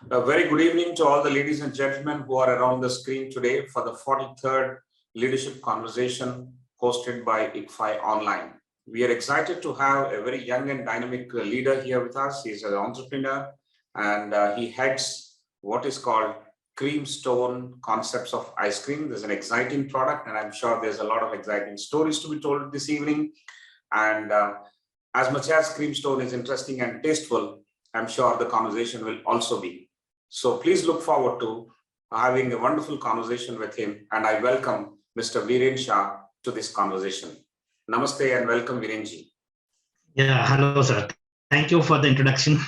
A very good evening to all the ladies and gentlemen who are around the screen today for the 43rd Leadership Conversation hosted by ICFAI Online. We are excited to have a very young and dynamic leader here with us. He's an entrepreneur and he heads what is called Cream-Stone Concepts of Ice Cream. There's an exciting product and I'm sure there's a lot of exciting stories to be told this evening. And as much as Cream-Stone is interesting and tasteful, I'm sure the conversation will also be. So please look forward to having a wonderful conversation with him. And I welcome Mr. Viren Shah to this conversation. Namaste and welcome, Virenji. Yeah, hello, sir. Thank you for the introduction.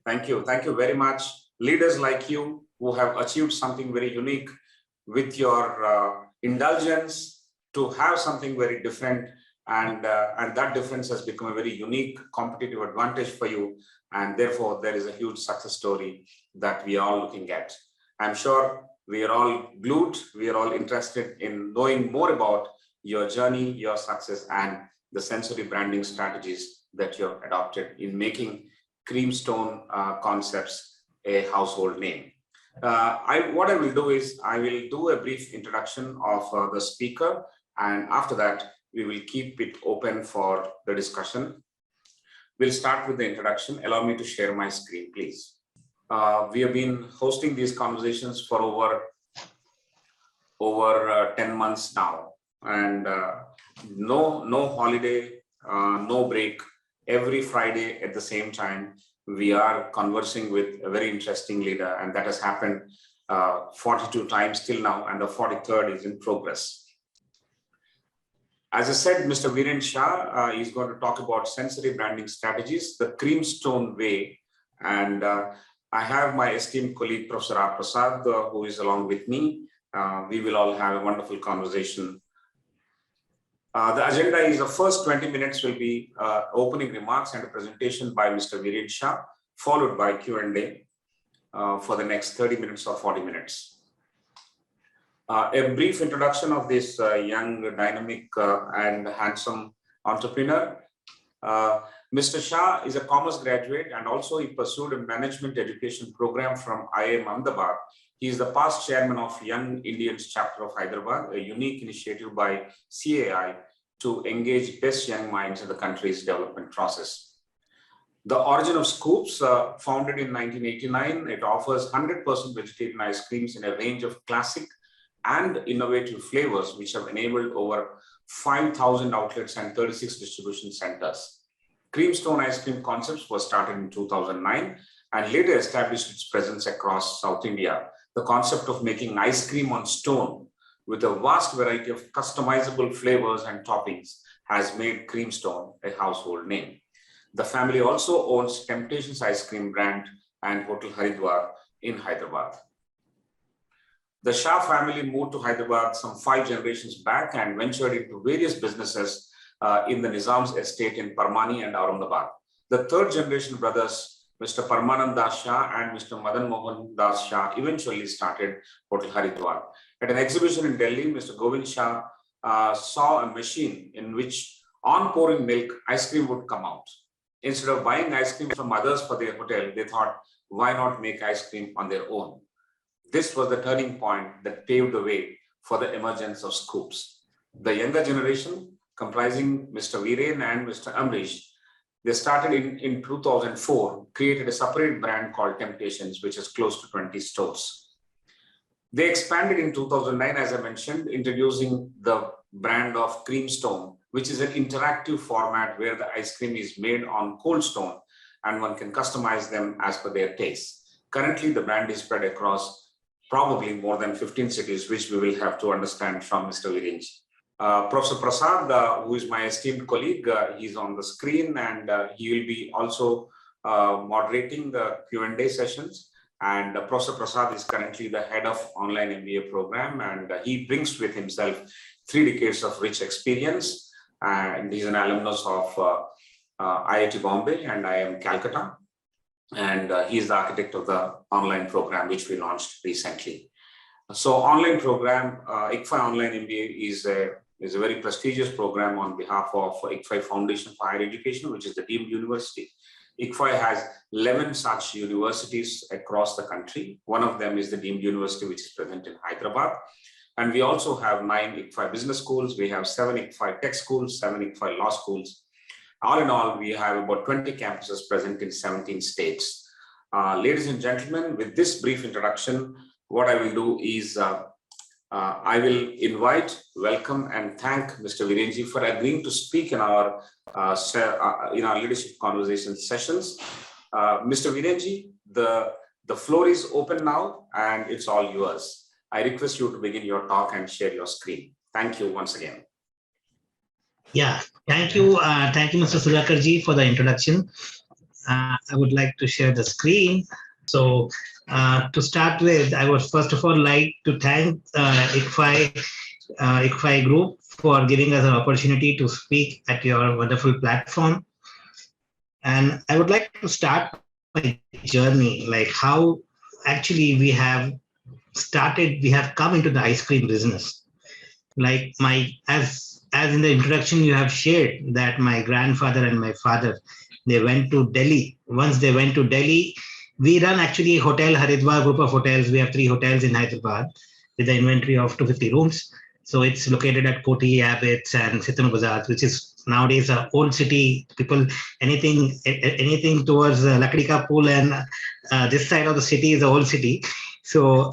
Thank you. Thank you very much. Leaders like you who have achieved something very unique with your indulgence to have something very different. And that difference has become a very unique competitive advantage for you. And therefore, there is a huge success story that we are all looking at. I'm sure we are all glued. We are all interested in knowing more about your journey, your success, and the sensory branding strategies that you have adopted in making Cream-Stone Concepts a household name. What I will do is I will do a brief introduction of the speaker, and after that, we will keep it open for the discussion. We'll start with the introduction. Allow me to share my screen, please. We have been hosting these conversations for over 10 months now, and no holiday, no break. Every Friday at the same time, we are conversing with a very interesting leader, and that has happened 42 times till now, and the 43rd is in progress. As I said, Mr. Viren Shah is going to talk about sensory branding strategies, the Cream-Stone way. And I have my esteemed colleague, Professor Prasad, who is along with me. We will all have a wonderful conversation. The agenda is the first 20 minutes will be opening remarks and a presentation by Mr. Viren Shah, followed by Q&A for the next 30 minutes or 40 minutes. A brief introduction of this young, dynamic, and handsome entrepreneur. Mr. Shah is a commerce graduate and also he pursued a management education program from IIM Ahmedabad. He is the past chairman of Young Indians Chapter of Hyderabad, a unique initiative by ICFAI to engage best young minds in the country's development process. The origin of Scoops, founded in 1989, it offers 100% vegetarian ice creams in a range of classic and innovative flavors, which have enabled over 5,000 outlets and 36 distribution centers. Cream-Stone Ice Cream Concepts was started in 2009 and later established its presence across South India. The concept of making ice cream on stone with a vast variety of customizable flavors and toppings has made Cream-Stone a household name. The family also owns Temptations Ice Cream brand and Hotel Haridwar in Hyderabad. The Shah family moved to Hyderabad some 5 generations back and ventured into various businesses in the Nizam's estate in Parmani and Aurangabad. The third generation brothers, Mr. Parmanand Das Shah and Mr. Madan Mohan Das Shah, eventually started Hotel Haridwar. At an exhibition in Delhi, Mr. Govind Shah saw a machine in which on pouring milk, ice cream would come out. Instead of buying ice cream from others for their hotel, they thought, why not make ice cream on their own? This was the turning point that paved the way for the emergence of Scoops. The younger generation, comprising Mr. Viren and Mr. Amrish, they started in 2004, created a separate brand called Temptations, which is close to 20 stores. They expanded in 2009, as I mentioned, introducing the brand of Cream-Stone, which is an interactive format where the ice cream is made on cold stone and one can customize them as per their taste. Currently, the brand is spread across probably more than 15 cities, which we will have to understand from Mr. Viren. Professor Prasad, who is my esteemed colleague, he's on the screen and he will be also moderating the Q&A sessions. And Professor Prasad is currently the head of online MBA program and he brings with himself 3 decades of rich experience. And he's an alumnus of IIT Bombay and IIM Calcutta. And he's the architect of the online program, which we launched recently. So online program, ICFAI Online MBA is a very prestigious program on behalf of ICFAI Foundation for Higher Education, which is the deemed university. ICFAI has 11 such universities across the country. One of them is the deemed university, which is present in Hyderabad. And we also have 9 ICFAI business schools. We have 7 ICFAI tech schools, 7 ICFAI law schools. All in all, we have about 20 campuses present in 17 states. Ladies and gentlemen, with this brief introduction, what I will do is I will invite, welcome, and thank Mr. Viren Ji for agreeing to speak in our leadership conversation sessions. Mr. Viren Ji, the floor is open now, and it's all yours. I request you to begin your talk and share your screen. Thank you once again. Yeah, thank you, Mr. Sudhakar Ji, for the introduction. I would like to share the screen. So to start with, I would first of all like to thank ICFAI Group for giving us an opportunity to speak at your wonderful platform. And I would like to start my journey, like how actually we have come into the ice cream business. Like as in the introduction you have shared that my grandfather and my father, they went to Delhi. Once they went to Delhi, we run actually Hotel Haridwar group of hotels. We have 3 hotels in Hyderabad with the inventory of 250 rooms. So it's located at Koti, Abbots, and Sitan Gujarat, which is nowadays an old city. People, anything towards Lakdi Ka Pool and this side of the city is the old city. So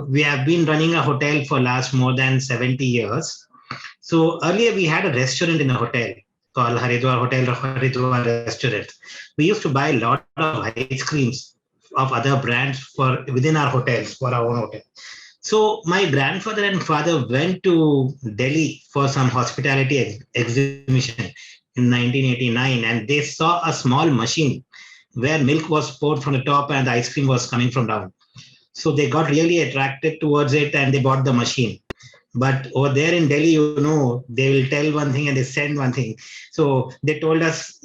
we have been running a hotel for last more than 70 years. So earlier we had a restaurant in a hotel called Haridwar Restaurant. We used to buy a lot of ice creams of other brands for within our hotels, for our own hotel. So my grandfather and father went to Delhi for some hospitality exhibition in 1989, and they saw a small machine where milk was poured from the top and the ice cream was coming from down. So they got really attracted towards it and they bought the machine. But over there in Delhi, they will tell one thing and they send one thing. So they told us,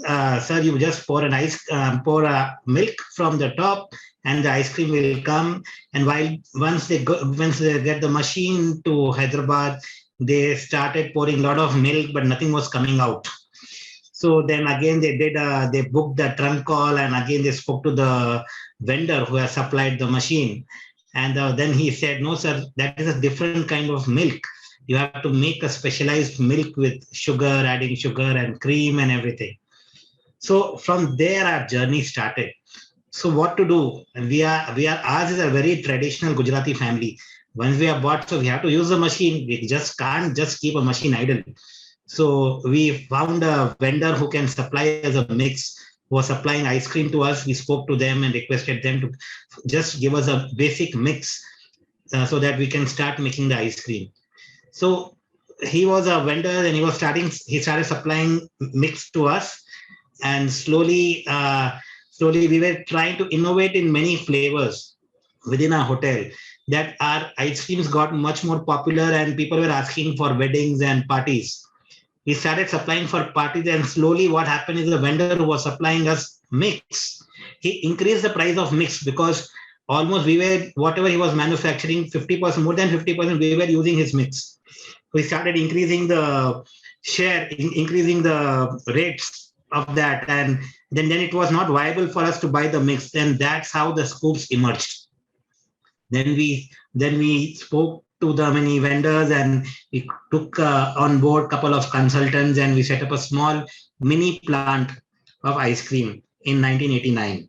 sir, you just pour milk from the top and the ice cream will come. And once they get the machine to Hyderabad, they started pouring a lot of milk, but nothing was coming out. So then again they booked the trunk call, and again they spoke to the vendor who has supplied the machine. And then he said, no, sir, that is a different kind of milk. You have to make a specialized milk with sugar, adding sugar and cream and everything. So from there, our journey started. So what to do? And ours is a very traditional Gujarati family. Once we are bought, so we have to use the machine. We just can't just keep a machine idle. So we found a vendor who can supply us a mix, who was supplying ice cream to us. We spoke to them and requested them to just give us a basic mix so that we can start making the ice cream. So he was a vendor and he started supplying mix to us, and slowly we were trying to innovate in many flavors within our hotel, that our ice creams got much more popular and people were asking for weddings and parties. We started supplying for parties, and slowly what happened is the vendor who was supplying us mix, he increased the price of mix, because almost whatever he was manufacturing, 50%, more than 50%, we were using his mix. We started increasing the share, increasing the rates of that. And then it was not viable for us to buy the mix. And that's how the scoops emerged. Then we spoke to the many vendors, and we took on board a couple of consultants, and we set up a small mini plant of ice cream in 1989.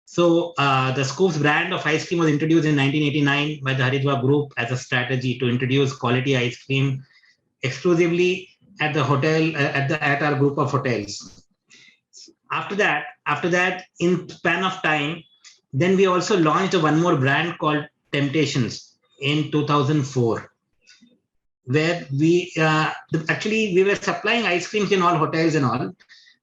So the Scoops brand of ice cream was introduced in 1989 by the Haridwar Group as a strategy to introduce quality ice cream exclusively at the hotel, at our group of hotels. After that, in span of time, then we also launched one more brand called Temptations in 2004, where we were supplying ice creams in all hotels and all,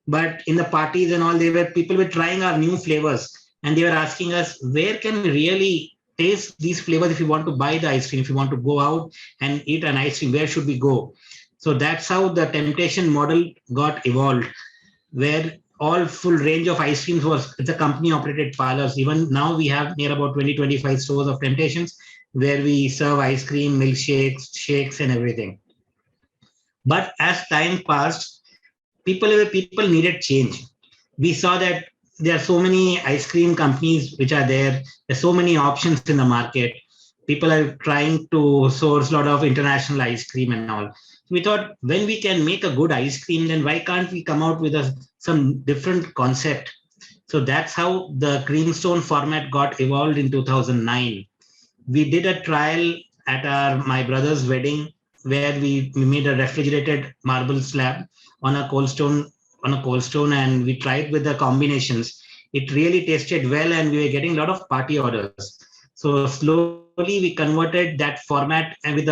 but in the parties and all, people were trying our new flavors, and they were asking us, where can we really taste these flavors if you want to buy the ice cream, if you want to go out and eat an ice cream, where should we go? So that's how the Temptation model got evolved, where all full range of ice creams it's a company operated parlors. Even now we have near about 20-25 stores of Temptations, where we serve ice cream, milkshakes, shakes and everything. But as time passed, people needed change. we saw that there are so many ice cream companies which are there. There's so many options in the market. People are trying to source a lot of international ice cream and all. We thought when we can make a good ice cream, then why can't we come out with some different concept? So that's how the Creamstone format got evolved in 2009. We did a trial at my brother's wedding where we made a refrigerated marble slab on a cold stone and we tried with the combinations. It really tasted well and we were getting a lot of party orders. So slowly we converted that format, and we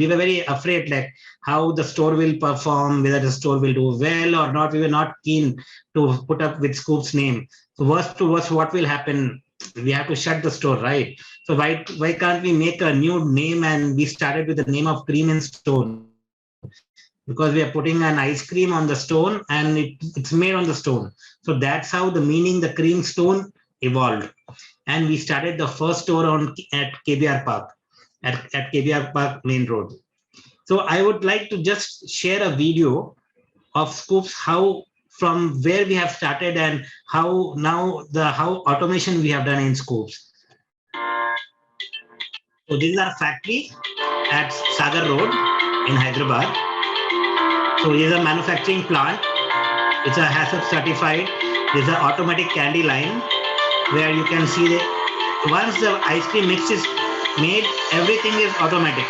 were very afraid like how the store will perform, whether the store will do well or not. We were not keen to put up with Scoop's name. So worst to worst, what will happen? We have to shut the store, right? So why can't we make a new name? And we started with the name of Cream and Stone, because we are putting an ice cream on the stone and it's made on the stone. So that's how the meaning the Cream Stone evolved. And we started the first store at KBR Park, at KBR Park Main Road. So I would like to just share a video of Scoops, how from where we have started and how now how automation we have done in Scoops. So this is our factory at Sagar Road in Hyderabad. So here's a manufacturing plant. It's a HACCP certified. There's an automatic candy line where you can see that once the ice cream mix is made, everything is automatic.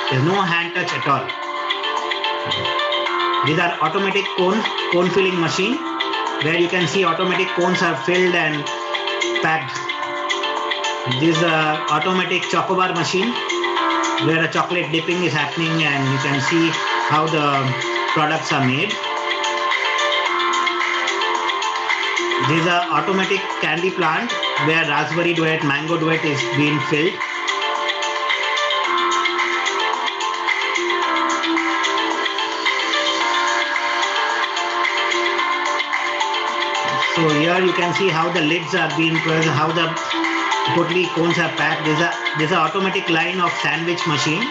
There's no hand touch at all. These are automatic cone filling machine where you can see automatic cones are filled and packed. This is a automatic chocobar machine where a chocolate dipping is happening and you can see how the products are made. This is an automatic candy plant where raspberry duet, mango duet is being filled. So here you can see how the lids are being pressed, how the totally cones are packed. There's an automatic line of sandwich machine.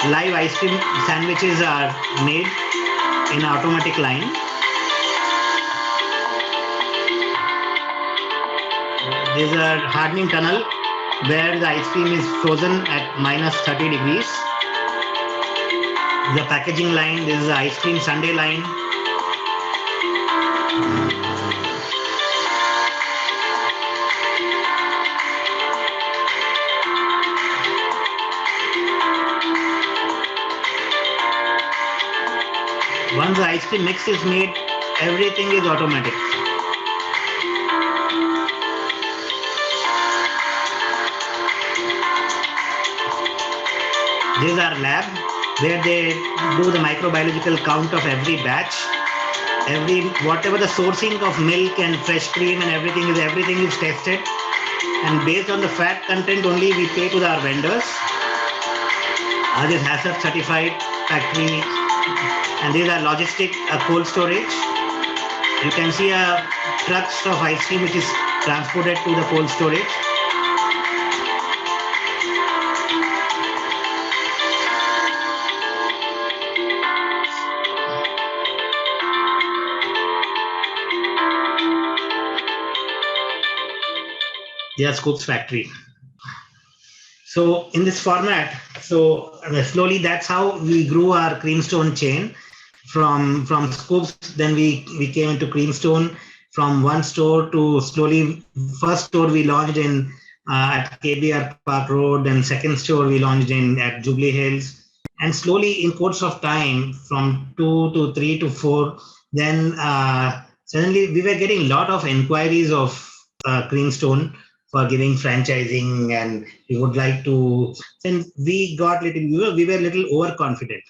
Live ice cream sandwiches are made in an automatic line. There's a hardening tunnel where the ice cream is frozen at minus 30 degrees. The packaging line, this is the ice cream sundae line. Once the ice cream mix is made, everything is automatic. This is our lab where they do the microbiological count of every batch. Whatever the sourcing of milk and fresh cream and everything is tested. And based on the fat content only we pay to our vendors. This is HACCP certified factory. And these are logistic cold storage. You can see trucks of ice cream which is transported to the cold storage. Their Scoops factory. So in this format, so slowly that's how we grew our Creamstone chain from Scoops. Then we came into Creamstone from one store to slowly. First store we launched in at KBR Park Road, and second store we launched at Jubilee Hills. And slowly in course of time, from 2 to 3 to 4, then suddenly we were getting a lot of inquiries of Creamstone for giving franchising, and we would like to. Then we got we were a little overconfident.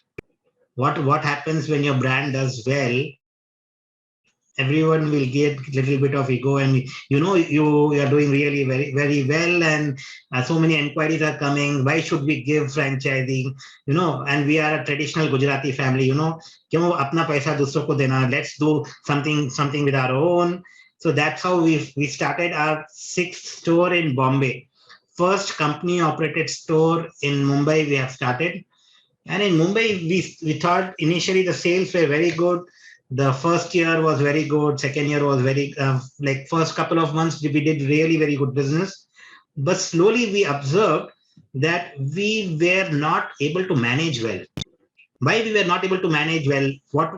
What happens when your brand does well? Everyone will get a little bit of ego, and you are doing really very very well, and so many inquiries are coming. Why should we give franchising? And we are a traditional Gujarati family. Kyun apna paisa dusro ko dena? Let's do something with our own. So that's how we started our 6th store in Bombay. First company operated store in Mumbai we have started. And in Mumbai, we thought initially the sales were very good. The first year was very good. Second year was very, like first couple of months, we did really very good business. But slowly we observed that we were not able to manage well. Why we were not able to manage well? What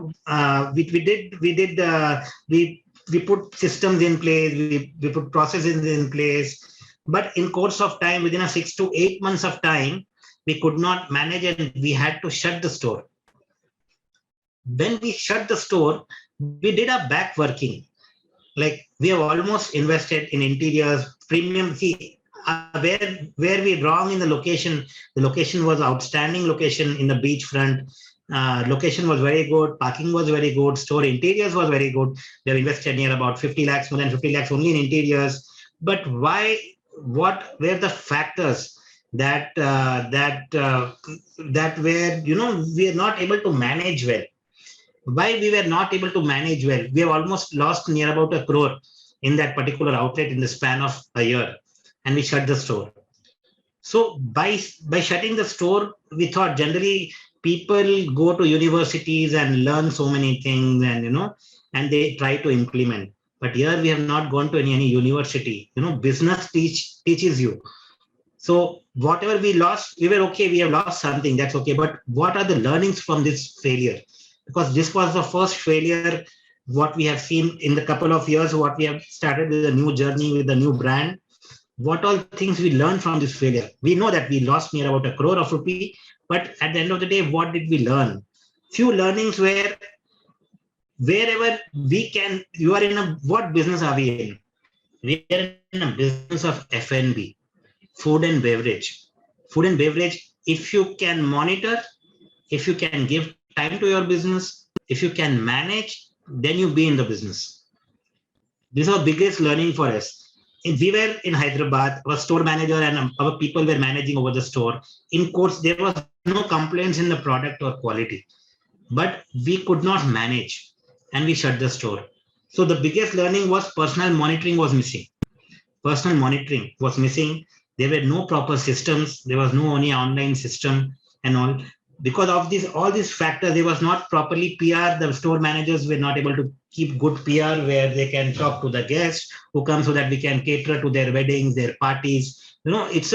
we put systems in place, we put processes in place, but in course of time, within a 6 to 8 months of time, we could not manage and we had to shut the store. When we shut the store, we did a back working. Like we have almost invested in interiors, premium. See, where we wrong in the location was outstanding location in the beachfront. Location was very good, parking was very good, store interiors was very good. We have invested near about 50 lakhs, more than 50 lakhs only in interiors. But why? What were the factors that that were, we are not able to manage well? Why we were not able to manage well? We have almost lost near about 1 crore in that particular outlet in the span of a year, and we shut the store. So by shutting the store, we thought generally people go to universities and learn so many things, and and they try to implement. But here we have not gone to any university. Business teaches you. So whatever we lost, we were okay. We have lost something. That's okay. But what are the learnings from this failure? Because this was the first failure what we have seen in the couple of years, what we have started with a new journey, with a new brand. What all things we learned from this failure? We know that we lost near about 1 crore of rupee, but at the end of the day, what did we learn? Few learnings were, wherever we can, what business are we in? We are in a business of F&B, food and beverage. Food and beverage, if you can monitor, if you can give time to your business, if you can manage, then you be in the business. This is our biggest learning for us. If we were in Hyderabad, our store manager and our people were managing over the store. In course, there was no complaints in the product or quality, but we could not manage and we shut the store. So the biggest learning was personal monitoring was missing. Personal monitoring was missing. There were no proper systems. There was no only online system and all. Because of all these factors, there was not properly PR. The store managers were not able to keep good PR where they can talk to the guests who come so that we can cater to their weddings, their parties. It's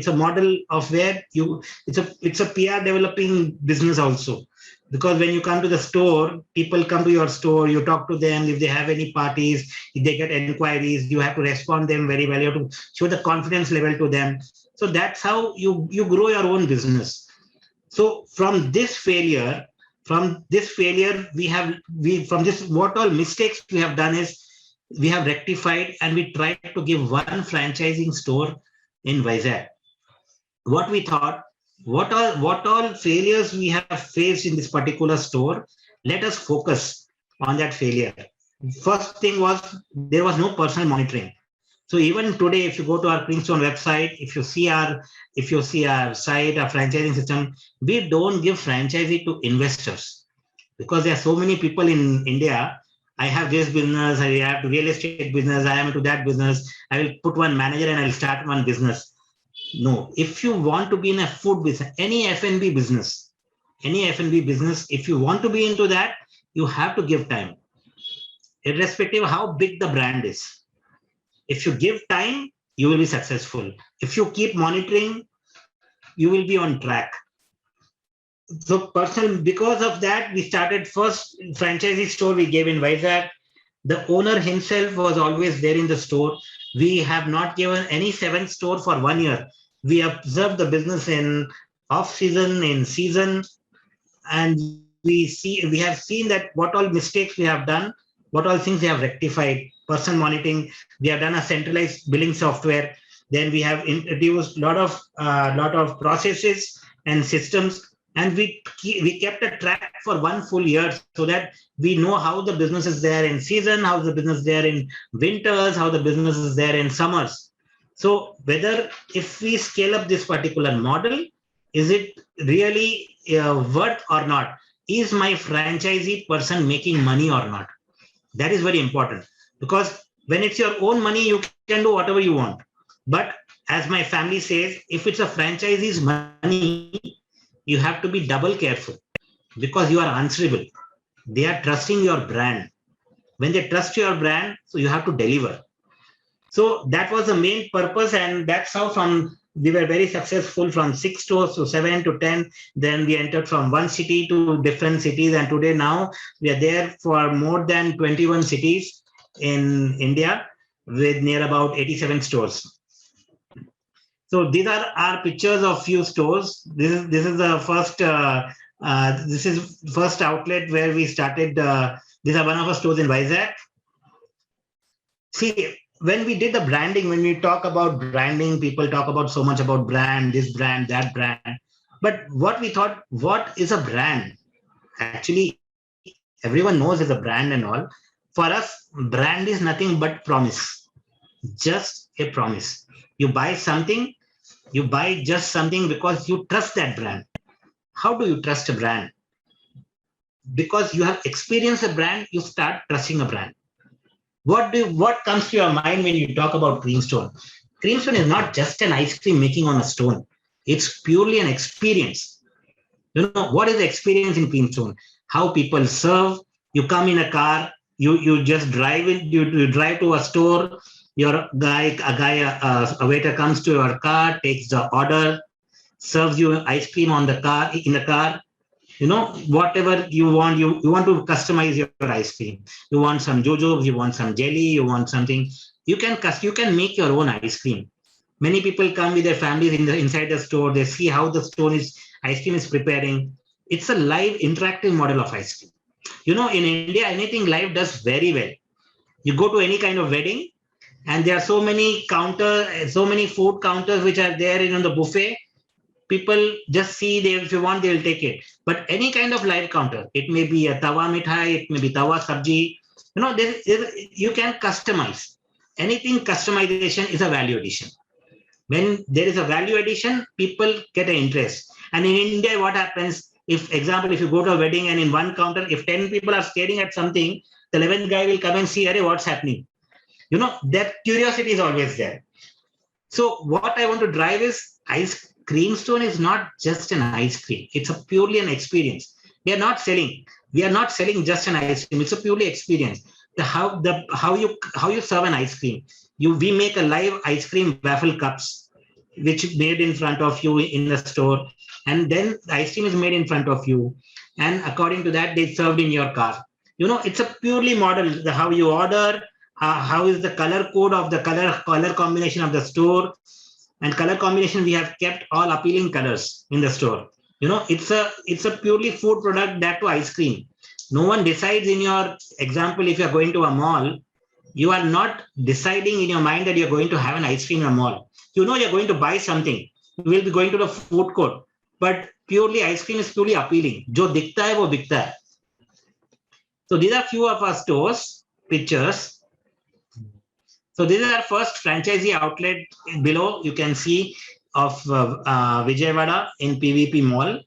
a model of where it's a PR developing business also. Because when you come to the store, people come to your store, you talk to them. If they have any parties, if they get inquiries, you have to respond them very well. You have to show the confidence level to them. So that's how you grow your own business. So from this failure, what all mistakes we have done is we have rectified and we tried to give one franchising store in Vizag. What we thought, what all failures we have faced in this particular store, let us focus on that failure. First thing was there was no personal monitoring. So even today, if you go to our Creams-11 website, if you see our site, our franchising system, we don't give franchisee to investors because there are so many people in India. I have this business, I have real estate business, I am into that business. I will put one manager and I will start one business. No, if you want to be in a food business, any F&B business, if you want to be into that, you have to give time, irrespective of how big the brand is. If you give time, you will be successful. If you keep monitoring, you will be on track. So because of that, we started first franchisee store we gave in Vizag. The owner himself was always there in the store. We have not given any 7th store for 1 year. We observed the business in off season, in season, and we have seen that what all mistakes we have done, what all things we have rectified. Personal monitoring, we have done a centralized billing software. Then we have introduced lot of processes and systems, and we kept a track for 1 full year so that we know how the business is there in season, how the business is there in winters, how the business is there in summers. So whether if we scale up this particular model, is it really worth or not? Is my franchisee person making money or not? That is very important. Because when it's your own money, you can do whatever you want. But as my family says, if it's a franchisee's money, you have to be double careful because you are answerable. They are trusting your brand. When they trust your brand, so you have to deliver. So that was the main purpose, and that's how from we were very successful from 6 stores to 7 to 10. Then we entered from one city to different cities, and today now we are there for more than 21 cities in India with near about 87 stores. So these are our pictures of few stores. This is the first this is first outlet where we started. These are one of our stores in Vizag. See, when we did the branding, when we talk about branding, people talk about so much about brand, this brand, that brand. But what we thought, what is a brand? Actually, everyone knows it's a brand and all. For us, brand is nothing but promise, just a promise. You buy something, you buy just something because you trust that brand. How do you trust a brand? Because you have experienced a brand, you start trusting a brand. What comes to your mind when you talk about Creamstone? Creamstone is not just an ice cream making on a stone. It's purely an experience. You know, what is the experience in Creamstone? How people serve. You come in a car, you just drive it, you drive to a store, a waiter comes to your car, takes the order, serves you ice cream in the car. You know, whatever you want, you want to customize your ice cream. You want some jojobes, you want some jelly, you want something. You can make your own ice cream. Many people come with their families inside the store. They see how the ice cream is preparing. It's a live interactive model of ice cream. You know, in India, anything live does very well. You go to any kind of wedding, and there are so many food counters which are there in the buffet. People just see, if you want, they'll take it. But any kind of live counter, it may be a tawa mithai, it may be tawa sabji, you know, you can customize. Anything customization is a value addition. When there is a value addition, people get an interest. And in India, what happens, if you go to a wedding and in one counter, if 10 people are staring at something, the 11th guy will come and see, hey, what's happening? You know, that curiosity is always there. So what I want to drive is Creamstone is not just an ice cream. It's a purely an experience. We are not selling just an ice cream. It's a purely experience. How you serve an ice cream. We make a live ice cream waffle cups, which made in front of you in the store, and then the ice cream is made in front of you, and according to that, they served in your car. You know, it's a purely model. How you order, how is the color code of the color combination of the store. And color combination, we have kept all appealing colors in the store. You know, it's a purely food product, that to ice cream. No one decides in your example, if you're going to a mall, you are not deciding in your mind that you're going to have an ice cream in a mall. You know, you're going to buy something. You will be going to the food court. But purely ice cream is purely appealing. Jo dikhta hai, wo bikhta hai. So these are few of our stores, pictures. So this is our first franchisee outlet. Below, you can see of Vijayawada in PVP Mall.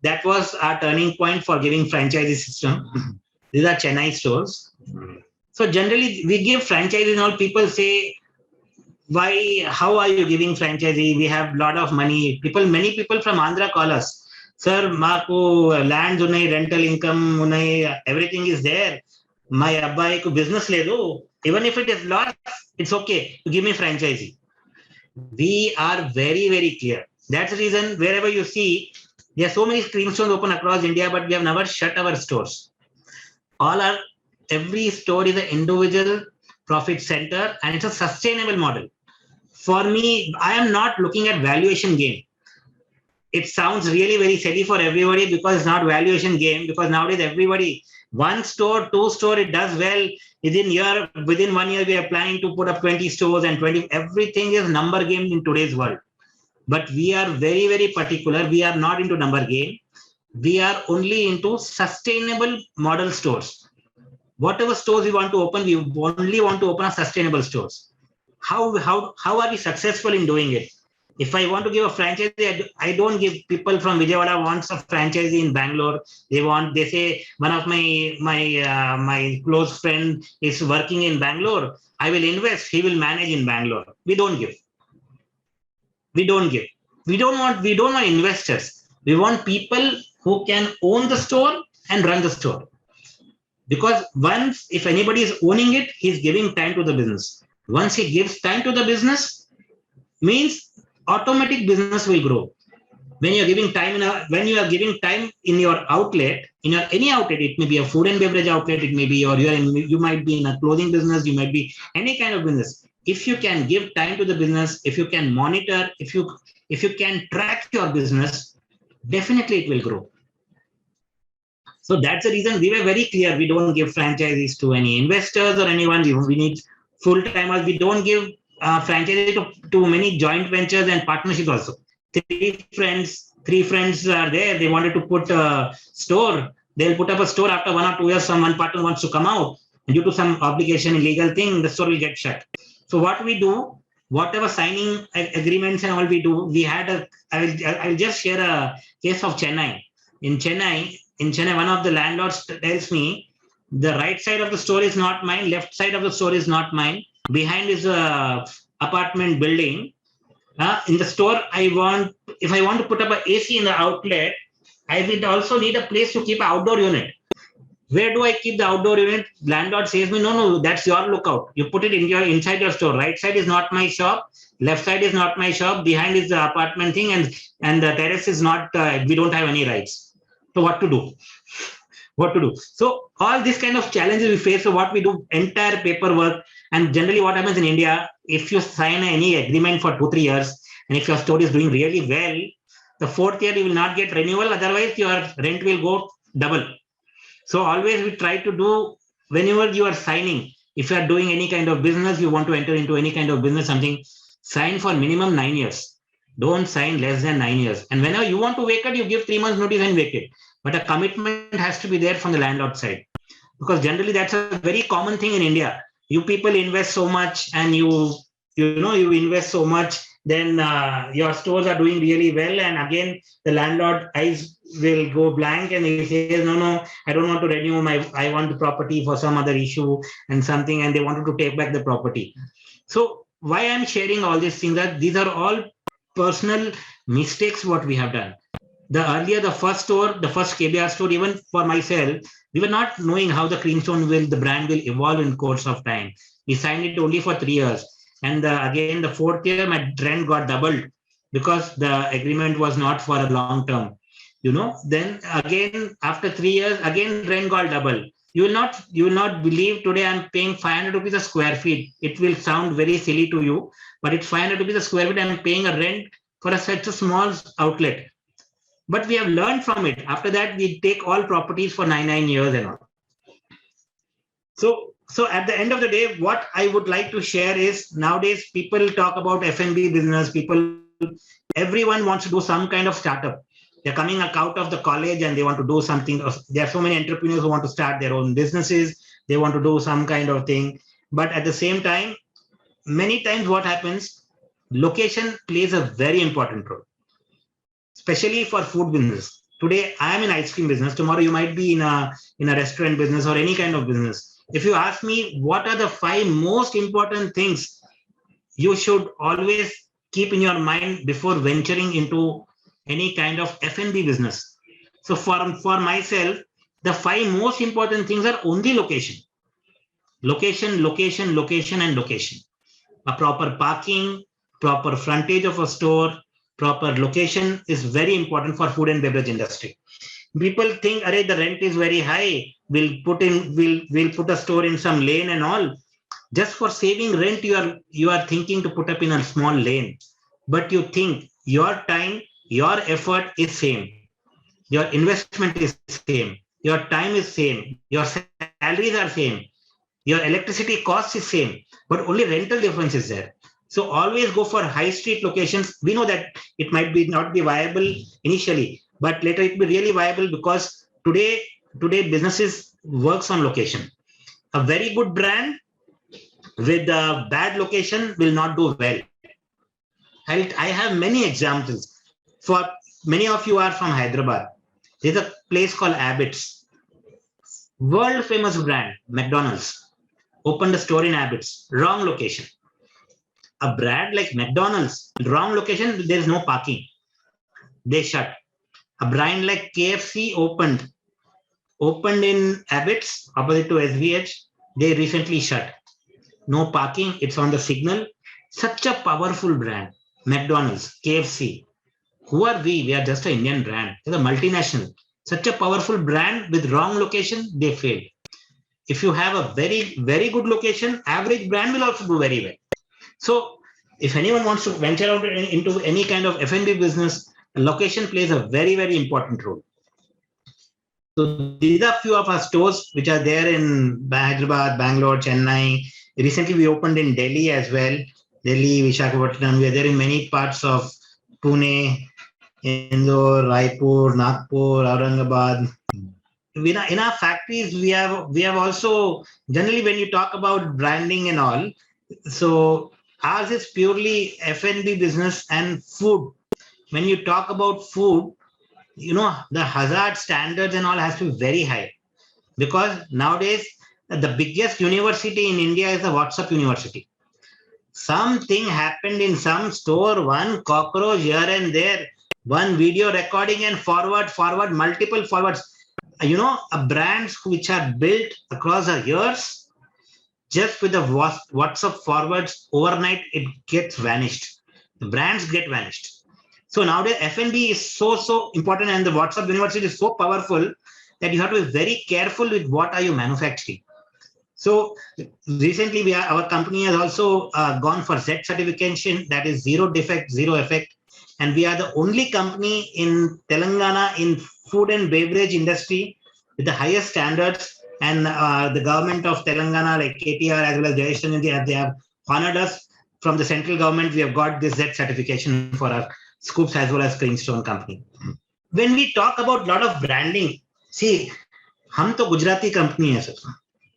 That was our turning point for giving franchisee system. These are Chennai stores. So generally, we give franchisee and all. People say, how are you giving franchisee? We have a lot of money. Many people from Andhra call us. Sir, Maku lands unai, rental income unai, everything is there. My abbai ko business le do. Even if it is loss, it's okay to give me franchisee. We are very, very clear. That's the reason wherever you see, there are so many Creamstones open across India, but we have never shut our stores. Every store is an individual profit center, and it's a sustainable model. For me, I am not looking at valuation game. It sounds really very silly for everybody because it's not valuation game, because nowadays everybody, one store, two store, it does well. Within 1 year, we are planning to put up 20 stores and 20. Everything is number game in today's world. But we are very, very particular. We are not into number game. We are only into sustainable model stores. Whatever stores we want to open, we only want to open a sustainable stores. How are we successful in doing it? If I want to give a franchise, I don't give people from Vijayawada wants a franchise in Bangalore. They say one of my close friend is working in Bangalore. I will invest. He will manage in Bangalore. We don't give. We don't want investors. We want people who can own the store and run the store. Because once, if anybody is owning it, he's giving time to the business. Once he gives time to the business, means automatic business will grow. When you're giving time when you are giving time in your outlet, in your any outlet, it may be a food and beverage outlet, it may be, or you might be in a clothing business, you might be any kind of business. If you can give time to the business, if you can monitor, if you can track your business, definitely it will grow. So that's the reason we were very clear. We don't give franchises to any investors or anyone. We need full-timers. We don't give franchises to many joint ventures and partnerships also. Three friends are there. They wanted to put a store. They'll put up a store after 1 or 2 years. One partner wants to come out. And due to some obligation, illegal thing, the store will get shut. So what we do, whatever signing agreements and all we do, we had I will just share a case of Chennai. In Chennai, one of the landlords tells me, the right side of the store is not mine, left side of the store is not mine. Behind is a apartment building. In the store, if I want to put up an AC in the outlet, I will also need a place to keep an outdoor unit. Where do I keep the outdoor unit? Landlord says me, no, that's your lookout. You put it inside your store. Right side is not my shop. Left side is not my shop. Behind is the apartment thing, and the terrace is not. We don't have any rights. So what to do? So all these kind of challenges we face. So what we do, entire paperwork, and generally what happens in India, if you sign any agreement for 2-3 years, and if your store is doing really well, the 4th year you will not get renewal. Otherwise, your rent will go double. So always we try to do, whenever you are signing, if you are doing any kind of business, you want to enter into any kind of business, something, sign for minimum 9 years. Don't sign less than 9 years. And whenever you want to vacate, you give 3 months notice and vacate. But a commitment has to be there from the landlord side. Because generally that's a very common thing in India. You people invest so much and you invest so much, then your stores are doing really well. And again, the landlord eyes will go blank and he says, no, I don't want to renew I want the property for some other issue and something, and they wanted to take back the property. So why I'm sharing all these things, that these are all personal mistakes what we have done. The first KBR store, even for myself, we were not knowing how the Creamstone the brand will evolve in course of time. We signed it only for 3 years. And again, the 4th year, my rent got doubled because the agreement was not for a long term. Then again, after 3 years, again, rent got double. You will not believe today I'm paying 500 rupees a square feet. It will sound very silly to you, but it's 500 rupees a square feet. I'm paying a rent for such a small outlet. But we have learned from it. After that, we take all properties for 9 years and all. So at the end of the day, what I would like to share is, nowadays people talk about F&B business. Everyone wants to do some kind of startup. They're coming out of the college and they want to do something. There are so many entrepreneurs who want to start their own businesses. They want to do some kind of thing. But at the same time, many times what happens, location plays a very important role, especially for food business. Today, I am in ice cream business. Tomorrow, you might be in a restaurant business or any kind of business. If you ask me, what are the 5 most important things you should always keep in your mind before venturing into any kind of F&B business? So for myself, the 5 most important things are only location. Location, location, location, and location. A proper parking, proper frontage of a store, proper location is very important for food and beverage industry. People think, the rent is very high. We'll put a store in some lane and all. Just for saving rent, you are thinking to put up in a small lane. But you think your time, your effort is same. Your investment is same. Your time is same. Your salaries are same. Your electricity cost is same. But only rental difference is there. So always go for high street locations. We know that it might not be viable initially, but later it will be really viable, because today businesses works on location. A very good brand with a bad location will not do well. I have many examples. For many of you are from Hyderabad. There's a place called Abbott's. World famous brand, McDonald's. Opened a store in Abbott's. Wrong location. A brand like McDonald's, wrong location, there is no parking. They shut. A brand like KFC opened. opened in Abbott's, opposite to SVH. They recently shut. No parking, it's on the signal. Such a powerful brand. McDonald's, KFC. Who are we? We are just an Indian brand. It's a multinational. Such a powerful brand with wrong location, they failed. If you have a very, very good location, average brand will also do very well. So if anyone wants to venture out into any kind of F&B business, location plays a very, very important role. So these are few of our stores which are there in Hyderabad, Bangalore, Chennai. Recently, we opened in Delhi as well. Delhi, Visakhapatnam. We are there in many parts of Pune, Indore, Raipur, Nagpur, Aurangabad. In our factories, we have also, generally when you talk about branding and all, so ours is purely F&B business and food. When you talk about food, the hazard standards and all has to be very high, because nowadays the biggest university in India is the WhatsApp university. Something happened in some store, one cockroach here and there, one video recording and forward, multiple forwards. Brands which are built across the years, just with the WhatsApp forwards, overnight it gets vanished. The brands get vanished. So nowadays F&B is so important, and the WhatsApp university is so powerful that you have to be very careful with what are you manufacturing. So recently our company has also gone for Z certification, that is zero defect, zero effect. And we are the only company in Telangana in food and beverage industry with the highest standards. And the government of Telangana, like KTR as well as Jayesh, they have honored us from the central government. We have got this Z certification for our Scoops as well as Creamstone company. When we talk about a lot of branding, see, हम तो Gujarati company है sir.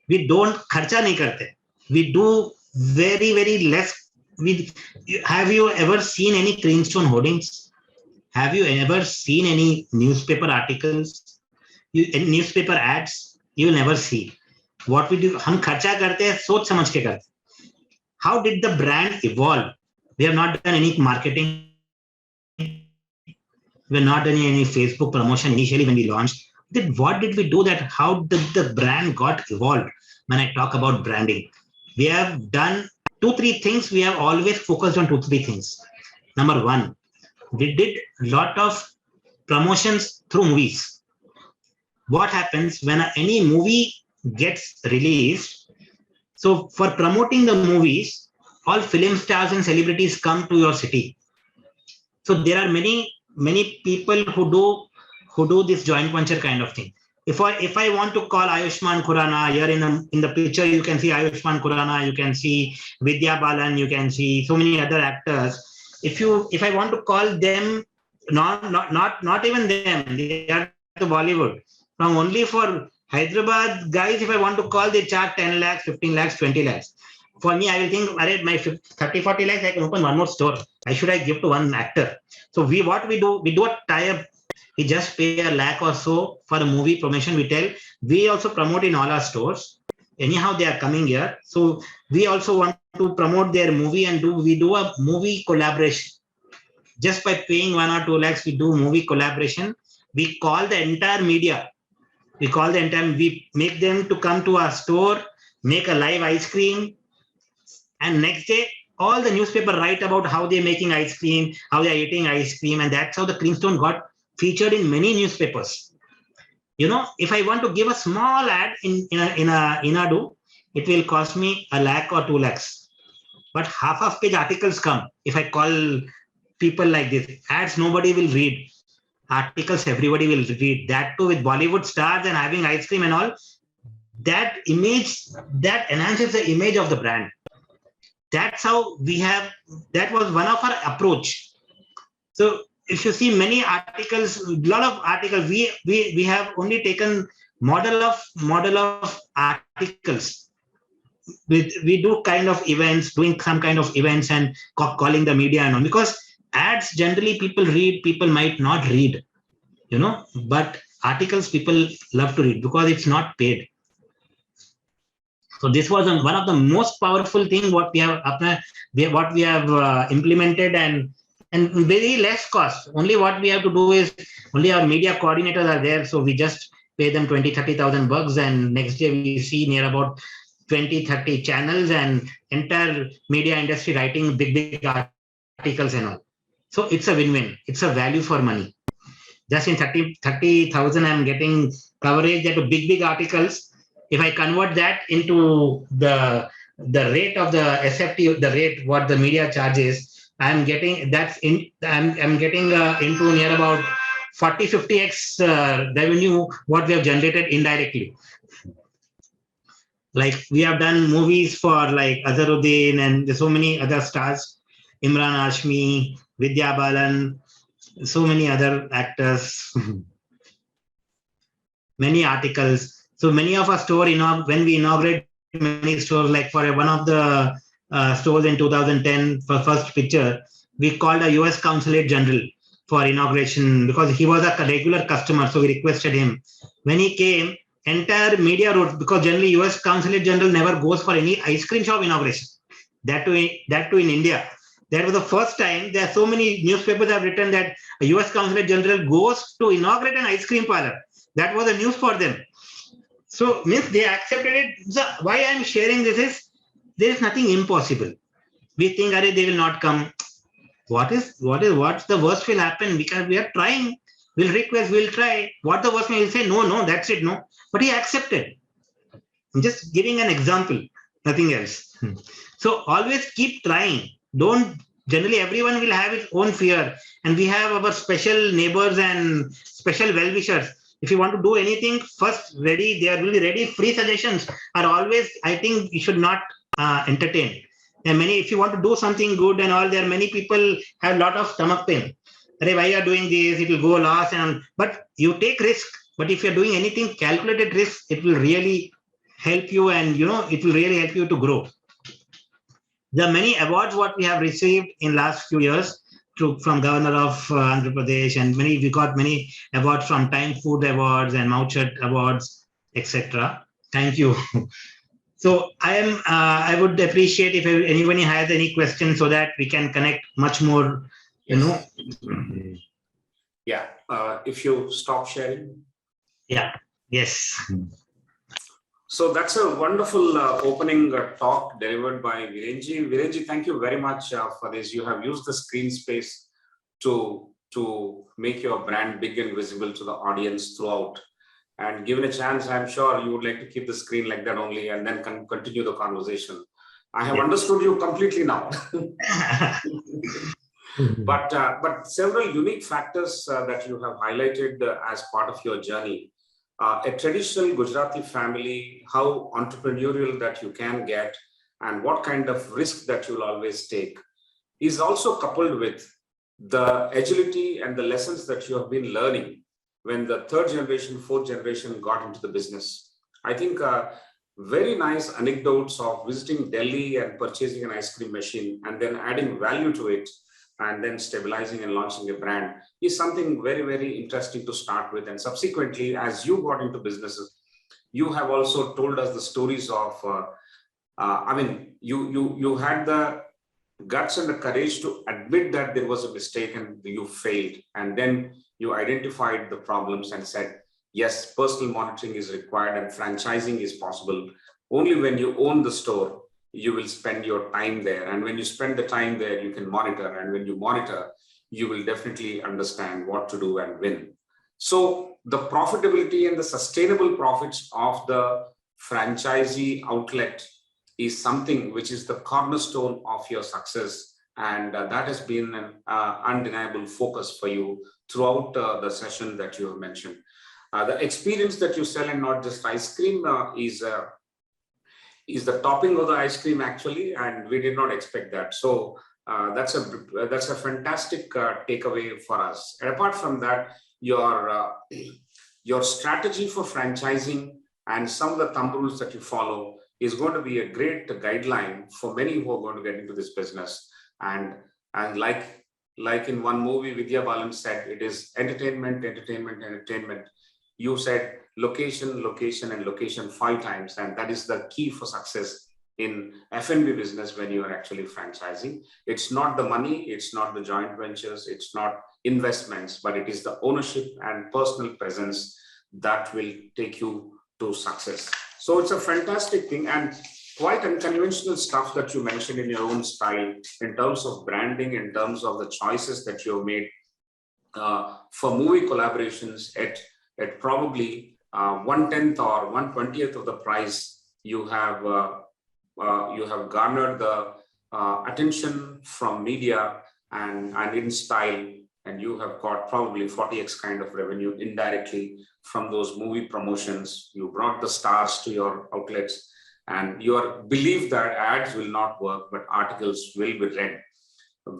We don't खर्चा नहीं करते. We do very, very less. Have you ever seen any Creamstone hoardings? Have you ever seen any newspaper articles? Newspaper ads? You will never see. What we do, हम खर्चा करते हैं, सोच समझ के करते. How did the brand evolve? We have not done any marketing. We're not doing any Facebook promotion initially when we launched. Then what did we do that? How did the brand got evolved? When I talk about branding, we have done 2-3 things. We have always focused on 2-3 things. Number one, we did a lot of promotions through movies. What happens when any movie gets released? So for promoting the movies, all film stars and celebrities come to your city. So there are many people who do this joint venture kind of thing. If I want to call Ayushmann Khurrana, here in the picture you can see Ayushmann Khurrana, you can see Vidya Balan, you can see so many other actors. If I want to call them, not even them, they are to Bollywood. From only for Hyderabad guys, if I want to call, they charge 10 lakhs, 15 lakhs, 20 lakhs. For me, I will think, my 30-40 lakhs, I can open one more store. Why should I give to one actor? So we do a tie-up. We just pay a lakh or so for a movie promotion. We also promote in all our stores. Anyhow, they are coming here. So we also want to promote their movie and we do a movie collaboration. Just by paying 1 or 2 lakhs, we do movie collaboration. We call the entire media. We make them to come to our store, make a live ice cream. And next day, all the newspaper write about how they're making ice cream, how they're eating ice cream. And that's how the Creamstone got featured in many newspapers. If I want to give a small ad in Inadu, it will cost me 1 lakh or 2 lakhs. But half of page articles come. If I call people like this, ads nobody will read. Articles everybody will read. That too with Bollywood stars and having ice cream and all. That enhances the image of the brand. That's how that was one of our approach. So if you see many articles, lot of articles, we have only taken model of articles. We do kind of events, doing some kind of events and calling the media and all, because ads generally people read, people might not read, but articles people love to read because it's not paid. So this was one of the most powerful thing what we have implemented, and very less cost. Only what we have to do is, only our media coordinators are there. So we just pay them 20,000-30,000 bucks, and next day we see near about 20-30 channels and entire media industry writing big articles and all. So it's a win-win. It's a value for money. Just in 30,000, I'm getting coverage at big articles. If I convert that into the rate of the SFT, the rate what the media charges, I'm getting I'm getting into near about 40-50x revenue what we have generated indirectly. Like we have done movies for like Azharuddin and so many other stars, Imran Hashmi, Vidya Balan, so many other actors, many articles. So many of our store, when we inaugurate many stores, like for one of the stores in 2010 for first picture, we called a US Consulate General for inauguration because he was a regular customer. So we requested him. When he came, entire media route, because generally US Consulate General never goes for any ice cream shop inauguration. That too in India. That was the first time. There are so many newspapers have written that a US Consulate General goes to inaugurate an ice cream parlor. That was the news for them. So means they accepted it. So why I'm sharing this is there is nothing impossible. We think, they will not come. What's the worst will happen? Because we are trying. We'll request, we'll try. What the worst will say, no, that's it, no. But he accepted. I'm just giving an example, nothing else. So always keep trying. Generally everyone will have its own fear, and we have our special neighbors and special well-wishers. If you want to do anything, first ready, there will be ready. Free suggestions are always, I think you should not entertain. And if you want to do something good and all, there are many people have a lot of stomach pain. Why you are doing this? It will go loss, but you take risk. But if you're doing anything calculated risk, it will really help you, and it will really help you to grow. There are many awards what we have received in last few years from Governor of Andhra Pradesh, and we got many awards from Time Food Awards and Mouchert Awards, etc. Thank you. So I would appreciate if anybody has any questions so that we can connect much more. Yes. Yeah. If you stop sharing. Yeah. Yes. So that's a wonderful opening talk delivered by Virenji. Virenji, thank you very much for this. You have used the screen space to make your brand big and visible to the audience throughout. And given a chance, I'm sure you would like to keep the screen like that only and then continue the conversation. I have understood you completely now. But several unique factors that you have highlighted as part of your journey. A traditional Gujarati family, how entrepreneurial that you can get, and what kind of risk that you'll always take, is also coupled with the agility and the lessons that you have been learning when the third generation, fourth generation got into the business. I think very nice anecdotes of visiting Delhi and purchasing an ice cream machine and then adding value to it and then stabilizing and launching a brand is something very, very interesting to start with. And subsequently, as you got into businesses, you have also told us the stories of, you had the guts and the courage to admit that there was a mistake and you failed. And then you identified the problems and said, yes, personal monitoring is required and franchising is possible. Only when you own the store, you will spend your time there. And when you spend the time there, you can monitor. And when you monitor, you will definitely understand what to do and win. So the profitability and the sustainable profits of the franchisee outlet is something which is the cornerstone of your success. And that has been an undeniable focus for you throughout the session that you have mentioned. The experience that you sell and not just ice cream is the topping of the ice cream actually, and we did not expect that. So that's a fantastic takeaway for us. And apart from that, your strategy for franchising and some of the thumb rules that you follow is going to be a great guideline for many who are going to get into this business. And like in one movie, Vidya Balan said, it is entertainment, entertainment, entertainment. You said location, location, and location 5 times. And that is the key for success in F&B business when you are actually franchising. It's not the money, it's not the joint ventures, it's not investments, but it is the ownership and personal presence that will take you to success. So it's a fantastic thing and quite unconventional stuff that you mentioned in your own style in terms of branding, in terms of the choices that you have made for movie collaborations at probably 1/10 or 1/20th of the price. You have garnered the attention from media and in style, and you have got probably 40x kind of revenue indirectly from those movie promotions. You brought the stars to your outlets, and your belief that ads will not work, but articles will be read.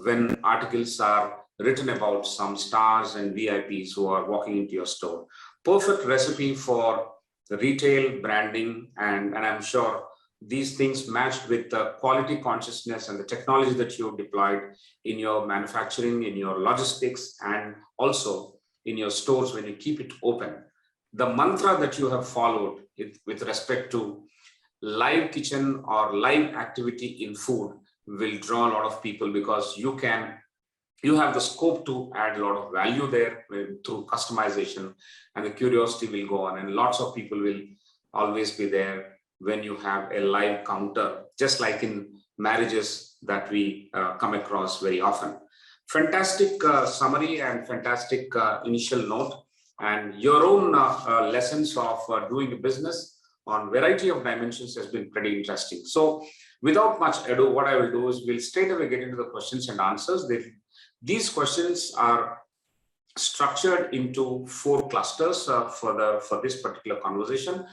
When articles are written about some stars and VIPs who are walking into your store. Perfect recipe for the retail branding, and I'm sure these things matched with the quality consciousness and the technology that you have deployed in your manufacturing, in your logistics, and also in your stores when you keep it open. The mantra that you have followed with respect to live kitchen or live activity in food will draw a lot of people, because you have the scope to add a lot of value there through customization, and the curiosity will go on, and lots of people will always be there when you have a live counter, just like in marriages that we come across very often. Fantastic summary and fantastic initial note, and your own lessons of doing a business on variety of dimensions has been pretty interesting. So without much ado, what I will do is we'll straight away get into the questions and answers. These questions are structured into 4 clusters for this particular conversation.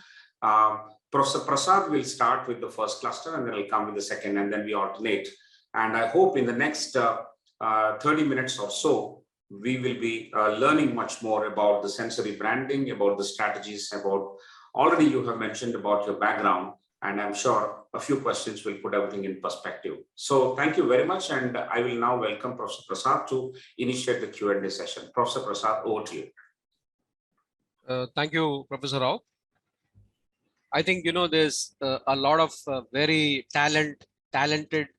Professor Prasad will start with the first cluster, and then I'll come with the second, and then we alternate. And I hope in the next 30 minutes or so, we will be learning much more about the sensory branding, about the strategies, about already you have mentioned about your background, and I'm sure a few questions will put everything in perspective. So thank you very much, and I will now welcome Professor Prasad to initiate the Q&A session. Professor Prasad, over to you. Thank you, Professor Rao. I think, there's a lot of very talented,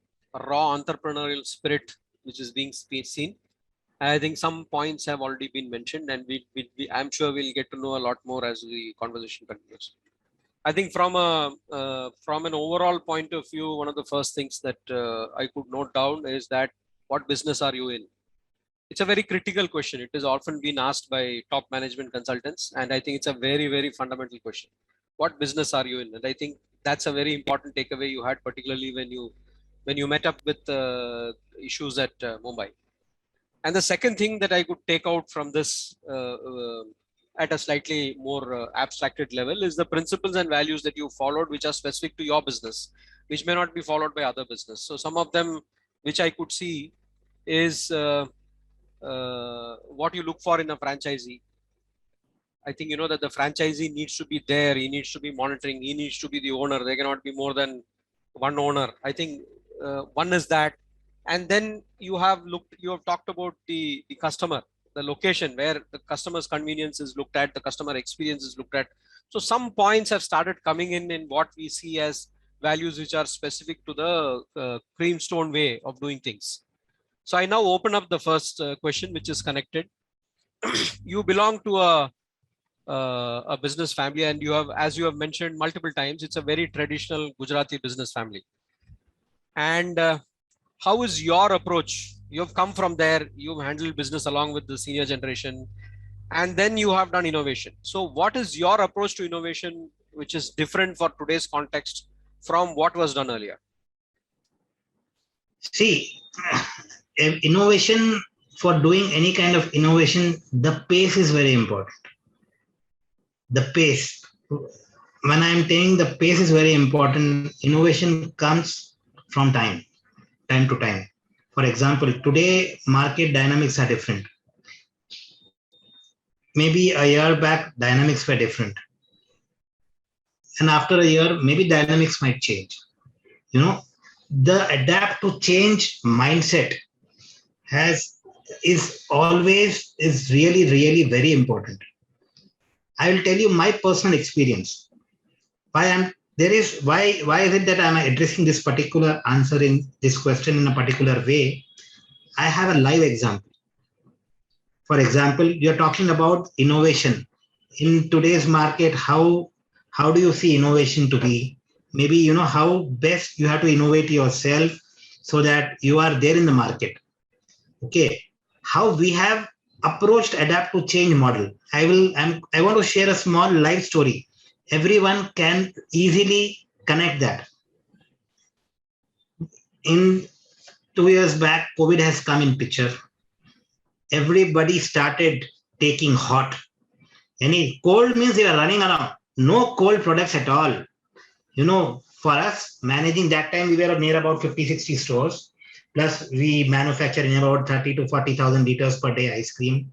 raw entrepreneurial spirit which is being seen. I think some points have already been mentioned, and I'm sure we'll get to know a lot more as the conversation continues. I think from an overall point of view, one of the first things that I could note down is that what business are you in? It's a very critical question. It has often been asked by top management consultants, and I think it's a very, very fundamental question. What business are you in? And I think that's a very important takeaway you had, particularly when you met up with issues at Mumbai. And the second thing that I could take out from this at a slightly more abstracted level is the principles and values that you followed, which are specific to your business, which may not be followed by other business. So some of them, which I could see, is what you look for in a franchisee. I think that the franchisee needs to be there. He needs to be monitoring. He needs to be the owner. There cannot be more than one owner. I think one is that. And then you have talked about the customer, the location where the customer's convenience is looked at, the customer experience is looked at. So some points have started coming in what we see as values which are specific to the Creamstone way of doing things. So I now open up the first question, which is connected. You belong to a business family, and you have, as you have mentioned multiple times, it's a very traditional Gujarati business family. And how is your approach? You have come from there, you've handled business along with the senior generation, and then you have done innovation. So what is your approach to innovation, which is different for today's context from what was done earlier? See, innovation, for doing any kind of innovation, the pace is very important. The pace. When I'm saying the pace is very important, innovation comes from time to time. For example, today market dynamics are different. Maybe a year back, dynamics were different. And after a year, maybe dynamics might change. The adapt to change mindset is really, really very important. I will tell you my personal experience. Why is it that I'm addressing this particular answer in this question in a particular way? I have a live example. For example, you're talking about innovation in today's market, how do you see innovation to be? Maybe how best you have to innovate yourself so that you are there in the market. Okay, how we have approached adapt to change model. I want to share a small life story. Everyone can easily connect that. In 2 years back, COVID has come in picture. Everybody started taking hot. Any cold means they are running around. No cold products at all. For us, managing that time, we were near about 50, 60 stores. Plus, we manufacture in about 30 to 40,000 liters per day ice cream.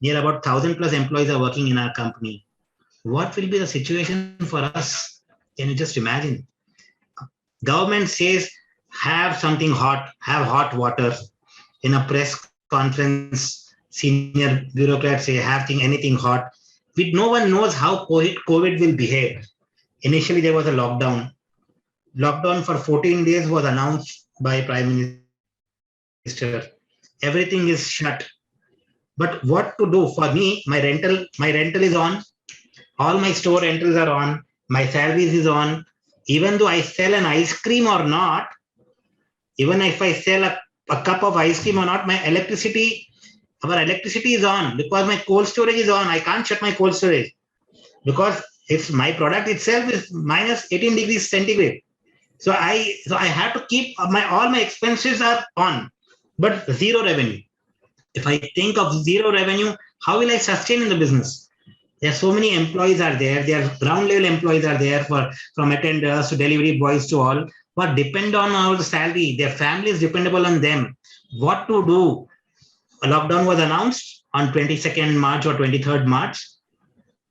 Near about 1,000 plus employees are working in our company. What will be the situation for us? Can you just imagine? Government says, have something hot, have hot water. In a press conference, senior bureaucrats say, have anything hot. No one knows how COVID will behave. Initially, there was a lockdown. Lockdown for 14 days was announced by Prime Minister. Everything is shut. But what to do? For me, my rental is on. All my store rentals are on. My salaries is on. Even though I sell an ice cream or not, even if I sell a cup of ice cream or not, our electricity is on because my cold storage is on. I can't shut my cold storage because it's my product itself is minus 18 degrees centigrade. So I have to keep all my expenses are on, but zero revenue. If I think of zero revenue, how will I sustain in the business? There are so many employees are there. There are ground level employees are there from attenders to delivery boys to all, but depend on our salary. Their family is dependable on them. What to do? A lockdown was announced on 22nd March or 23rd March.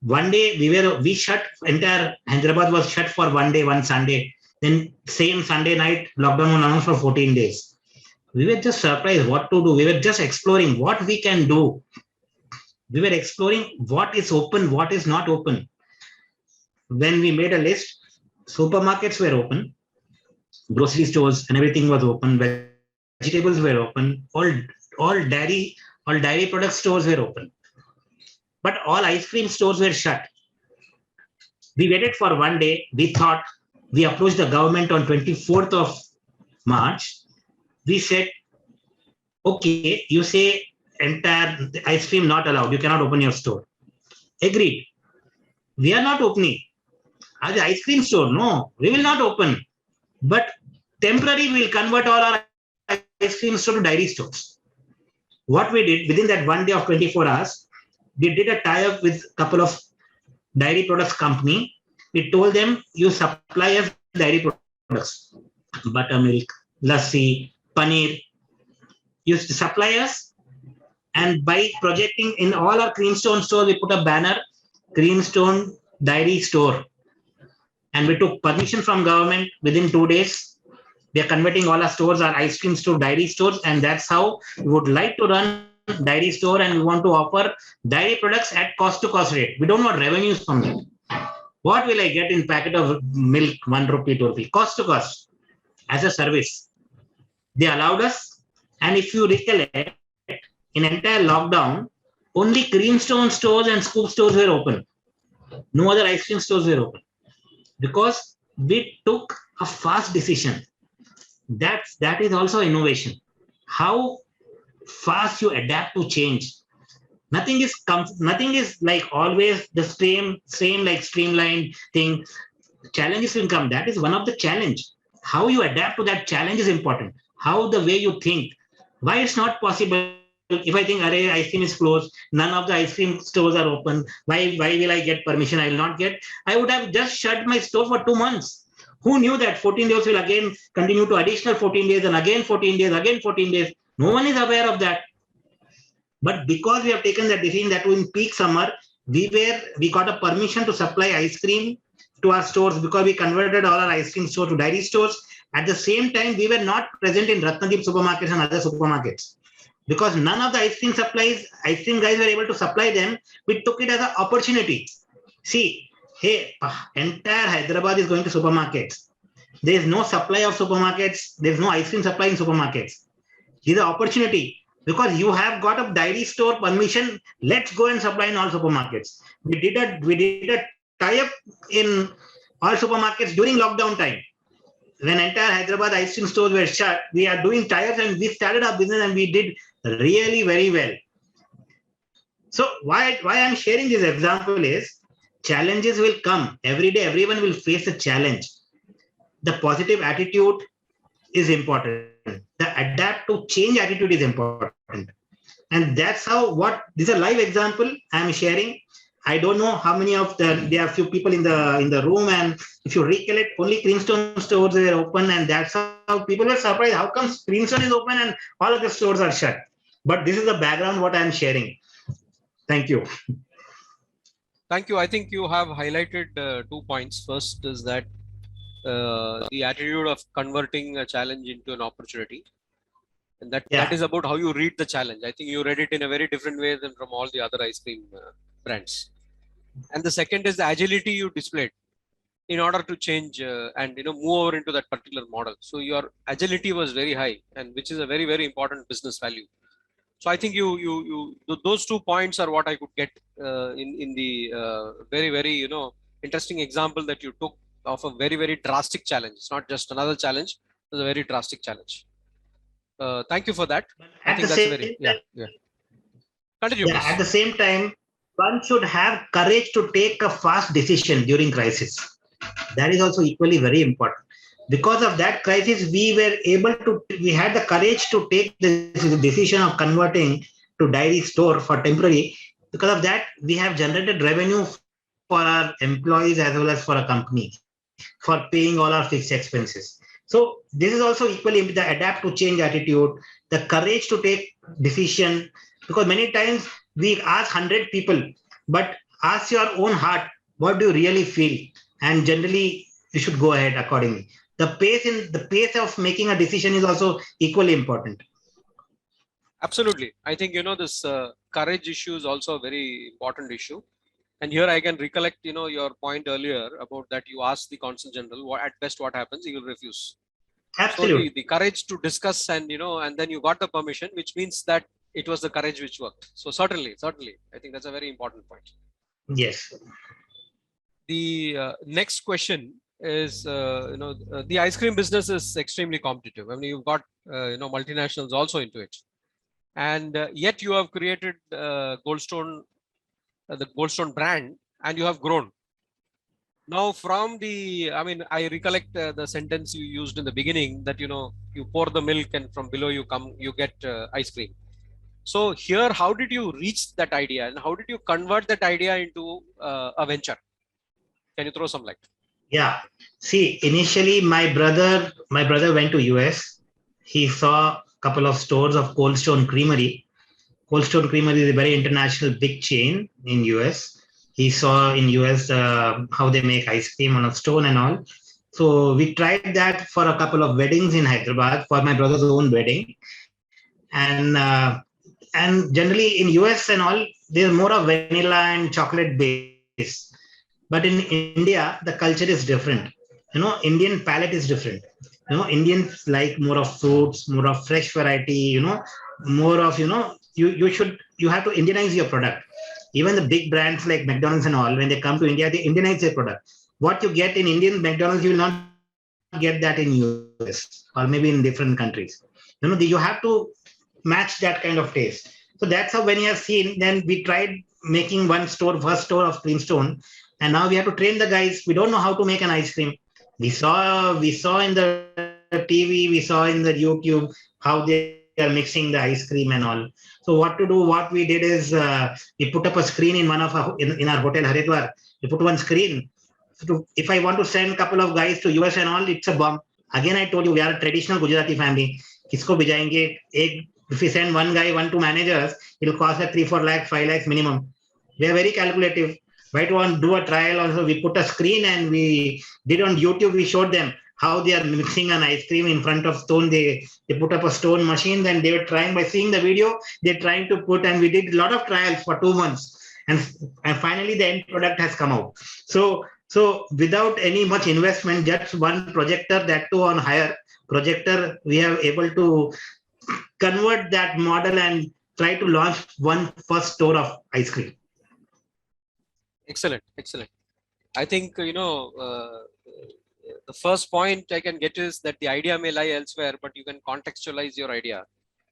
One day we shut, entire Hyderabad was shut for one day, one Sunday. Then same Sunday night, lockdown was announced for 14 days. We were just surprised what to do. We were just exploring what we can do. We were exploring what is open, what is not open. When we made a list, supermarkets were open, grocery stores and everything was open, vegetables were open, all dairy product stores were open. But all ice cream stores were shut. We waited for one day. We approached the government on 24th of March. We said, okay, you say entire ice cream not allowed. You cannot open your store. Agreed. We are not opening. As the ice cream store, no, we will not open. But temporarily, we will convert all our ice cream store to dairy stores. What we did within that one day of 24 hours, we did a tie-up with a couple of dairy products company. We told them, you supply us dairy products, buttermilk, lassi, paneer. You supply us, and by projecting in all our Creamstone stores, we put a banner, Creamstone Dairy Store. And we took permission from government within 2 days. We are converting all our stores, our ice cream store, dairy stores, and that's how we would like to run dairy store, and we want to offer dairy products at cost to cost rate. We don't want revenues from that. What will I get in packet of milk, 1 rupee, 2 rupee? Cost to cost as a service. They allowed us, and if you recollect, in entire lockdown, only Creamstone stores and Scoop stores were open. No other ice cream stores were open because we took a fast decision. That is also innovation. How fast you adapt to change. Nothing is like always the same like streamlined thing. Challenges will come. That is one of the challenge. How you adapt to that challenge is important. How the way you think. Why it's not possible. If I think, array, ice cream is closed, none of the ice cream stores are open. Why will I get permission? I will not get. I would have just shut my store for 2 months. Who knew that 14 days will again continue to additional 14 days and again 14 days, again 14 days. No one is aware of that. But because we have taken the decision that in peak summer, we got a permission to supply ice cream to our stores because we converted all our ice cream stores to dairy stores. At the same time, we were not present in Ratnadeep supermarkets and other supermarkets. Because none of the ice cream guys were able to supply them, we took it as an opportunity. See, hey, entire Hyderabad is going to supermarkets. There is no supply of supermarkets. There is no ice cream supply in supermarkets. This is an opportunity. because you have got a dairy store permission. Let's go and supply in all supermarkets. We did a tie-up in all supermarkets during lockdown time. When entire Hyderabad ice cream stores were shut, we are doing tie-ups and we started our business and we did really very well. So why I'm sharing this example is challenges will come every day. Everyone will face a challenge. The positive attitude is important. The adapt to change attitude is important. And that's how this is a live example I'm sharing. I don't know how many of there are few people in the room, and if you recollect, only Creamstone stores were open, and that's how people were surprised. How come Creamstone is open and all of the stores are shut? But this is the background what I'm sharing. Thank you. Thank you. I think you have highlighted 2 points. First is that the attitude of converting a challenge into an opportunity. And that is about how you read the challenge. I think you read it in a very different way than from all the other ice cream brands. And the second is the agility you displayed in order to change and move over into that particular model. So your agility was very high, and which is a very, very important business value. So I think those 2 points are what I could get in the very, very interesting example that you took of a very, very drastic challenge. It's not just another challenge; it's a very drastic challenge. Thank you for that. I think that's very Continue, please. At the same time, one should have courage to take a fast decision during crisis. That is also equally very important. Because of that crisis, we had the courage to take the decision of converting to dairy store for temporary. Because of that, we have generated revenue for our employees as well as for a company for paying all our fixed expenses. So this is also equally the adapt to change attitude, the courage to take decision, because many times we ask 100 people, but ask your own heart, what do you really feel? And generally you should go ahead accordingly. The pace of making a decision is also equally important. Absolutely. I think, this courage issue is also a very important issue. And here I can recollect, your point earlier about that you asked the Consul General, at best what happens, he will refuse. Absolutely. So the courage to discuss and then you got the permission, which means that it was the courage which worked. So certainly, I think that's a very important point. Yes. The next question is, the ice cream business is extremely competitive. I mean, you've got, multinationals also into it. And yet you have created Goldstone, the Goldstone brand, and you have grown. Now from I recollect the sentence you used in the beginning that, you pour the milk and from below you get ice cream. So here, how did you reach that idea and how did you convert that idea into a venture? Can you throw some light? Yeah. See, initially my brother went to US. He saw a couple of stores of Cold Stone Creamery. Cold Stone Creamery is a very international big chain in US. He saw in US how they make ice cream on a stone and all. So we tried that for a couple of weddings in Hyderabad for my brother's own wedding. And generally in US and all, there's more of vanilla and chocolate base. But in India, the culture is different. Indian palate is different. Indians like more of fruits, more of fresh variety, more of, you have to Indianize your product. Even the big brands like McDonald's and all, when they come to India, they Indianize their product. What you get in Indian McDonald's, you will not get that in US or maybe in different countries. You have to match that kind of taste. So that's how when you have seen, then we tried making first store of Creamstone. And now we have to train the guys. We don't know how to make an ice cream. We saw in the TV, we saw in the YouTube how they are mixing the ice cream and all. So what we did is we put up a screen in our hotel Haridwar. We put one screen. So if I want to send a couple of guys to US and all, it's a bomb. Again, I told you we are a traditional Gujarati family. Kisko bhijayenge? If we send one guy, 1-2 managers, it will cost like 3-4 lakhs, 5 lakhs minimum. We are very calculative. Why to want to do a trial also? We put a screen and we did on YouTube. We showed them how they are mixing an ice cream in front of stone. They put up a stone machine. Then they were trying, by seeing the video, they're trying to put, and we did a lot of trials for 2 months. And finally the end product has come out. So without any much investment, just one projector, that too on hire projector, we are able to convert that model and try to launch one first store of ice cream. Excellent, excellent. I think, the first point I can get is that the idea may lie elsewhere, but you can contextualize your idea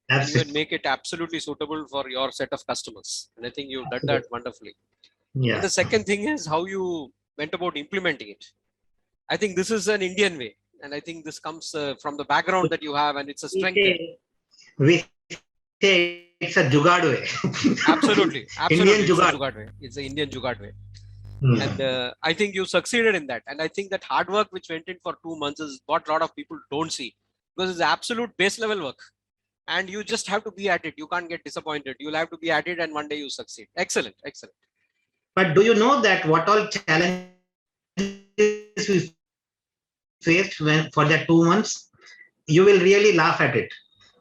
and you can make it absolutely suitable for your set of customers. And I think you've done that wonderfully. Yeah. And the second thing is how you went about implementing it. I think this is an Indian way. And I think this comes from the background that you have, and it's a strength. We say it's a jugaad way. Absolutely. Indian It's a jugaad way. It's an Indian jugaad way. And I think you succeeded in that. And I think that hard work which went in for 2 months is what a lot of people don't see, because it's absolute base level work. And you just have to be at it. You can't get disappointed. You'll have to be at it, and one day you succeed. Excellent, excellent. But do you know that what all challenges we faced for that 2 months? You will really laugh at it.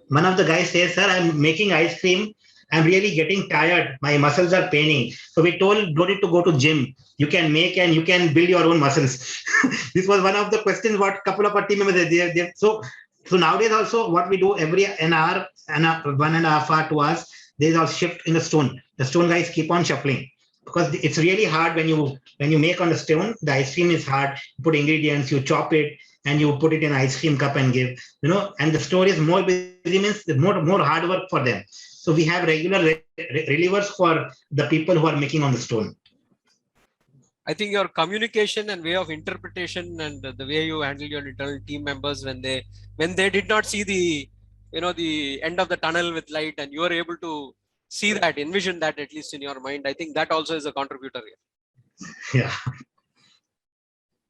One of the guys says, "Sir, I'm making ice cream. I'm really getting tired. My muscles are paining." So we told, don't need to go to gym. You can make and you can build your own muscles. This was one of the questions what couple of our team members they so nowadays also what we do every an hour and 1.5 hours, 2 hours, there's a shift in the stone. The stone guys keep on shuffling because it's really hard when you make on the stone. The ice cream is hard. You put ingredients, you chop it, and you put it in an ice cream cup and give, and the store is more busy, means more hard work for them. So we have regular relievers for the people who are making on the stone. I think your communication and way of interpretation and the way you handle your internal team members when they did not see the end of the tunnel with light, and you are able to see that, envision that at least in your mind. I think that also is a contributor here. Yeah.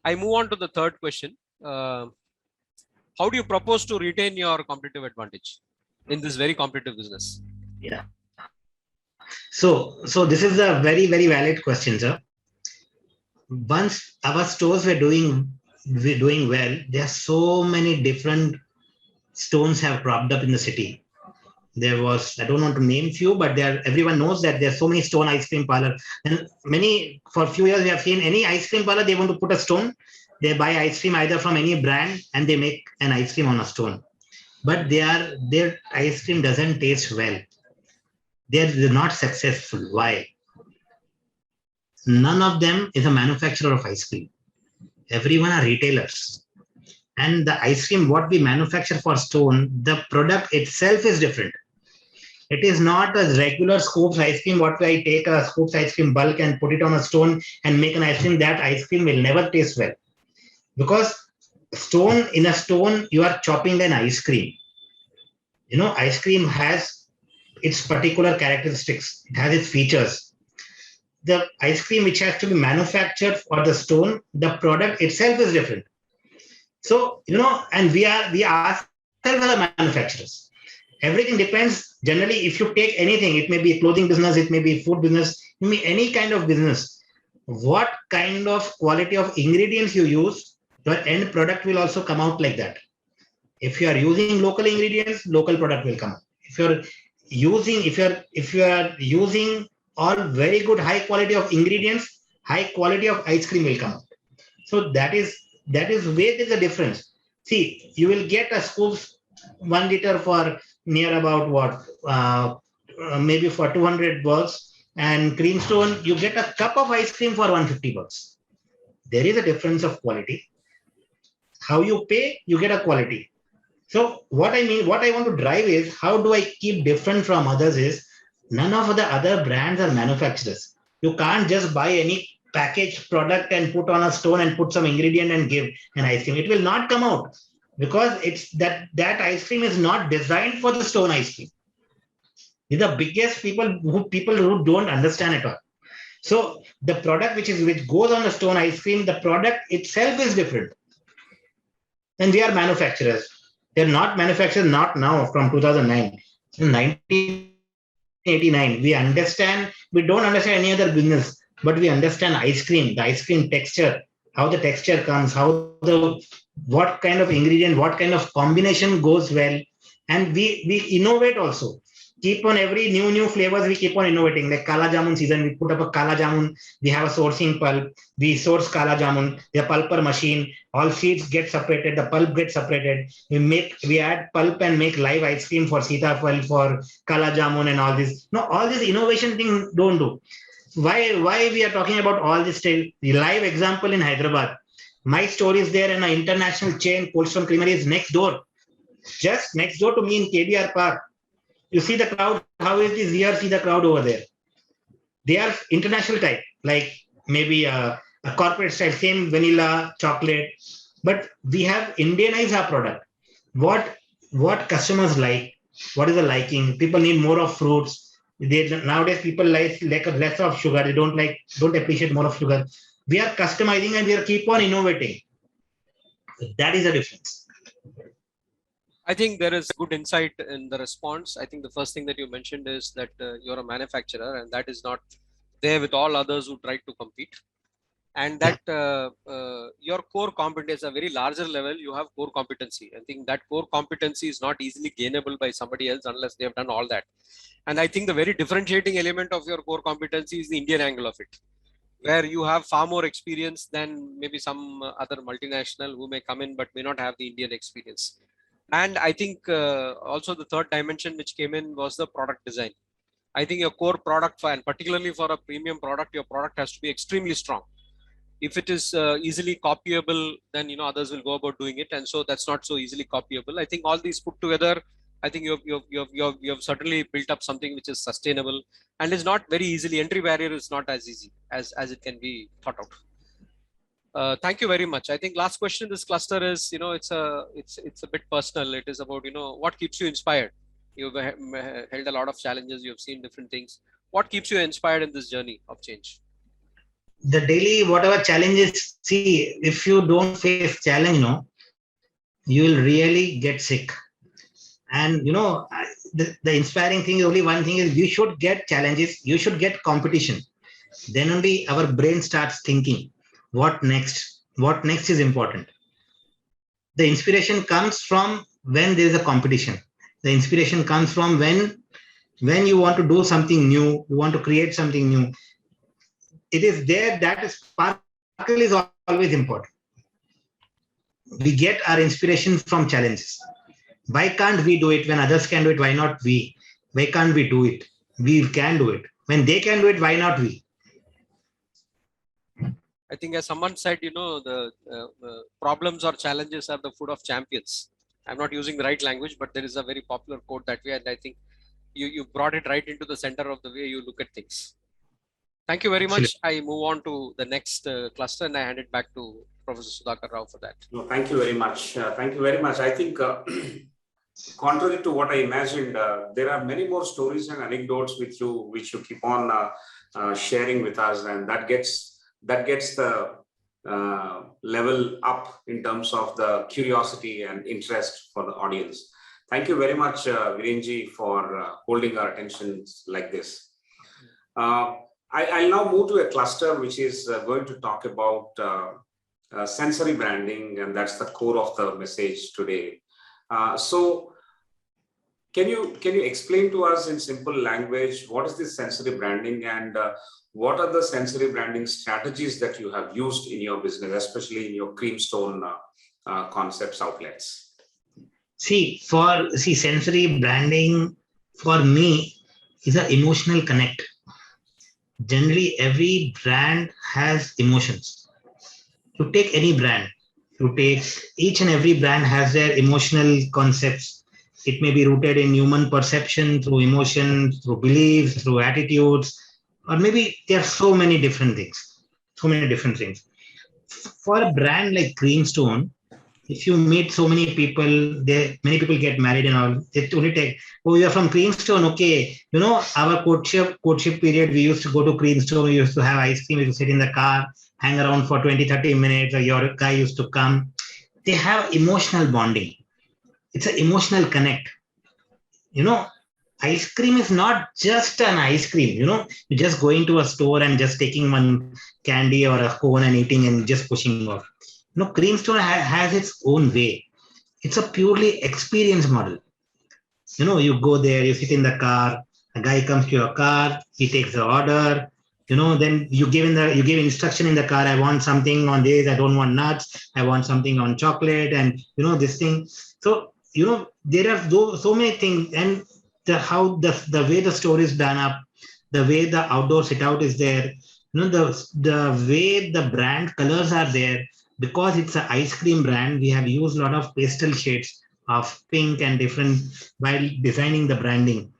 I move on to the third question. How do you propose to retain your competitive advantage in this very competitive business? Yeah. So this is a very, very valid question, sir. Once our stores were doing well, there are so many different stones have cropped up in the city. There was, I don't want to name few, but everyone knows that there's so many stone ice cream parlor. And for a few years, we have seen any ice cream parlor, they want to put a stone. They buy ice cream either from any brand and they make an ice cream on a stone. But their ice cream doesn't taste well. They're not successful. Why? None of them is a manufacturer of ice cream. Everyone are retailers. And the ice cream, what we manufacture for stone, the product itself is different. It is not a regular Scoops ice cream. What I take a Scoops ice cream bulk and put it on a stone and make an ice cream, that ice cream will never taste well. Because in a stone, you are chopping an ice cream. Ice cream has its particular characteristics. It has its features. The ice cream which has to be manufactured for the stone, the product itself is different. So, and we ourselves are manufacturers. Everything depends. Generally, if you take anything, it may be a clothing business, it may be food business, it may be any kind of business. What kind of quality of ingredients you use, your end product will also come out like that. If you are using local ingredients, local product will come out. If you are using all very good high quality of ingredients, high quality of ice cream will come out. So that is where there's a difference. See, you will get a Scoops 1 liter for near about what, maybe for 200 bucks, and Creamstone, you get a cup of ice cream for 150 bucks. There is a difference of quality. How you pay, you get a quality. So what I want to drive is, how do I keep different from others is, none of the other brands are manufacturers. You can't just buy any packaged product and put on a stone and put some ingredient and give an ice cream. It will not come out because it's that ice cream is not designed for the stone ice cream. These are the biggest people who don't understand it all. So the product which goes on the stone ice cream, the product itself is different. And we are manufacturers. They're not manufacturers, not now, from 2009. In 1989, we don't understand any other business, but we understand ice cream, the ice cream texture, how the texture comes, what kind of ingredient, what kind of combination goes well. And we innovate also. keep on every new flavors, we keep on innovating. Like Kala Jamun season, we put up a Kala Jamun, we have a sourcing pulp, we source Kala Jamun, the pulper machine, all seeds get separated, the pulp gets separated. We add pulp and make live ice cream for Sitapal, for Kala Jamun and all this. No, all this innovation thing don't do. Why we are talking about all this still? The live example in Hyderabad. My store is there and an international chain, Cold Stone Creamery is next door. Just next door to me in KBR Park. You see the crowd, how is this here? See the crowd over there. They are international type, like maybe a corporate style, same vanilla, chocolate. But we have Indianized our product. What customers like, what is the liking? People need more of fruits. Nowadays people like less of sugar. They don't appreciate more of sugar. We are customizing and we are keep on innovating. That is the difference. I think there is good insight in the response. I think the first thing that you mentioned is that you're a manufacturer, and that is not there with all others who try to compete. And that your core competence, a very larger level, you have core competency. I think that core competency is not easily gainable by somebody else unless they have done all that. And I think the very differentiating element of your core competency is the Indian angle of it, where you have far more experience than maybe some other multinational who may come in but may not have the Indian experience. And I think also the third dimension which came in was the product design. I think your core product, and particularly for a premium product, your product has to be extremely strong. If it is easily copyable, then others will go about doing it, and so that's not so easily copyable. I think all these put together, I think you have certainly built up something which is sustainable and is not very easily. Entry barrier is not as easy as it can be thought out. Thank you very much. I think last question in this cluster is, it's a bit personal. It is about, what keeps you inspired? You've held a lot of challenges. You've seen different things. What keeps you inspired in this journey of change? The daily, whatever challenges, see, if you don't face challenge, you will really get sick. And, the inspiring thing is only one thing is you should get challenges. You should get competition. Then only our brain starts thinking. What next? What next is important? The inspiration comes from when there is a competition. The inspiration comes from when you want to do something new, you want to create something new. It is there that sparkle is always important. We get our inspiration from challenges. Why can't we do it when others can do it? Why not we? Why can't we do it? We can do it. When they can do it, why not we? I think as someone said, the problems or challenges are the food of champions. I'm not using the right language, but there is a very popular quote that way. And I think you brought it right into the center of the way you look at things. Thank you very much. I move on to the next cluster and I hand it back to Professor Sudhakar Rao for that. No, thank you very much. Thank you very much. I think contrary to what I imagined, there are many more stories and anecdotes with you, which you keep on sharing with us. And that gets the level up in terms of the curiosity and interest for the audience. Thank you very much, Virenji, for holding our attention like this. I'll now move to a cluster which is going to talk about sensory branding, and that's the core of the message today. So can you explain to us in simple language what is this sensory branding, and what are the sensory branding strategies that you have used in your business, especially in your Creamstone concepts outlets? Sensory branding for me is an emotional connect. Generally, every brand has emotions. You take any brand, each and every brand has their emotional concepts. It may be rooted in human perception, through emotions, through beliefs, through attitudes, or maybe there are so many different things. For a brand like Creamstone, if you meet so many people, many people get married and all. It only take, you are from Creamstone, okay. Our courtship period, we used to go to Creamstone, we used to have ice cream, we used to sit in the car, hang around for 20-30 minutes, or your guy used to come. They have emotional bonding. It's an emotional connect. Ice cream is not just an ice cream. You're just going to a store and just taking one candy or a cone and eating and just pushing off. Creamstone has its own way. It's a purely experience model. You go there, you sit in the car, a guy comes to your car, he takes the order, then you give instruction in the car, I want something on this, I don't want nuts, I want something on chocolate, and this thing. So, there are so many things, and the way the store is done up, the way the outdoor sit out is there, the way the brand colors are there, because it's an ice cream brand, we have used a lot of pastel shades of pink and different while designing the branding.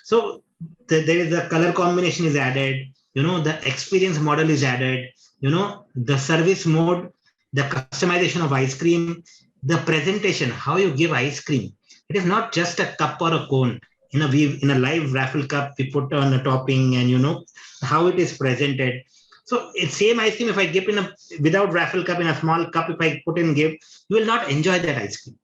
So there is a color combination is added, the experience model is added, the service mode, the customization of ice cream, the presentation, how you give ice cream. It is not just a cup or a cone. In a live raffle cup, we put on a topping, and how it is presented. So it's same ice cream. If I give without raffle cup, in a small cup, if I put in give, you will not enjoy that ice cream.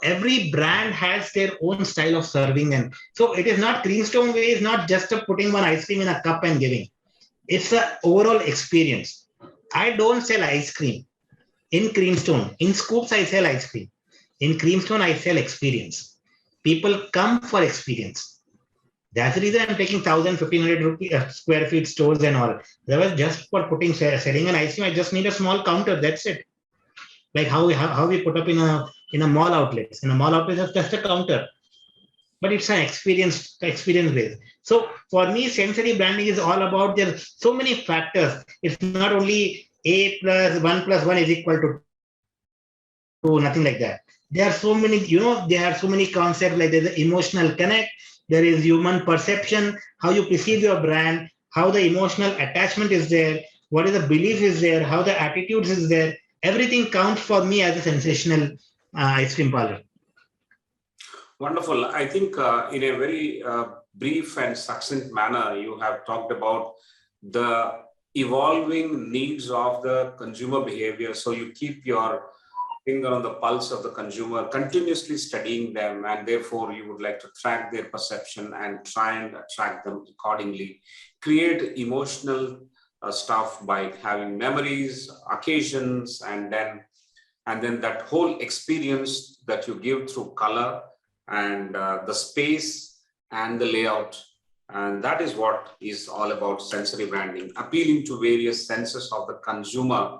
Every brand has their own style of serving, and so it is not Creamstone way. Is not just putting one ice cream in a cup and giving. It's an overall experience. I don't sell ice cream in Creamstone. In Scoops, I sell ice cream. In Creamstone, I sell experience. People come for experience. That's the reason I'm taking 1,000, 1,500 rupees square feet stores and all. That was just for selling an ice cream. I just need a small counter. That's it. Like how we put up in a mall outlets. In a mall outlet, it's just a counter, but it's an experience base. So for me, sensory branding is all about, there's so many factors. It's not only A plus 1 plus 1 is equal to 2, nothing like that. There are so many, there are so many concepts, like there's the emotional connect, there is human perception, how you perceive your brand, how the emotional attachment is there, what is the belief is there, how the attitudes is there. Everything counts for me as a sensational ice cream parlor. Wonderful. I think in a very brief and succinct manner, you have talked about the evolving needs of the consumer behavior. So you keep your finger on the pulse of the consumer, continuously studying them, and therefore you would like to track their perception and try and attract them accordingly. Create emotional stuff by having memories, occasions, and then that whole experience that you give through color and the space and the layout. And that is what is all about sensory branding, appealing to various senses of the consumer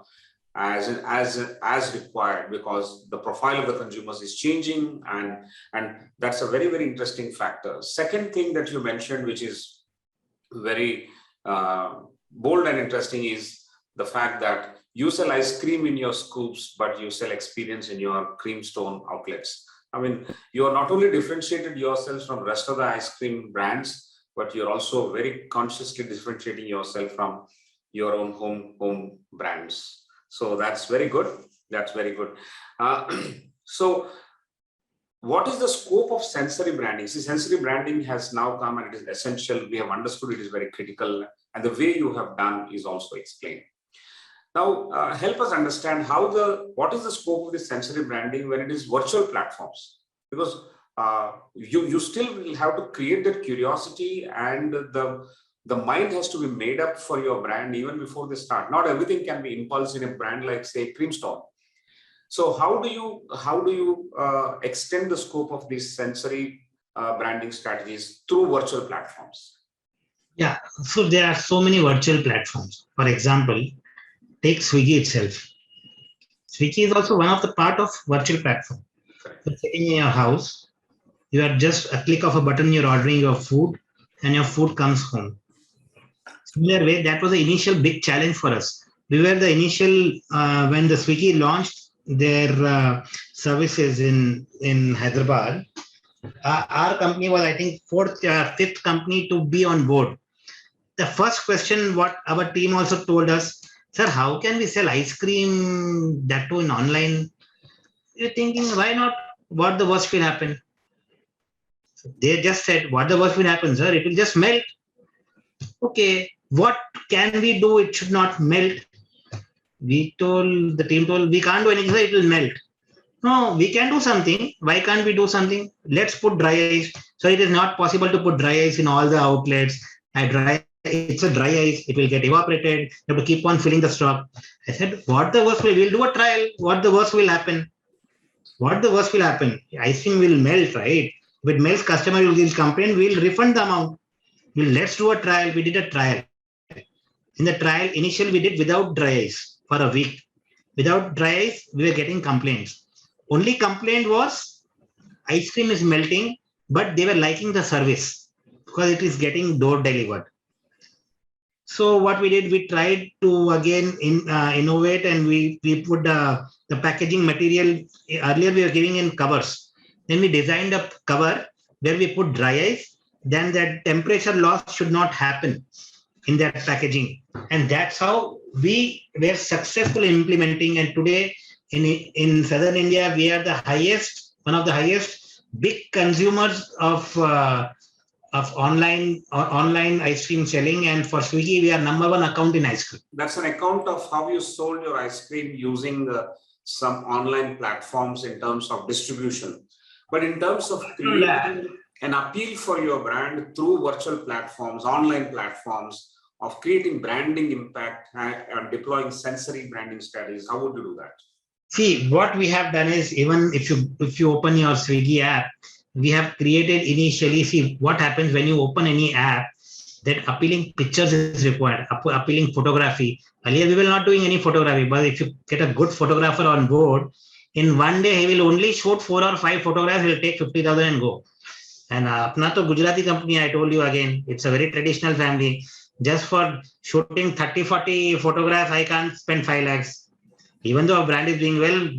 as required, because the profile of the consumers is changing, and that's a very, very interesting factor. Second thing that you mentioned, which is very bold and interesting, is the fact that you sell ice cream in your Scoops, but you sell experience in your Creamstone outlets. I mean, you are not only differentiated yourselves from the rest of the ice cream brands, but you're also very consciously differentiating yourself from your own home brands. So that's very good. That's very good. So what is the scope of sensory branding? See, sensory branding has now come and it is essential. We have understood it is very critical, and the way you have done is also explained. Now, help us understand what is the scope of this sensory branding when it is virtual platforms? Because you still will have to create that curiosity, and the mind has to be made up for your brand even before they start. Not everything can be impulse in a brand like, say, Creamstone. So how do you extend the scope of these sensory branding strategies through virtual platforms? Yeah, so there are so many virtual platforms. For example, take Swiggy itself. Swiggy is also one of the part of virtual platform. So sitting in your house, you are just a click of a button, you're ordering your food, and your food comes home. Similar way, that was the initial big challenge for us. We were the initial, when the Swiggy launched their services in Hyderabad, our company was, I think, fifth company to be on board. The first question what our team also told us, sir, how can we sell ice cream, that too in online? You're thinking, why not? What the worst will happen? So they just said, what the worst will happen, sir? It will just melt. Okay, what can we do? It should not melt. The team told, we can't do anything, it will melt. No, we can do something. Why can't we do something? Let's put dry ice. So it is not possible to put dry ice in all the outlets. It's a dry ice. It will get evaporated. You have to keep on filling the stock. I said, what the worst we'll do a trial. What the worst will happen? What the worst will happen? Ice cream will melt, right? with mails, customer will complain, we'll refund the amount. Let's do a trial. We did a trial. In the trial, initially we did without dry ice for a week. Without dry ice, we were getting complaints. Only complaint was ice cream is melting, but they were liking the service because it is getting door delivered. So what we did, we tried to again innovate, and we put the packaging material. Earlier we were giving in covers. Then we designed a cover where we put dry ice. Then that temperature loss should not happen in that packaging, and that's how we were successful in implementing. And today in southern India, we are the highest, one of the highest big consumers of online ice cream selling. And for Swiggy, we are #1 account in ice cream. That's an account of how you sold your ice cream using some online platforms in terms of distribution. But in terms of creating an appeal for your brand through virtual platforms, online platforms, of creating branding impact and deploying sensory branding strategies, how would you do that? See, what we have done is, even if you open your Swiggy app, we have created initially, see what happens when you open any app, that appealing pictures is required, appealing photography. Earlier, we were not doing any photography, but if you get a good photographer on board, in one day, he will only shoot 4 or 5 photographs, he'll take 50,000 and go. And apna to Gujarati company, I told you again, it's a very traditional family. Just for shooting 30-40 photographs, I can't spend 5 lakhs. Even though our brand is doing well,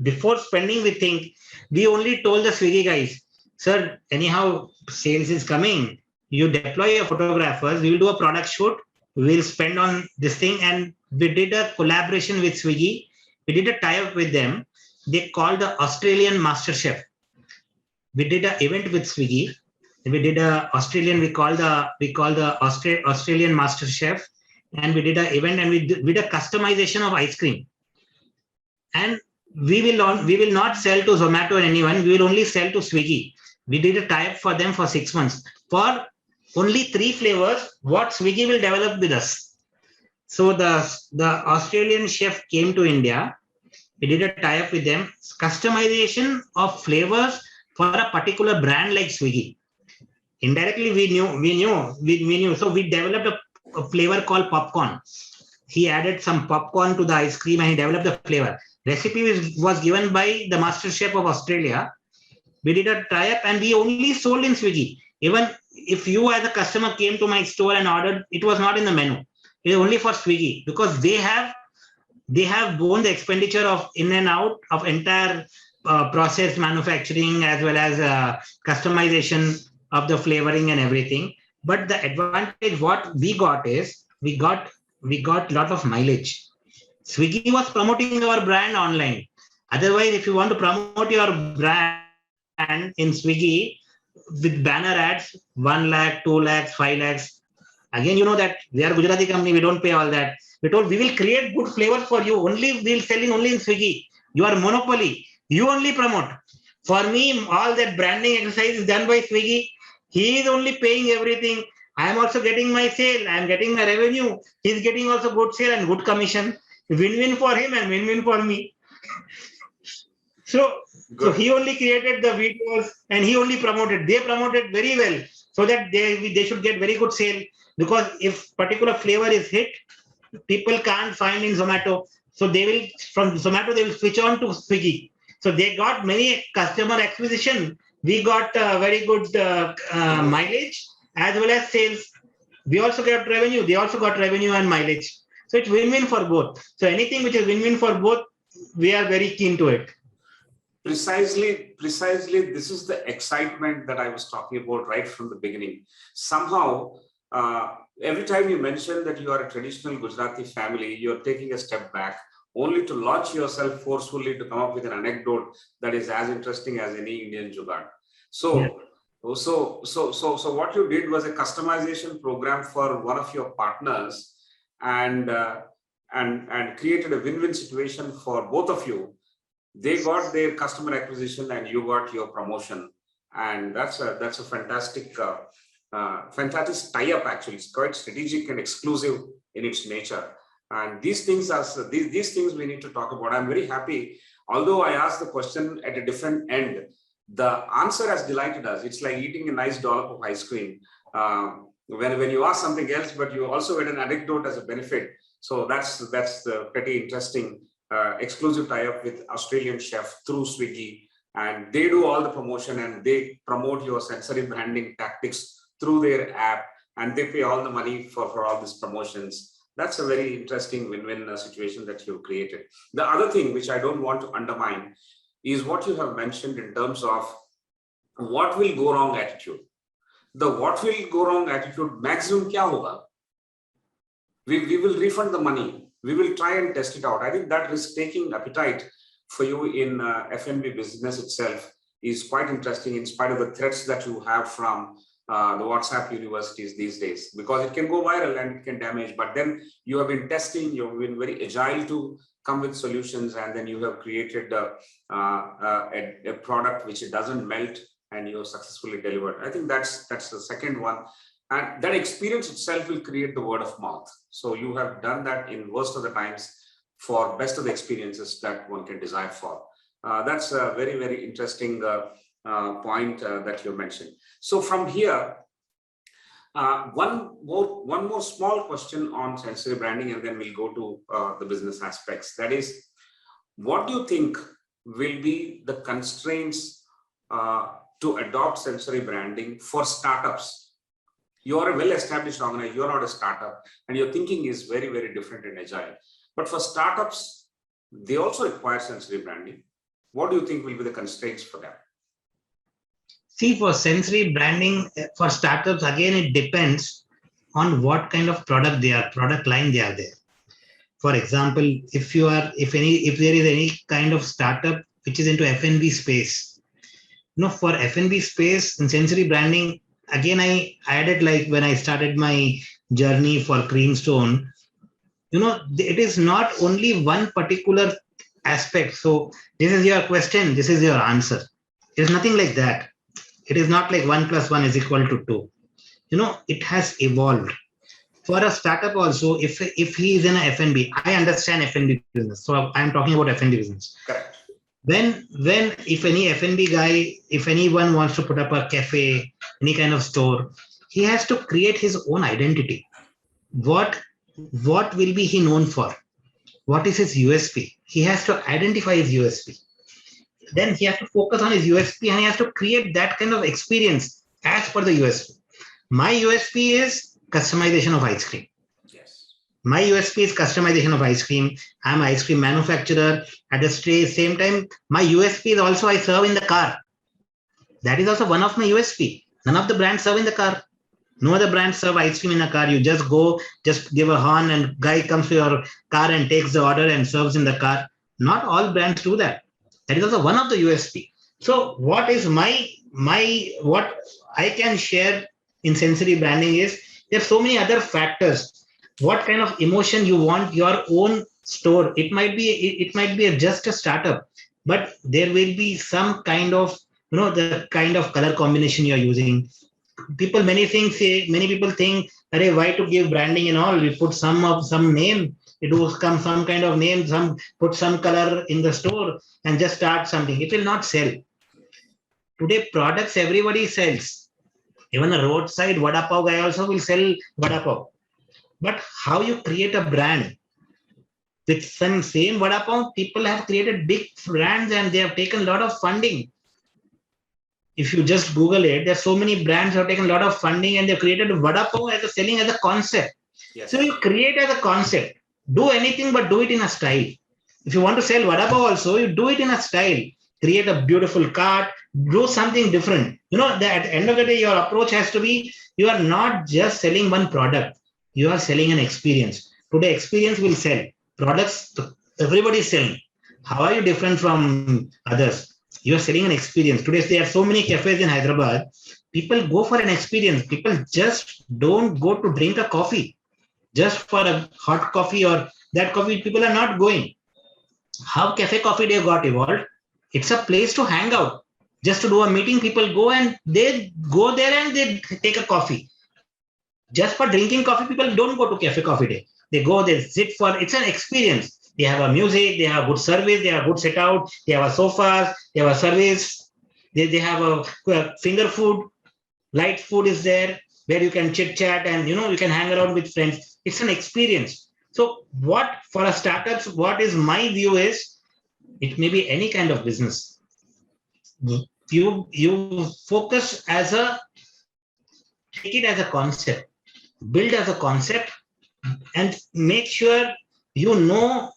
before spending, we think, we only told the Swiggy guys, sir, anyhow, sales is coming. You deploy your photographers, we will do a product shoot, we'll spend on this thing. And we did a collaboration with Swiggy. We did a tie-up with them. They called the Australian Master Chef. We did an event with Swiggy. We did a Australian, we call the Australian Master Chef, and we did an event, and we did a customization of ice cream. And we will not sell to Zomato and anyone. We will only sell to Swiggy. We did a tie-up for them for 6 months for only 3 flavors. What Swiggy will develop with us. So the Australian chef came to India. We did a tie-up with them. Customization of flavors for a particular brand like Swiggy. Indirectly, we knew. So we developed a flavor called popcorn. He added some popcorn to the ice cream and he developed the flavor. Recipe was given by the Master Chef of Australia. We did a tie-up and we only sold in Swiggy. Even if you as a customer came to my store and ordered, it was not in the menu. It is only for Swiggy, because they have borne the expenditure of in and out of entire process manufacturing, as well as customization of the flavoring and everything. But the advantage what we got is we got a lot of mileage. Swiggy was promoting our brand online. Otherwise, if you want to promote your brand in Swiggy with banner ads, 1 lakh, 2 lakhs, 5 lakhs. Again, you know that we are a Gujarati company, we don't pay all that. We told we will create good flavors for you. We'll sell only in Swiggy. You are monopoly. You only promote. For me, all that branding exercise is done by Swiggy. He is only paying everything. I am also getting my sale. I am getting my revenue. He is getting also good sale and good commission. Win-win for him and win-win for me. So he only created the videos and he only promoted. They promoted very well so that they should get very good sale. Because if particular flavor is hit, people can't find in Zomato. So from Zomato, they will switch on to Swiggy. So they got many customer acquisition. We got very good mileage as well as sales. We also got revenue. They also got revenue and mileage. So it's win-win for both. So anything which is win-win for both, we are very keen to it. Precisely, this is the excitement that I was talking about right from the beginning. Somehow, every time you mention that you are a traditional Gujarati family, you're taking a step back, only to launch yourself forcefully to come up with an anecdote that is as interesting as any Indian jugaad. So what you did was a customization program for one of your partners, and created a win-win situation for both of you. They got their customer acquisition and you got your promotion, and that's a fantastic tie-up. Actually, it's quite strategic and exclusive in its nature. And these things we need to talk about. I'm very happy. Although I asked the question at a different end, the answer has delighted us. It's like eating a nice dollop of ice cream. When you ask something else, but you also get an anecdote as a benefit. So that's the pretty interesting exclusive tie-up with Australian chef through Swiggy, and they do all the promotion and they promote your sensory branding tactics through their app, and they pay all the money for all these promotions. That's a very interesting win-win situation that you've created. The other thing which I don't want to undermine is what you have mentioned in terms of what will go wrong attitude. The what will go wrong attitude, maximum kya hoga? We will refund the money. We will try and test it out. I think that risk-taking appetite for you in F&B business itself is quite interesting, in spite of the threats that you have from the WhatsApp universities these days, because it can go viral and it can damage. But then you have been testing, you've been very agile to come with solutions, and then you have created a product which it doesn't melt, and you have successfully delivered. I think that's the second one. And that experience itself will create the word of mouth. So you have done that in worst of the times for best of the experiences that one can desire for. That's a very, very interesting point that you mentioned. So from here, one more small question on sensory branding, and then we'll go to the business aspects. That is, what do you think will be the constraints to adopt sensory branding for startups? You are a well-established organization, you're not a startup, and your thinking is very, very different and agile. But for startups, they also require sensory branding. What do you think will be the constraints for them? See, for sensory branding for startups, again, it depends on what kind of product line they are there. For example, if there is any kind of startup which is into F&B space, for F&B space in sensory branding, again, I added, like when I started my journey for Creamstone, it is not only one particular aspect. So this is your question, this is your answer. It's nothing like that. It is not like 1 + 1 is equal to 2. It has evolved. For a startup also, if he is in a F&B, I understand F&B business. So I'm talking about F&B business. Correct. If any F&B guy, if anyone wants to put up a cafe, any kind of store, he has to create his own identity. What will be he known for? What is his USP? He has to identify his USP. Then he has to focus on his USP, and he has to create that kind of experience as per the USP. My USP is customization of ice cream. Yes. My USP is customization of ice cream. I'm an ice cream manufacturer. At the same time, my USP is also I serve in the car. That is also one of my USP. None of the brands serve in the car. No other brands serve ice cream in a car. You just go, just give a horn, and guy comes to your car and takes the order and serves in the car. Not all brands do that. That is also one of the USP. So what is what I can share in sensory branding is, there are so many other factors. What kind of emotion you want your own store? It might be just a startup, but there will be some kind of, the kind of color combination you are using. Many people think, why to give branding and all? We put some name. It will come some kind of name, put some color in the store and just start something. It will not sell. Today, products everybody sells. Even a roadside vada pav guy also will sell vada pav. But how you create a brand? With some same vada pav, people have created big brands and they have taken a lot of funding. If you just Google it, there are so many brands who have taken a lot of funding and they've created vada pav selling as a concept. Yes. So you create as a concept. Do anything but do it in a style. If you want to sell vada pav also, you do it in a style. Create a beautiful cart, do something different. That at the end of the day, your approach has to be, you are not just selling one product. You are selling an experience. Today, experience will sell. Products, everybody is selling. How are you different from others? You are selling an experience. Today, there are so many cafes in Hyderabad. People go for an experience. People just don't go to drink a coffee. Just for a hot coffee or that coffee, people are not going. How Cafe Coffee Day got evolved? It's a place to hang out. Just to do a meeting, people go and they go there and they take a coffee. Just for drinking coffee, people don't go to Cafe Coffee Day. They go, they sit for, it's an experience. They have a music, they have good service, they have good sit out, they have a sofas, they have a service. They have a finger food, light food is there, where you can chit chat and you can hang around with friends. It's an experience. So what for a startups, what is my view is, it may be any kind of business. You focus as a, take it as a concept, build as a concept, and make sure you know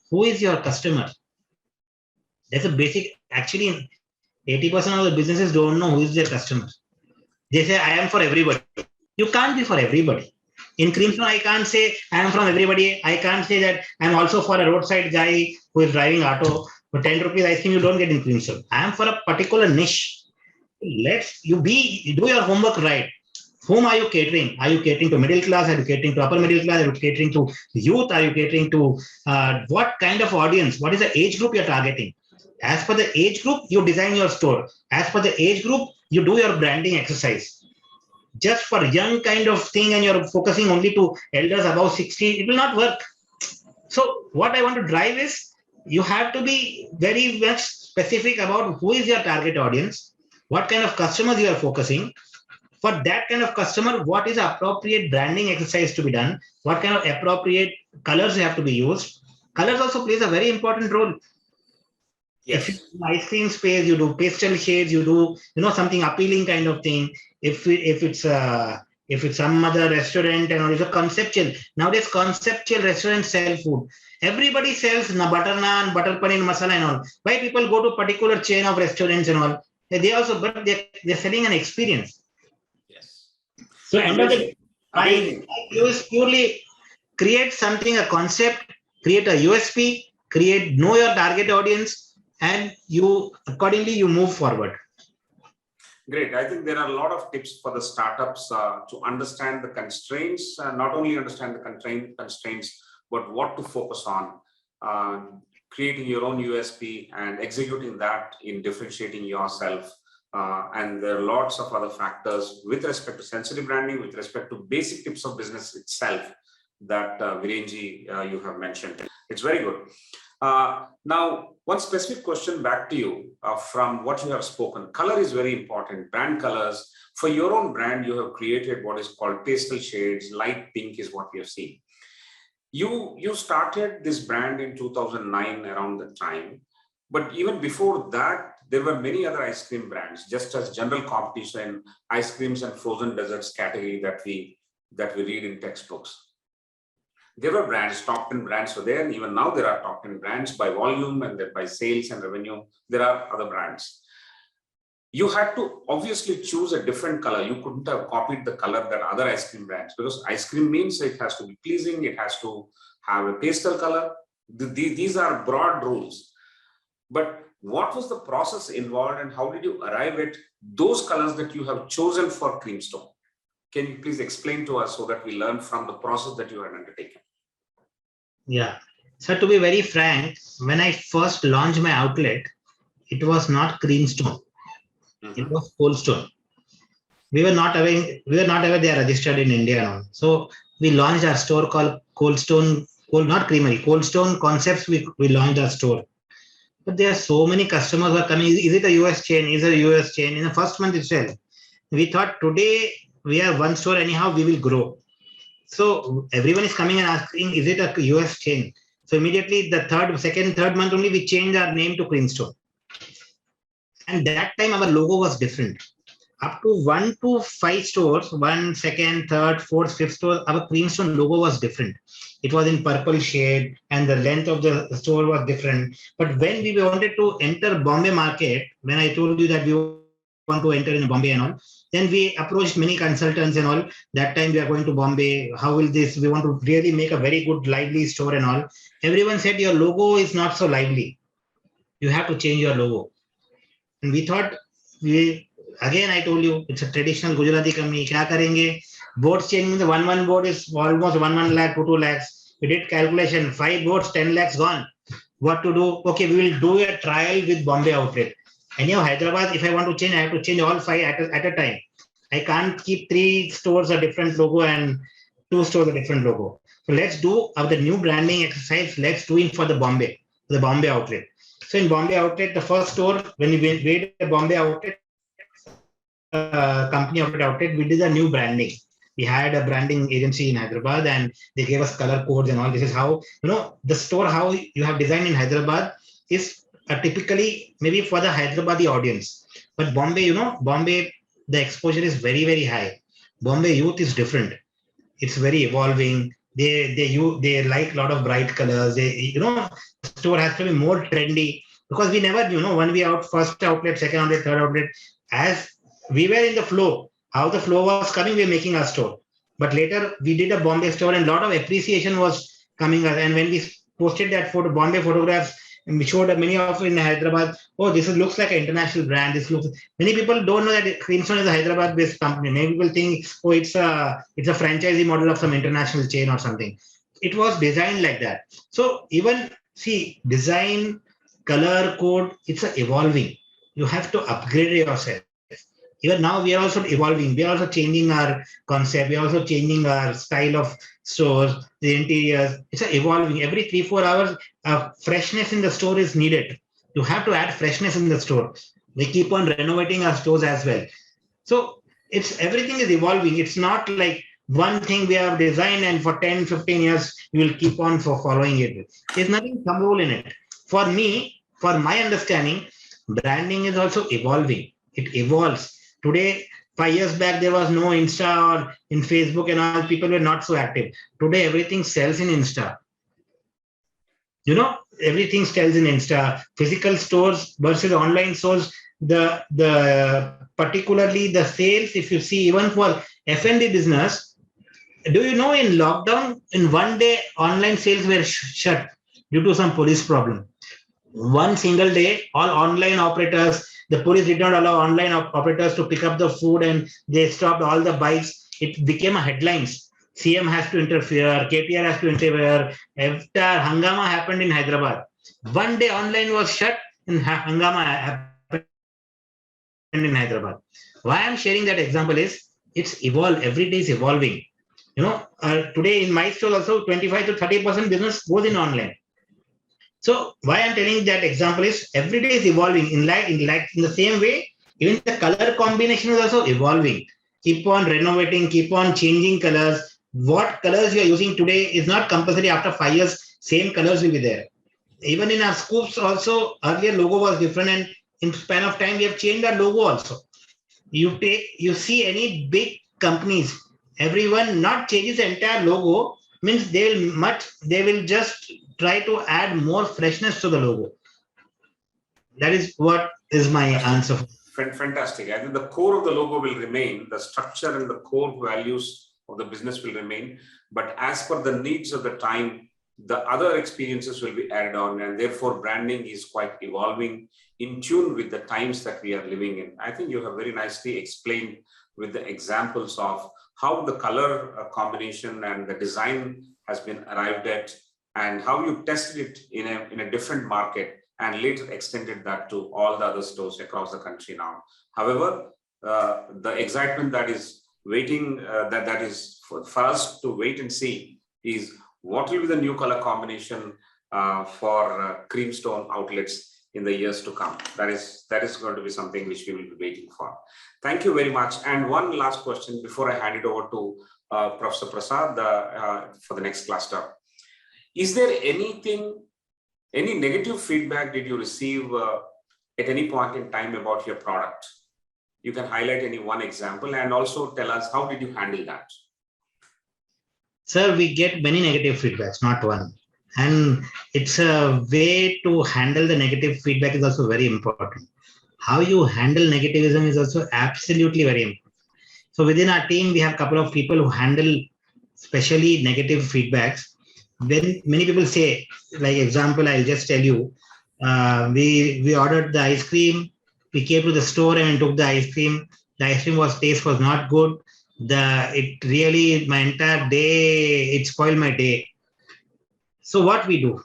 who is your customer. That's a basic. Actually, 80% of the businesses don't know who is their customer. They say, I am for everybody. You can't be for everybody. In Creams-11, I can't say I am from everybody. I can't say that I'm also for a roadside guy who is driving auto. For 10 rupees ice cream, you don't get in Creams-11. I am for a particular niche. You do your homework right. Whom are you catering? Are you catering to middle class? Are you catering to upper middle class? Are you catering to youth? Are you catering to what kind of audience? What is the age group you're targeting? As per the age group, you design your store. As per the age group, you do your branding exercise. Just for young kind of thing and you're focusing only to elders above 60, it will not work. So what I want to drive is, you have to be very much specific about who is your target audience, what kind of customers you are focusing. For that kind of customer, what is the appropriate branding exercise to be done? What kind of appropriate colors have to be used? Colors also plays a very important role. Yes. If you do ice cream space, you do pastel shades, you do something appealing kind of thing. If it's some other restaurant and it's a conceptual. Nowadays, conceptual restaurants sell food. Everybody sells butter naan, butter paneer masala and all. Why people go to particular chain of restaurants and all? They also, but they're selling an experience. Yes. So end of the day, I use purely create something, a concept, create a USP, know your target audience, and accordingly you move forward. Great. I think there are a lot of tips for the startups to understand the constraints, not only understand the constraints, but what to focus on, creating your own USP and executing that in differentiating yourself. And there are lots of other factors with respect to sensitive branding, with respect to basic tips of business itself that Virenji, you have mentioned. It's very good. Now, one specific question back to you from what you have spoken. Color is very important, brand colors. For your own brand, you have created what is called pastel shades, light pink is what we have seen. You started this brand in 2009 around the time, but even before that, there were many other ice cream brands, just as general competition, ice creams and frozen desserts category that we read in textbooks. There were brands, top 10 brands were there, and even now there are top 10 brands by volume and by sales and revenue. There are other brands. You had to obviously choose a different color. You couldn't have copied the color that other ice cream brands, because ice cream means it has to be pleasing, it has to have a pastel color. These are broad rules. But what was the process involved and how did you arrive at those colors that you have chosen for Creamstone? Can you please explain to us so that we learn from the process that you had undertaken? Yeah. So to be very frank, when I first launched my outlet, it was not Creamstone. It was Coldstone. We were not aware they are registered in India now. So we launched our store called Coldstone, not Creamery, Coldstone Concepts. We launched our store. But there are so many customers who are coming. Is it a US chain? Is it a US chain? In the first month itself, we thought today we have one store, anyhow we will grow. So everyone is coming and asking, is it a US chain? So immediately the third month only, we changed our name to Creamstone. And that time our logo was different. Up to 1 to 5 stores, 1, 2nd, 3rd, 4th, 5th store, our Creamstone logo was different. It was in purple shade and the length of the store was different. But when we wanted to enter Bombay market, when I told you that we want to enter in Bombay and all, then we approached many consultants and all. That time we are going to Bombay. How will this? We want to really make a very good lively store and all. Everyone said your logo is not so lively. You have to change your logo. And we thought, again I told you, it's a traditional Gujarati company. Kya karenge? Boards changing. The one board is almost 1 lakh to 2 lakhs. We did calculation. 5 boards, 10 lakhs gone. What to do? Okay, we will do a trial with Bombay outlet. And you know, Hyderabad, if I want to change, I have to change all 5 at a time. I can't keep 3 stores a different logo and 2 stores a different logo. So let's do the new branding exercise. Let's do it for the Bombay outlet. So in Bombay outlet, the first store, when we made a Bombay outlet, company outlet, we did a new branding. We had a branding agency in Hyderabad and they gave us color codes and all. This is how, the store, how you have designed in Hyderabad is typically maybe for the Hyderabadi audience. But Bombay, Bombay, the exposure is very, very high. Bombay youth is different. It's very evolving. They like a lot of bright colors. The store has to be more trendy because we never, when we out first outlet, second outlet, third outlet, as we were in the flow, how the flow was coming, we were making our store. But later we did a Bombay store and a lot of appreciation was coming. And when we posted that photo, Bombay photographs, and we showed many of in Hyderabad, oh, looks like an international brand. Many people don't know that Creams-11 is a Hyderabad-based company. Many people think, oh, it's a franchisee model of some international chain or something. It was designed like that. So even design, color code, it's evolving. You have to upgrade yourself. Even now we are also evolving. We are also changing our concept. We are also changing our style of stores, the interiors. It's evolving. Every 3-4 hours, freshness in the store is needed. You have to add freshness in the store. We keep on renovating our stores as well. So everything is evolving. It's not like one thing we have designed and for 10, 15 years, you will keep on following it. There's nothing thumb rule in it. For me, for my understanding, branding is also evolving. It evolves. Today, 5 years back, there was no Insta or in Facebook and all. People were not so active. Today, everything sells in Insta. Everything sells in Insta. Physical stores versus online stores. Particularly the sales, if you see, even for F&B business, do you know in lockdown, in one day, online sales were shut due to some police problem. One single day, all online operators, the police did not allow online operators to pick up the food and they stopped all the bikes. It became a headlines. CM has to interfere, KTR has to interfere. After Hangama happened in Hyderabad. One day online was shut and Hangama happened in Hyderabad. Why I'm sharing that example is it's evolved. Every day is evolving. Today in my store also 25 to 30% business goes in online. So why I'm telling that example is every day is evolving. In the same way, even the color combination is also evolving. Keep on renovating, keep on changing colors. What colors you are using today is not compulsory. After 5 years, same colors will be there. Even in our scoops also, earlier logo was different, and in span of time we have changed our logo also. You see any big companies, everyone not changes the entire logo, means they will just try to add more freshness to the logo. That is what is my answer. Fantastic. I think the core of the logo will remain, the structure and the core values of the business will remain, but as per the needs of the time, the other experiences will be added on, and therefore branding is quite evolving in tune with the times that we are living in. I think you have very nicely explained with the examples of how the color combination and the design has been arrived at, and how you tested it in a different market and later extended that to all the other stores across the country now. However, the excitement that is waiting, that is for us to wait and see is what will be the new color combination for Creamstone outlets in the years to come. That is going to be something which we will be waiting for. Thank you very much. And one last question before I hand it over to Professor Prasad for the next cluster. Is there any negative feedback did you receive at any point in time about your product? You can highlight any one example and also tell us how did you handle that? Sir, we get many negative feedbacks, not one. And it's a way to handle the negative feedback is also very important. How you handle negativism is also absolutely very important. So within our team, we have a couple of people who handle especially negative feedbacks. When many people say, like example, I'll just tell you, we ordered the ice cream, we came to the store and took the ice cream. The ice cream taste was not good. It really, my entire day, it spoiled my day. So what we do?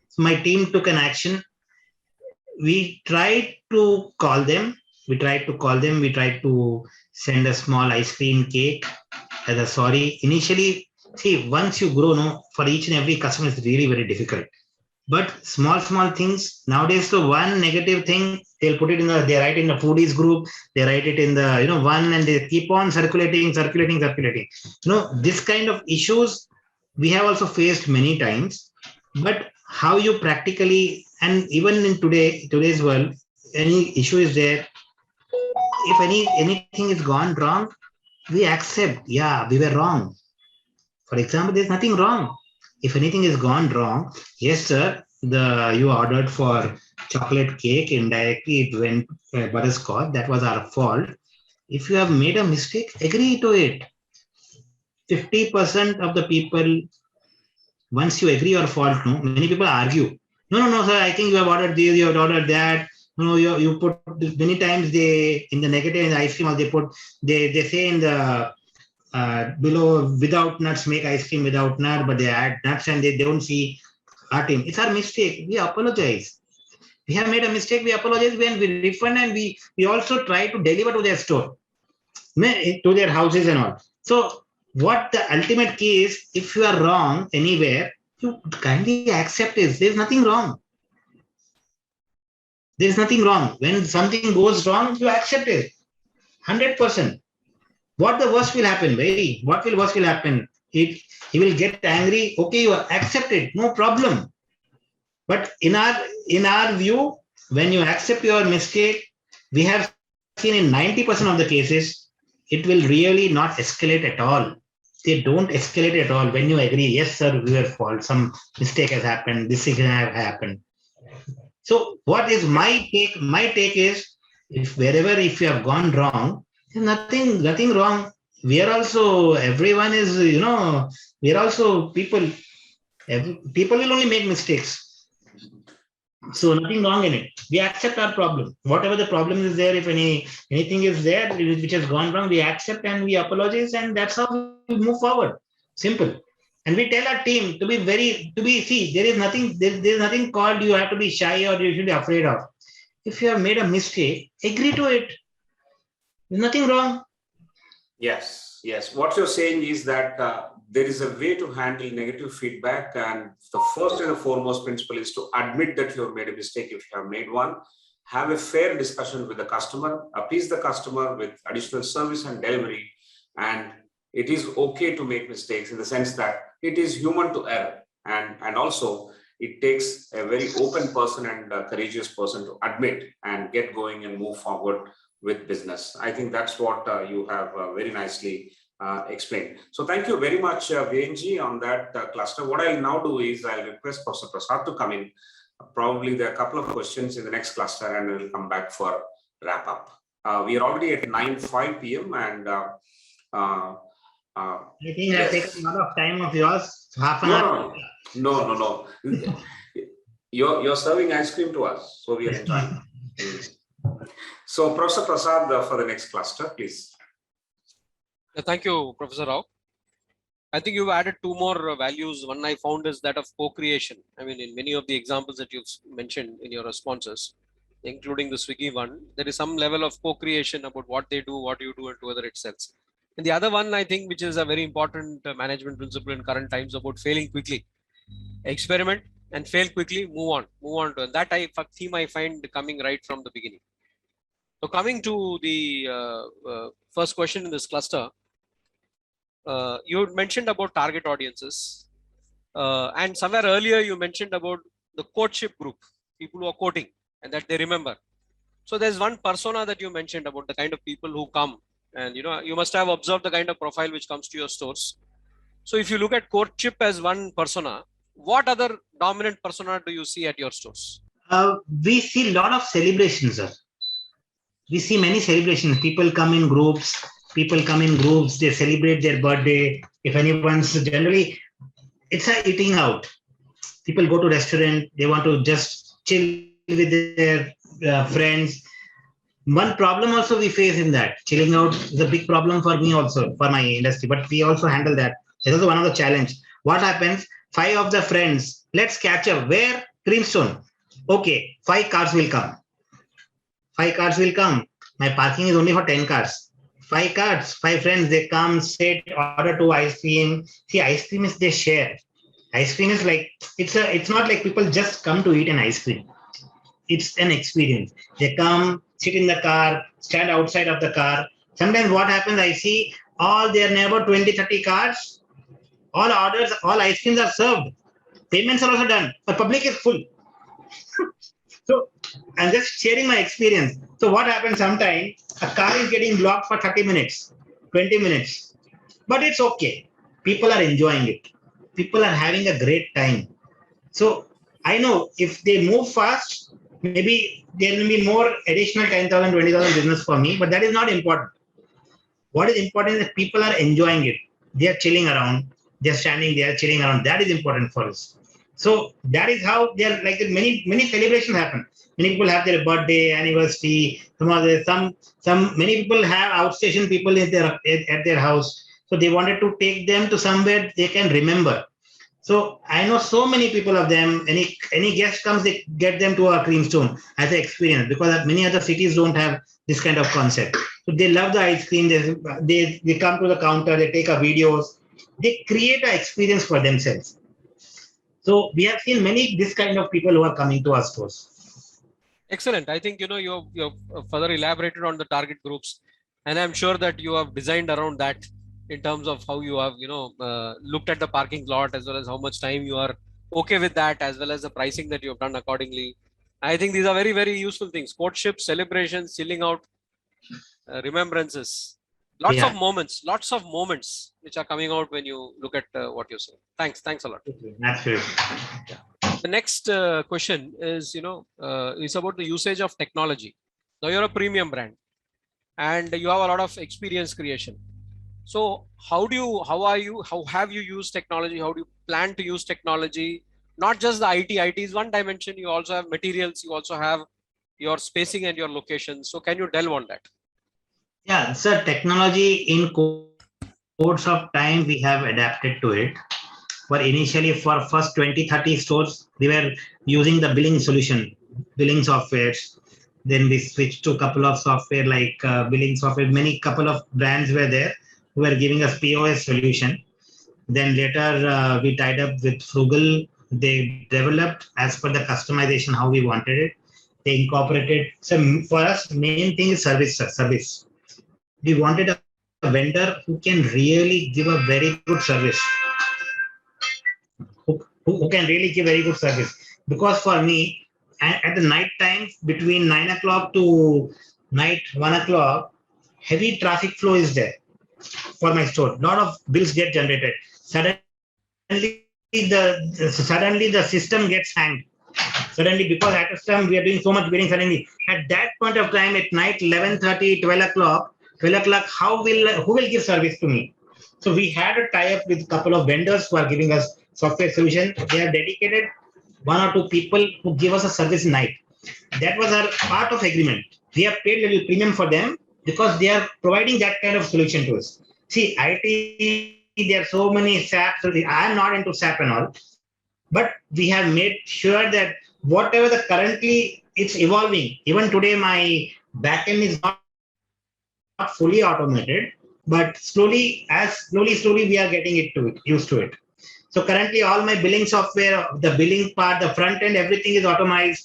So my team took an action. We tried to call them. We tried to send a small ice cream cake as a sorry. Initially, see, once you grow, for each and every customer, it's really very difficult. But small things nowadays. So one negative thing, they'll put it in they write in the foodies group, they write it in the, one, and they keep on circulating. This kind of issues we have also faced many times. But how you practically, and even in today's world, any issue is there. If anything is gone wrong, we accept, yeah, we were wrong. For example, there's nothing wrong. If anything is gone wrong, yes, sir, you ordered for chocolate cake, indirectly it went butterscotch. That was our fault. If you have made a mistake, agree to it. 50% of the people, once you agree your fault, no, many people argue. No, sir, I think you have ordered this, you have ordered that. No, you put many times they in the negative in the ice cream, they say in the below, without nuts, make ice cream without nut, but they add nuts and they don't see art in. It's our mistake. We apologize. We have made a mistake. We apologize when we refund, and we also try to deliver to their store, to their houses and all. So what the ultimate key is, if you are wrong anywhere, you kindly accept it. There's nothing wrong. There's nothing wrong. When something goes wrong, you accept it. 100%. What the worst will happen, baby? What will worst will happen? He will get angry. Okay, you accept it, no problem. But in our view, when you accept your mistake, we have seen in 90% of the cases, it will really not escalate at all. They don't escalate at all when you agree. Yes, sir, we were fault. Some mistake has happened. This thing has happened. So what is my take? My take is, if you have gone wrong, nothing wrong. We are also, everyone is, we are also people. People will only make mistakes. So nothing wrong in it. We accept our problem. Whatever the problem is there, if anything is there which has gone wrong, we accept and we apologize, and that's how we move forward. Simple. And we tell our team to see, there is nothing called you have to be shy or you should be afraid of. If you have made a mistake, agree to it. There's nothing wrong. Yes. What you're saying is that there is a way to handle negative feedback, and the first and the foremost principle is to admit that you have made a mistake if you have made one. Have a fair discussion with the customer, appease the customer with additional service and delivery, and it is okay to make mistakes in the sense that it is human to err, and also it takes a very open person and a courageous person to admit and get going and move forward with business. I think that's what you have very nicely explained. So thank you very much, Viren on that cluster. What I'll now do is I'll request Professor Prasad to come in. Probably there are a couple of questions in the next cluster, and we'll come back for wrap up. We are already at 9:05 p.m. and I think I've taken a lot of time of yours. Half an hour. No. You're serving ice cream to us, so we are enjoying. So, Professor Prasad, for the next cluster, please. Thank you, Professor Rao. I think you've added two more values. One I found is that of co-creation. I mean, in many of the examples that you've mentioned in your responses, including the Swiggy one, there is some level of co-creation about what they do, what you do, and whether it sells. And the other one, I think, which is a very important management principle in current times, about failing quickly. Experiment and fail quickly, move on to. And that theme I find coming right from the beginning. So coming to the first question in this cluster, you mentioned about target audiences, and somewhere earlier you mentioned about the courtship group, people who are courting and that they remember. So there's one persona that you mentioned about the kind of people who come, and you must have observed the kind of profile which comes to your stores. So if you look at courtship as one persona, what other dominant persona do you see at your stores? We see a lot of celebrations, sir. We see many celebrations. People come in groups. They celebrate their birthday. If anyone's, generally, it's a eating out. People go to restaurant. They want to just chill with their friends. One problem also we face in that. Chilling out is a big problem for me also, for my industry. But we also handle that. It's also one of the challenge. What happens? 5 of the friends, let's catch up. Where? Creamstone. Okay, 5 cars will come. 5 cars will come. My parking is only for 10 cars. 5 cars, 5 friends, they come, sit, order 2 ice cream. See, ice cream is they share. Ice cream is like, it's not like people just come to eat an ice cream. It's an experience. They come, sit in the car, stand outside of the car. Sometimes what happens, I see all their neighbor 20, 30 cars, all orders, all ice creams are served. Payments are also done, but public is full. So I'm just sharing my experience. So what happens sometimes, a car is getting blocked for 30 minutes, 20 minutes, but it's okay. People are enjoying it. People are having a great time. So I know if they move fast, maybe there will be more additional 10,000, 20,000 business for me, but that is not important. What is important is that people are enjoying it. They are chilling around. They are standing there, chilling around. That is important for us. So that is how they are like many celebrations happen. Many people have their birthday, anniversary. Many people have outstation people at their house. So they wanted to take them to somewhere they can remember. So I know so many people of them. Any guest comes, they get them to a Creamstone as an experience, because many other cities don't have this kind of concept. So they love the ice cream. They come to the counter. They take a videos. They create an experience for themselves. So we have seen many this kind of people who are coming to our stores. Excellent. I think you've further elaborated on the target groups, and I'm sure that you have designed around that in terms of how you have looked at the parking lot, as well as how much time you are okay with that, as well as the pricing that you have done accordingly. I think these are very, very useful things. Courtships, celebrations, chilling out, remembrances, lots of moments which are coming out when you look at what you're saying. Thanks a lot. Absolutely. The next question is is about the usage of technology. Now you're a premium brand and you have a lot of experience creation. So how have you used technology? How do you plan to use technology? Not just the IT. IT is one dimension. You also have materials. You also have your spacing and your location. So can you delve on that? Yeah, sir, technology in course of time, we have adapted to it. For initially, for first 20, 30 stores, we were using the billing solution, billing softwares. Then we switched to a couple of software like billing software. Couple of brands were there who were giving us POS solution. Then later we tied up with Frugal. They developed as per the customization how we wanted it. They incorporated. So for us, main thing is service. We wanted a vendor who can really give a very good service. Who can really give very good service. Because for me, at the night time, between 9 o'clock to night 1 o'clock, heavy traffic flow is there for my store. A lot of bills get generated. Suddenly the system gets hanged. Suddenly, because at a time we are doing so much billing, suddenly at that point of time at night, 11:30, 12 o'clock, who will give service to me? So we had a tie-up with a couple of vendors who are giving us software solution. They have dedicated 1 or 2 people who give us a service night. That was our part of agreement. We have paid a little premium for them because they are providing that kind of solution to us. See, IT, there are so many SAP. I am not into SAP and all, but we have made sure that whatever the currently it's evolving. Even today, my backend is not fully automated, but slowly we are getting used to it. So currently all my billing software, the billing part, the front end, everything is automated.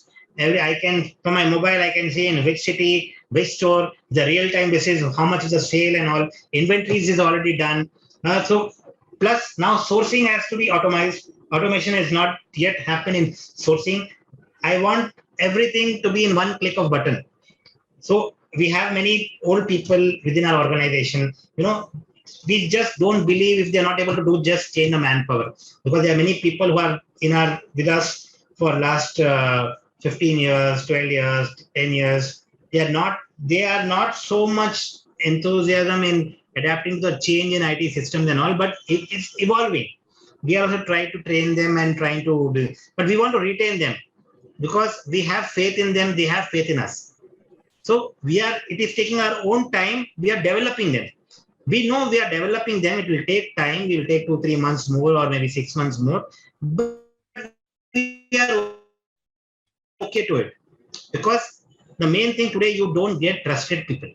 From my mobile, I can see in which city, which store, the real-time basis, how much is the sale and all. Inventories is already done. So plus now sourcing has to be automated. Automation has not yet happened in sourcing. I want everything to be in one click of button. So we have many old people within our organization. We just don't believe if they're not able to do, just change the manpower, because there are many people who are with us for last 15 years, 12 years, 10 years. They are not so much enthusiasm in adapting to the change in IT systems and all, but it's evolving. We are also trying to train them and trying to do, but we want to retain them because we have faith in them. They have faith in us. So it is taking our own time. We are developing them. We know we are developing them. It will take time. It will take 2-3 months more, or maybe 6 months more. But we are okay to it, because the main thing today, you don't get trusted people.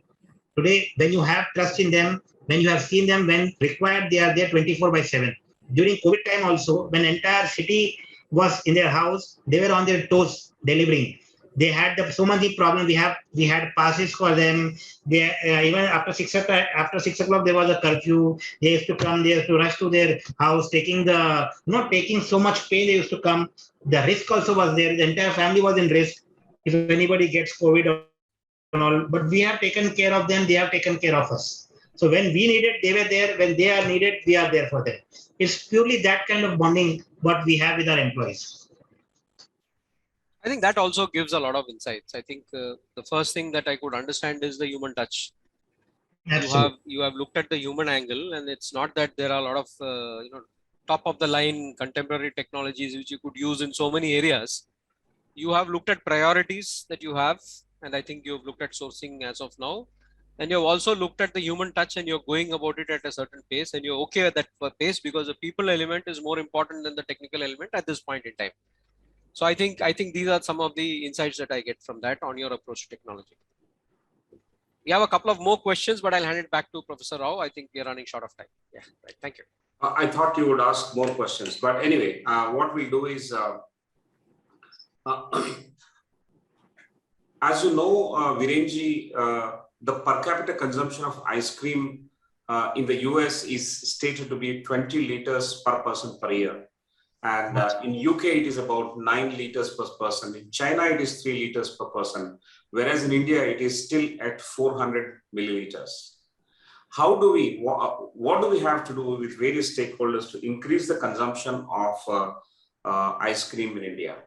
Today, when you have trust in them, when you have seen them, when required, they are there 24/7. during COVID time also, when entire city was in their house, they were on their toes delivering. They had so many problems. We had passes for them. They even after 6 o'clock there was a curfew. They used to come. They used to rush to their house, taking so much pain. They used to come. The risk also was there. The entire family was in risk if anybody gets COVID or all. But we have taken care of them. They have taken care of us. So when we needed, they were there. When they are needed, we are there for them. It's purely that kind of bonding what we have with our employees. I think that also gives a lot of insights. I think the first thing that I could understand is the human touch. Absolutely. You have looked at the human angle, and it's not that there are a lot of top of the line contemporary technologies which you could use in so many areas. You have looked at priorities that you have, and I think you've looked at sourcing as of now, and you've also looked at the human touch, and you're going about it at a certain pace, and you're okay at that pace because the people element is more important than the technical element at this point in time. So I think these are some of the insights that I get from that on your approach to technology. We have a couple of more questions, but I'll hand it back to Professor Rao. I think we're running short of time. Yeah, right. Thank you. I thought you would ask more questions, but anyway, what we'll do is, as you know, Virenji, the per capita consumption of ice cream in the US is stated to be 20 liters per person per year. And in UK, it is about 9 liters per person. In China, it is 3 liters per person. Whereas in India, it is still at 400 milliliters. How do we, what do we have to do with various stakeholders to increase the consumption of ice cream in India?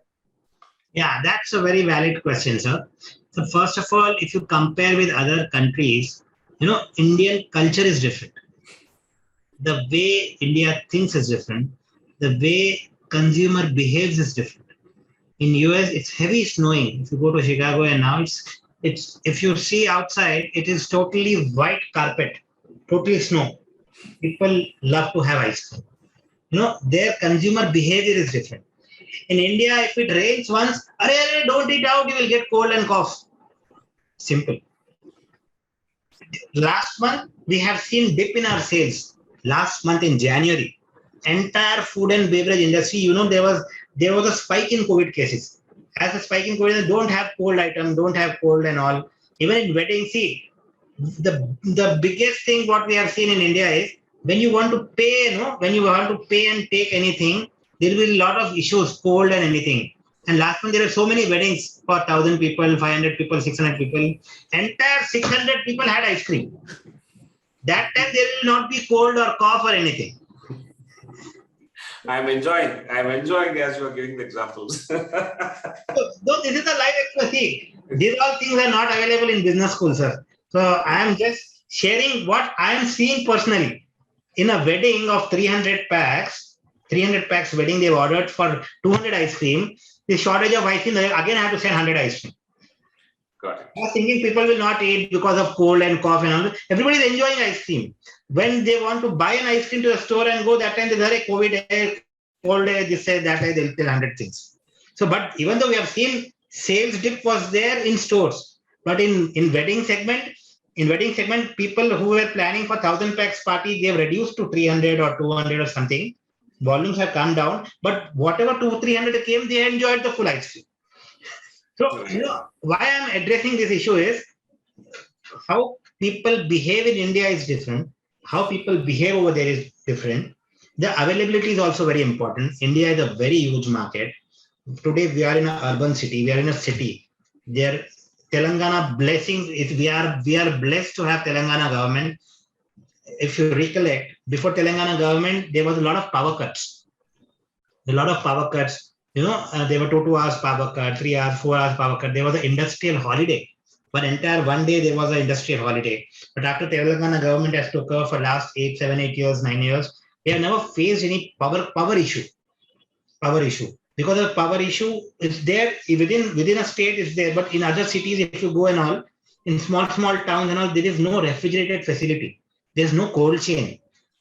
Yeah, that's a very valid question, sir. So first of all, if you compare with other countries, Indian culture is different. The way India thinks is different. The way consumer behaves is different. In US, it's heavy snowing. If you go to Chicago and now it's if you see outside, it is totally white carpet, totally snow. People love to have ice cream. Their consumer behavior is different. In India, if it rains once, don't eat out, you will get cold and cough. Simple. Last month, we have seen dip in our sales. Last month in January, entire food and beverage industry, there was a spike in COVID cases. As a spike in COVID, don't have cold items, don't have cold and all. Even in wedding, see, the biggest thing what we have seen in India is when you want to pay, when you want to pay and take anything, there will be a lot of issues, cold and anything. And last month, there were so many weddings for 1,000 people, 500 people, 600 people. Entire 600 people had ice cream. That time, there will not be cold or cough or anything. I'm enjoying as you are giving the examples. So, this is a live expertise. These all things are not available in business school, sir. So I am just sharing what I am seeing personally. In a wedding of 300 packs wedding, they've ordered for 200 ice cream. The shortage of ice cream, they again have to send 100 ice cream. Got it. I was thinking people will not eat because of cold and cough and all. Everybody is enjoying ice cream. When they want to buy an ice cream to a store and go, that time they say COVID, cold, this say that, they'll tell 100 things. So, but even though we have seen sales dip was there in stores, but in wedding segment, people who were planning for 1,000 packs party, they have reduced to 300 or 200 or something. Volumes have come down, but whatever 200-300 came, they enjoyed the full ice cream. So, why I'm addressing this issue is how people behave in India is different. How people behave over there is different. The availability is also very important. India is a very huge market. Today, we are in an urban city. We are in a city. There, Telangana blessings. We are blessed to have Telangana government. If you recollect, before Telangana government, there was a lot of power cuts. There were 2 hours power cut, 3 hours, 4 hours power cut. There was an industrial holiday. For entire one day, there was an industrial holiday. But after Telangana government has took over for last 7, 8 years, 9 years, we have never faced any power issue. Because the power issue is there within a state is there, but in other cities, if you go and all, in small towns and all, there is no refrigerated facility. There's no cold chain.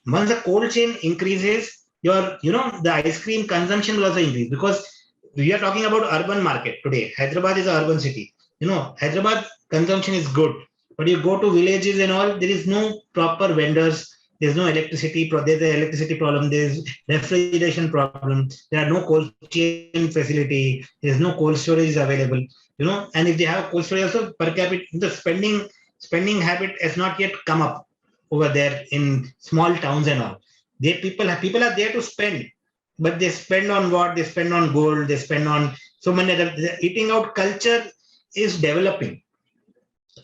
Once the cold chain increases, the ice cream consumption will also increase, because we are talking about urban market today. Hyderabad is an urban city. Hyderabad consumption is good, but you go to villages and all, there is no proper vendors. There's no electricity. There's an electricity problem. There's refrigeration problem. There are no cold chain facility. There's no cold storage available. And if they have cold storage also, per capita, the spending habit has not yet come up over there in small towns and all. People are there to spend, but they spend on what? They spend on gold. They spend on so many. The eating out culture is developing.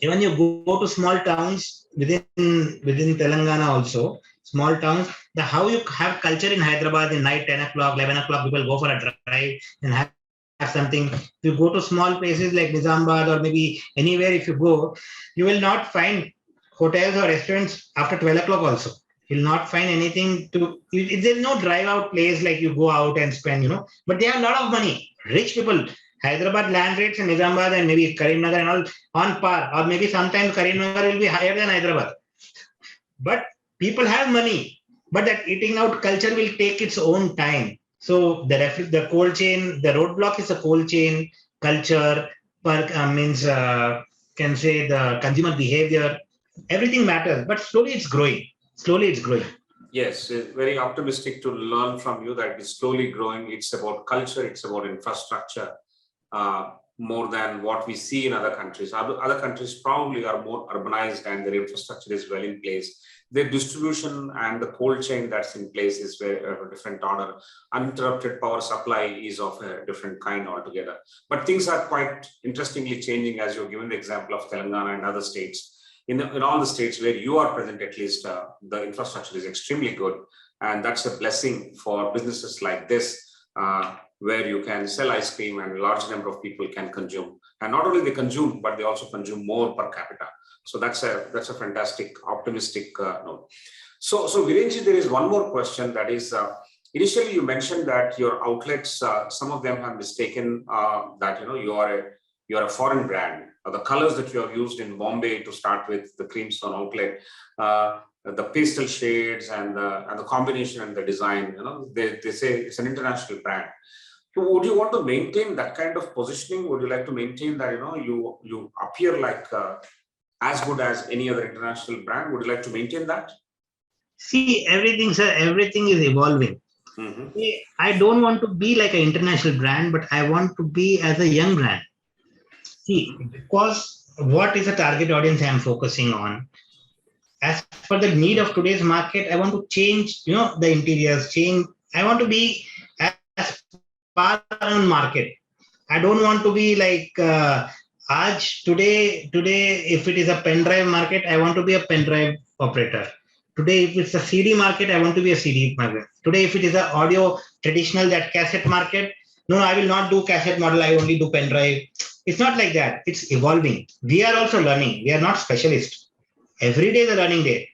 Even you go to small towns within Telangana also, small towns, how you have culture in Hyderabad in night 10 o'clock, 11 o'clock, people go for a drive and have something. If you go to small places like Nizamabad or maybe anywhere, if you go, you will not find hotels or restaurants after 12 o'clock also. You'll not find anything there's no drive out place like you go out and spend, but they have a lot of money. Rich people. Hyderabad land rates in Nizamabad and maybe Karimnagar and all on par, or maybe sometimes Karimnagar will be higher than Hyderabad. But people have money, but that eating out culture will take its own time. So the cold chain, the roadblock is a cold chain culture, can say the consumer behavior, everything matters, but slowly it's growing. Yes, very optimistic to learn from you that it's slowly growing. It's about culture, it's about infrastructure. More than what we see in other countries. Other countries probably are more urbanized and their infrastructure is well in place. Their distribution and the cold chain that's in place is very of a different order. Uninterrupted power supply is of a different kind altogether. But things are quite interestingly changing, as you've given the example of Telangana and other states. In all the states where you are present, at least the infrastructure is extremely good. And that's a blessing for businesses like this, where you can sell ice cream and a large number of people can consume. And not only they consume, but they also consume more per capita. So that's a fantastic, optimistic note. So Virenji, there is one more question that is, initially you mentioned that your outlets, some of them have mistaken that you are a foreign brand. The colors that you have used in Bombay to start with, the Creams-11 outlet, the pastel shades and the combination and the design, they say it's an international brand. So would you want to maintain that kind of positioning? Would you like to maintain that you appear like as good as any other international brand? Would you like to maintain that? See, everything is evolving. Mm-hmm. I don't want to be like an international brand, but I want to be as a young brand. See, because what is the target audience I am focusing on? As per the need of today's market, I want to change, the interiors, I want to be as per own market. I don't want to be like today, if it is a pen drive market, I want to be a pen drive operator. Today, if it's a CD market, I want to be a CD market. Today, if it is an audio traditional, that cassette market, no, I will not do cassette model. I only do pen drive. It's not like that. It's evolving. We are also learning. We are not specialists. Every day is a learning day.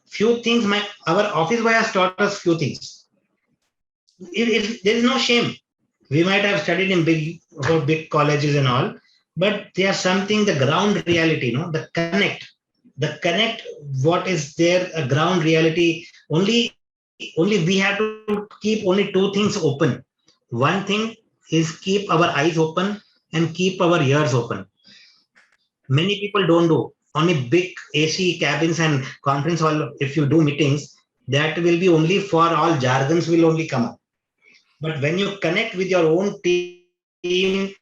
Few things, our office boy has taught us few things. There is no shame. We might have studied in big colleges and all, but there's something, the ground reality, the connect, what is there, a ground reality. Only we have to keep only two things open. One thing is keep our eyes open and keep our ears open. Many people don't do. Only big AC cabins and conference hall, if you do meetings, that will be only for all jargons will only come up. But when you connect with your own team,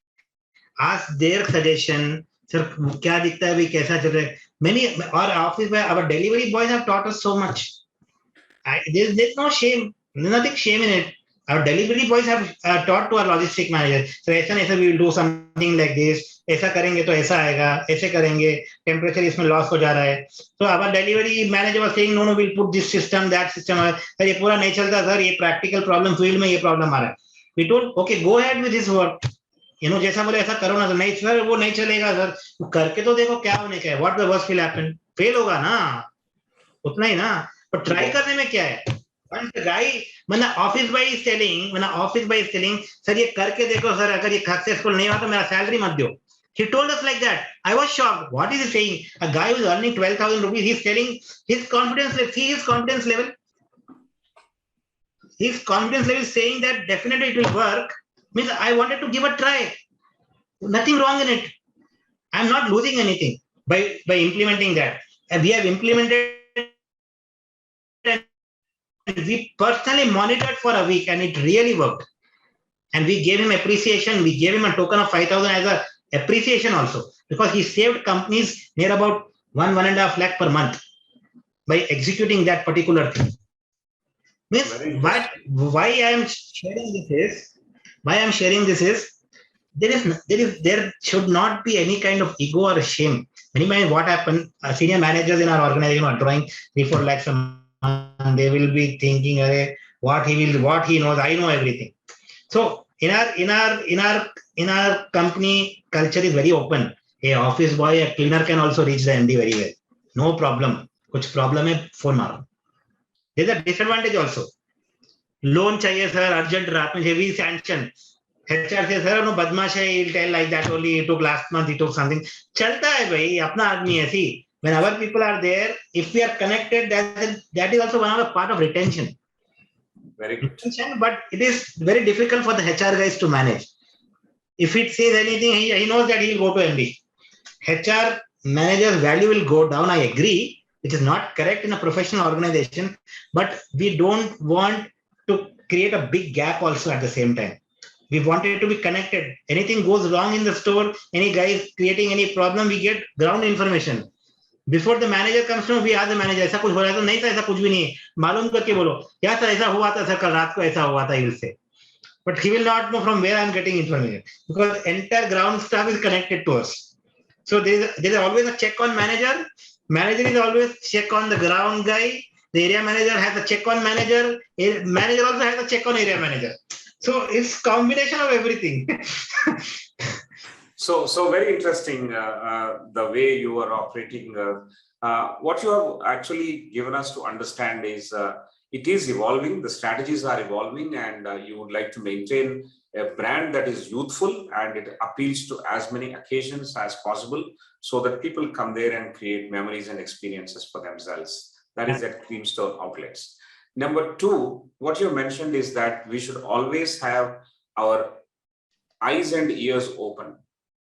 ask their suggestion, sir, kya dikhta hai, bhai, kaisa chal raha hai? Many, our delivery boys have taught us so much. There's no shame, nothing shame in it. Our delivery boys have taught to our logistic manager. So ऐसा we will do something like this. ऐसा करेंगे तो ऐसा आएगा. ऐसे करेंगे. Temperature इसमें loss हो जा रहा है. So our delivery manager was saying, no, we'll put this system, that system. Sir ये पूरा नहीं चलता सर. ये practical problem field में ये problem आ रहा है. We told, okay, go ahead with his work. जैसा बोले ऐसा करो ना. तो नहीं सर वो नहीं चलेगा सर. करके तो देखो क्या होने का है. What the worst will happen? Fail होगा ना. उतना ही ना. But try करने में क्या है? Once the guy, when the office boy is telling, sir ये करके देखो sir, अगर ये successful नहीं हुआ तो मेरा salary मत दो. He told us like that. I was shocked. What is he saying? A guy who is earning 12,000 rupees, he's telling his confidence. Let's see his confidence level. His confidence level is saying that definitely it will work. Means I wanted to give a try. Nothing wrong in it. I'm not losing anything by implementing that. And we have implemented we personally monitored for a week and it really worked. And we gave him appreciation. We gave him a token of 5,000 as a appreciation also, because he saved companies near about 1.5 lakh per month by executing that particular thing. Means why I am sharing this is there should not be any kind of ego or shame. Anyway, what happened? Senior managers in our organization are drawing 3-4 lakhs a month. They will be thinking, what he knows, I know everything. So in our company, culture is very open. A office boy, a cleaner can also reach the MD very well. No problem. Kuch problem hai, phone maro. There's a disadvantage also. Loan chahiye sir, urgent raat mein heavy sanction. HR says, sir, no badmash hai, he'll tell like that only. He took last month, he took something. Chalta hai bhai, apna aadmi hai. See, when our people are there, if we are connected, that is also one of the part of retention. Very good. But it is very difficult for the HR guys to manage. If it says anything, he knows that he will go to MD. HR manager's value will go down, I agree, which is not correct in a professional organization, but we don't want to create a big gap also at the same time. We want it to be connected. Anything goes wrong in the store, any guy is creating any problem, we get ground information. Before the manager comes to, we ask the manager, ऐसा कुछ हो रहा है तो नहीं था, ऐसा कुछ भी नहीं है, मालूम करके बोलो, क्या सर ऐसा हुआ था, सर कल रात को ऐसा हुआ था, he will say. But he will not know from where I am getting information, because entire ground staff is connected to us. So there is always a check on manager. Manager is always check on the ground guy. The area manager has a check on manager. Manager also has a check on area manager. So it's combination of everything. So very interesting the way you are operating. What you have actually given us to understand is it is evolving, the strategies are evolving, and you would like to maintain a brand that is youthful and it appeals to as many occasions as possible so that people come there and create memories and experiences for themselves. That is at Creamstone outlets. Number two, what you mentioned is that we should always have our eyes and ears open.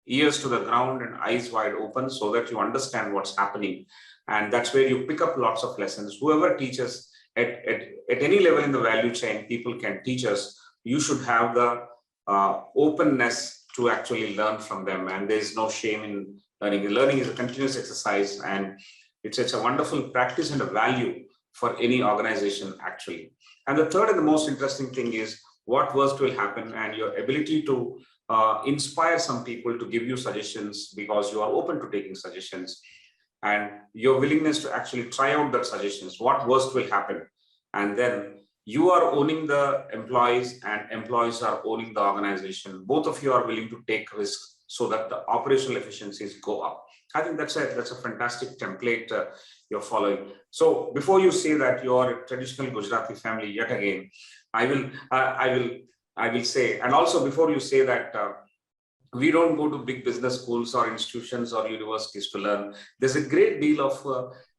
Ears to the ground and eyes wide open so that you understand what's happening. And that's where you pick up lots of lessons. Whoever teaches at any level in the value chain, people can teach us. You should have the openness to actually learn from them. And there's no shame in learning. Learning is a continuous exercise, and it's a wonderful practice and a value for any organization actually. And the third and the most interesting thing is what worst will happen, and your ability to inspire some people to give you suggestions because you are open to taking suggestions, and your willingness to actually try out that suggestions. What worst will happen? And then you are owning the employees and employees are owning the organization. Both of you are willing to take risks so that the operational efficiencies go up. I think that's a fantastic template you're following. So before you say that you're a traditional Gujarati family yet again, I will say, and also before you say that we don't go to big business schools or institutions or universities to learn. There's a great deal of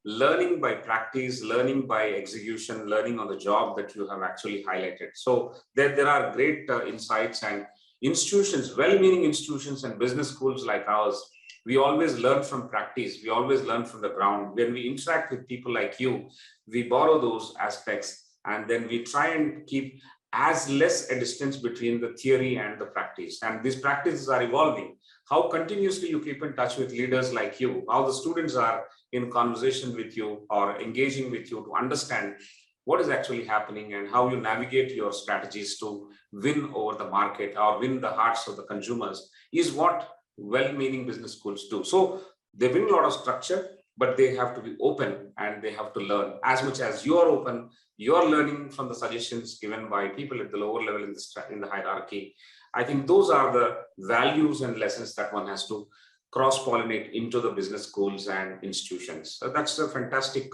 learning by practice, learning by execution, learning on the job that you have actually highlighted. So there are great insights, and institutions, well-meaning institutions and business schools like ours, we always learn from practice. We always learn from the ground. When we interact with people like you, we borrow those aspects and then we try and keep as less a distance between the theory and the practice. And these practices are evolving. How continuously you keep in touch with leaders like you, how the students are in conversation with you or engaging with you to understand what is actually happening and how you navigate your strategies to win over the market or win the hearts of the consumers is what well-meaning business schools do. So they bring a lot of structure, but they have to be open and they have to learn. As much as you are open, you're learning from the suggestions given by people at the lower level in the hierarchy. I think those are the values and lessons that one has to cross-pollinate into the business schools and institutions. So that's a fantastic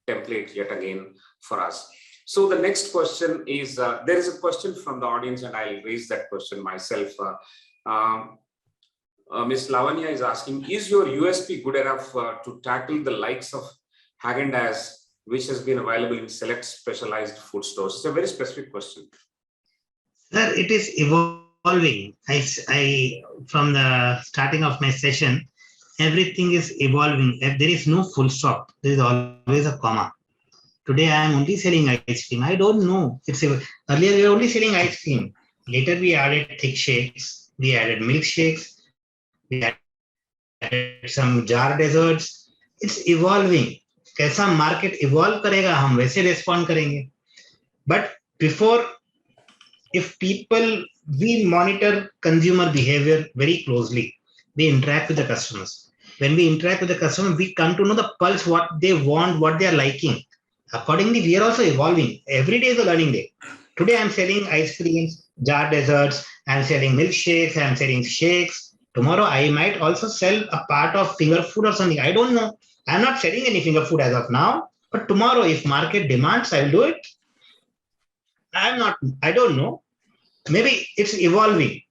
template yet again for us. So the next question is, there is a question from the audience and I'll raise that question myself. Ms. Lavanya is asking, is your USP good enough to tackle the likes of Häagen-Dazs, which has been available in select specialized food stores? It's a very specific question. Sir, it is evolving. I from the starting of my session, everything is evolving. There is no full stop. There is always a comma. Today I am only selling ice cream. I don't know. Earlier we were only selling ice cream. Later we added thick shakes. We added milkshakes. We added some jar desserts. It's evolving. कैसा market evolve करेगा हम वैसे respond करेंगे. But before, if people, we monitor consumer behavior very closely. We interact with the customers. When we interact with the customer, we come to know the pulse, what they want, what they are liking. Accordingly, we are also evolving. Every day is a learning day. Today, I'm selling ice creams, jar desserts, I'm selling milkshakes, I'm selling shakes. Tomorrow, I might also sell a part of finger food or something. I don't know. I'm not selling any finger food as of now, but tomorrow, if market demands, I will do it. I don't know. Maybe it's evolving.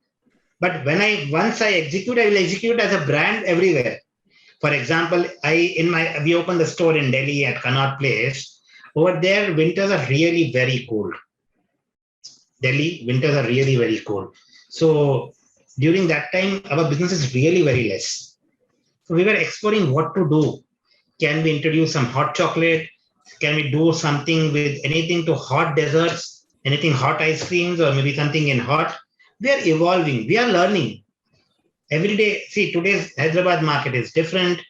But once I execute, I will execute as a brand everywhere. For example, we opened the store in Delhi at Connaught Place. Over there, winters are really very cold. Delhi winters are really very cold. So during that time, our business is really very less. So we were exploring what to do. Can we introduce some hot chocolate? Can we do something with anything to hot desserts, anything hot ice creams, or maybe something in hot? We are evolving. We are learning. Every day, see, today's Hyderabad market is different.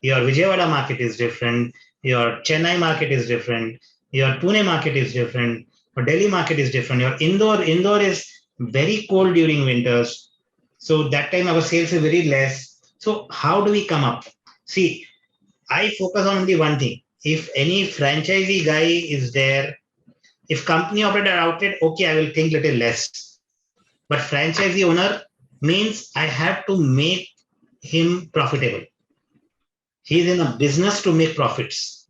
Your Vijayawada market is different. Your Chennai market is different. Your Pune market is different. Your Delhi market is different. Your Indore is very cold during winters. So that time our sales is very less. So how do we come up? See, I focus on only one thing. If any franchisee guy is there, if company operator outlet, okay, I will think little less. But franchisee owner means I have to make him profitable. He's in a business to make profits.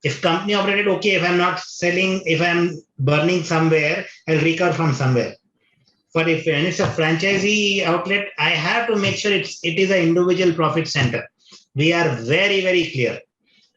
If company operated, okay, if I'm not selling, if I'm burning somewhere, I'll recover from somewhere. But if it's a franchisee outlet, I have to make sure it is an individual profit center. We are very, very clear.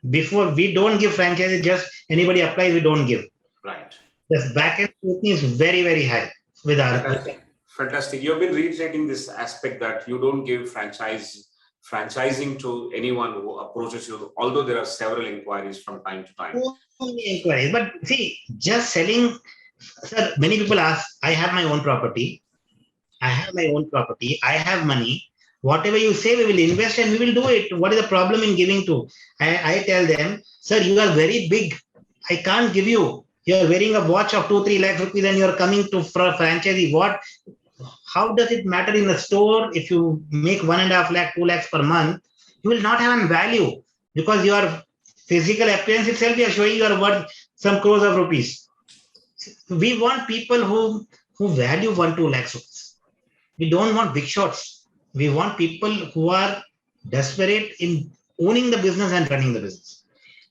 Before, we don't give franchisee, just anybody applies, we don't give. Right. The back-end scrutiny is very, very high with our. Fantastic. You've been reiterating this aspect that you don't give franchising to anyone who approaches you, although there are several inquiries from time to time. Inquiries, but see, just selling, sir, many people ask, I have my own property. I have money. Whatever you say, we will invest and we will do it. What is the problem in giving to? I tell them, sir, you are very big. I can't give you. You are wearing a watch of 2-3 lakh rupees and you are coming to for a franchisee. What? How does it matter in the store if you make 1.5 lakh, 2 lakhs per month? You will not have a value because your physical appearance itself is showing you are worth some crores of rupees. We want people who value 1-2 lakhs rupees. We don't want big shots. We want people who are desperate in owning the business and running the business.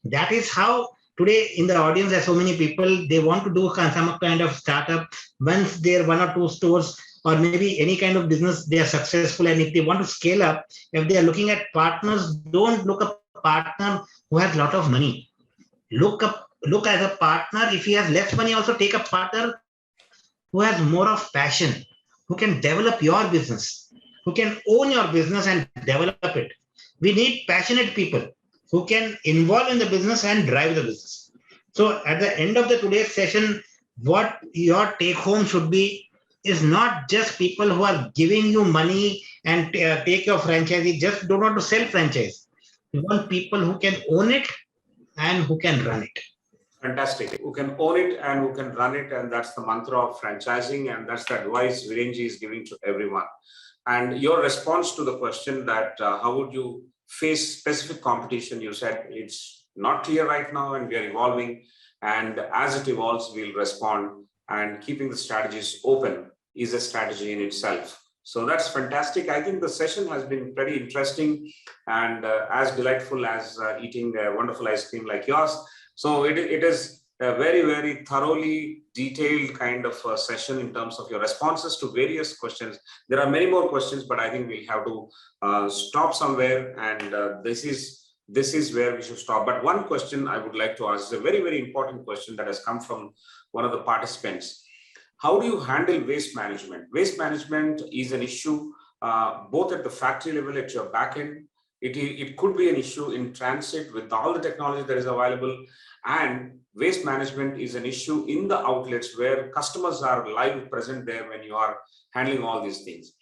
That is how today in the audience there are so many people, they want to do some kind of startup. Once they're 1 or 2 stores or maybe any kind of business, they are successful. And if they want to scale up, if they are looking at partners, don't look a partner who has a lot of money. Look as a partner. If he has less money, also take a partner who has more of passion, who can develop your business, who can own your business and develop it. We need passionate people who can involve in the business and drive the business. So at the end of today's session, what your take home should be is not just people who are giving you money and take your franchisee. Just don't want to sell franchise. We want people who can own it and who can run it. Fantastic. Who can own it and who can run it. And that's the mantra of franchising. And that's the advice Viren Ji is giving to everyone. And your response to the question that how would you face specific competition? You said it's not clear right now and we are evolving. And as it evolves, we'll respond. And keeping the strategies open is a strategy in itself. So that's fantastic. I think the session has been pretty interesting and as delightful as eating a wonderful ice cream like yours. So it is a very, very thoroughly detailed kind of session in terms of your responses to various questions. There are many more questions, but I think we have to stop somewhere, and this is where we should stop. But one question I would like to ask is a very, very important question that has come from one of the participants. How do you handle waste management? Waste management is an issue both at the factory level, at your back end. It could be an issue in transit with all the technology that is available. And waste management is an issue in the outlets where customers are live present there when you are handling all these things.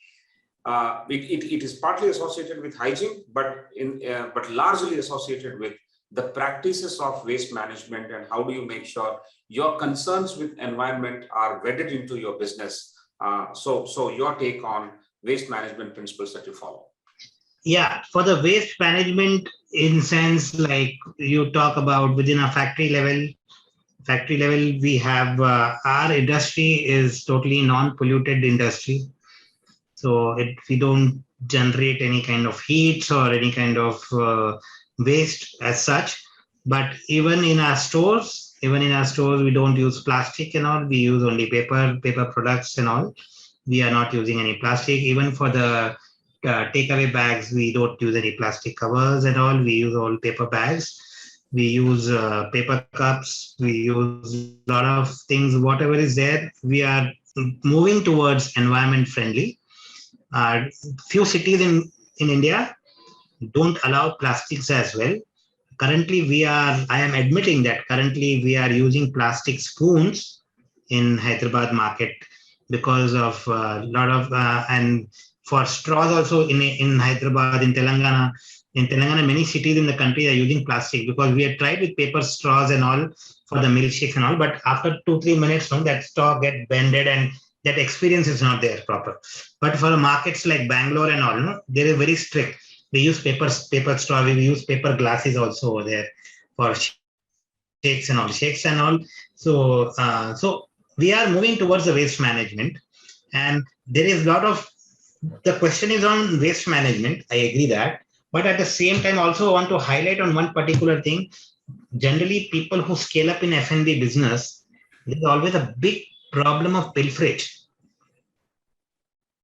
It is partly associated with hygiene, but largely associated with the practices of waste management and how do you make sure your concerns with environment are wedded into your business. So your take on waste management principles that you follow. Yeah, for the waste management, in sense like you talk about within a factory level, we have our industry is totally non-polluted industry. So we don't generate any kind of heat or any kind of waste as such. But even in our stores, we don't use plastic and all. We use only paper products and all. We are not using any plastic. Even for the takeaway bags, we don't use any plastic covers and all. We use all paper bags. We use paper cups. We use a lot of things. Whatever is there, we are moving towards environment friendly. Few cities in India don't allow plastics as well. Currently, I am admitting that currently we are using plastic spoons in Hyderabad market because of a lot of, and for straws also in Hyderabad, in Telangana, many cities in the country are using plastic because we have tried with paper straws and all for the milkshakes and all, but after 2-3 minutes, that straw get bended and that experience is not there proper. But for markets like Bangalore and all, they are very strict. We use paper straw. We use paper glasses also over there for shakes and all. So we are moving towards the waste management, and there is a lot of the question is on waste management. I agree that, but at the same time, also want to highlight on one particular thing. Generally, people who scale up in F&B business, there's always a big problem of pilferage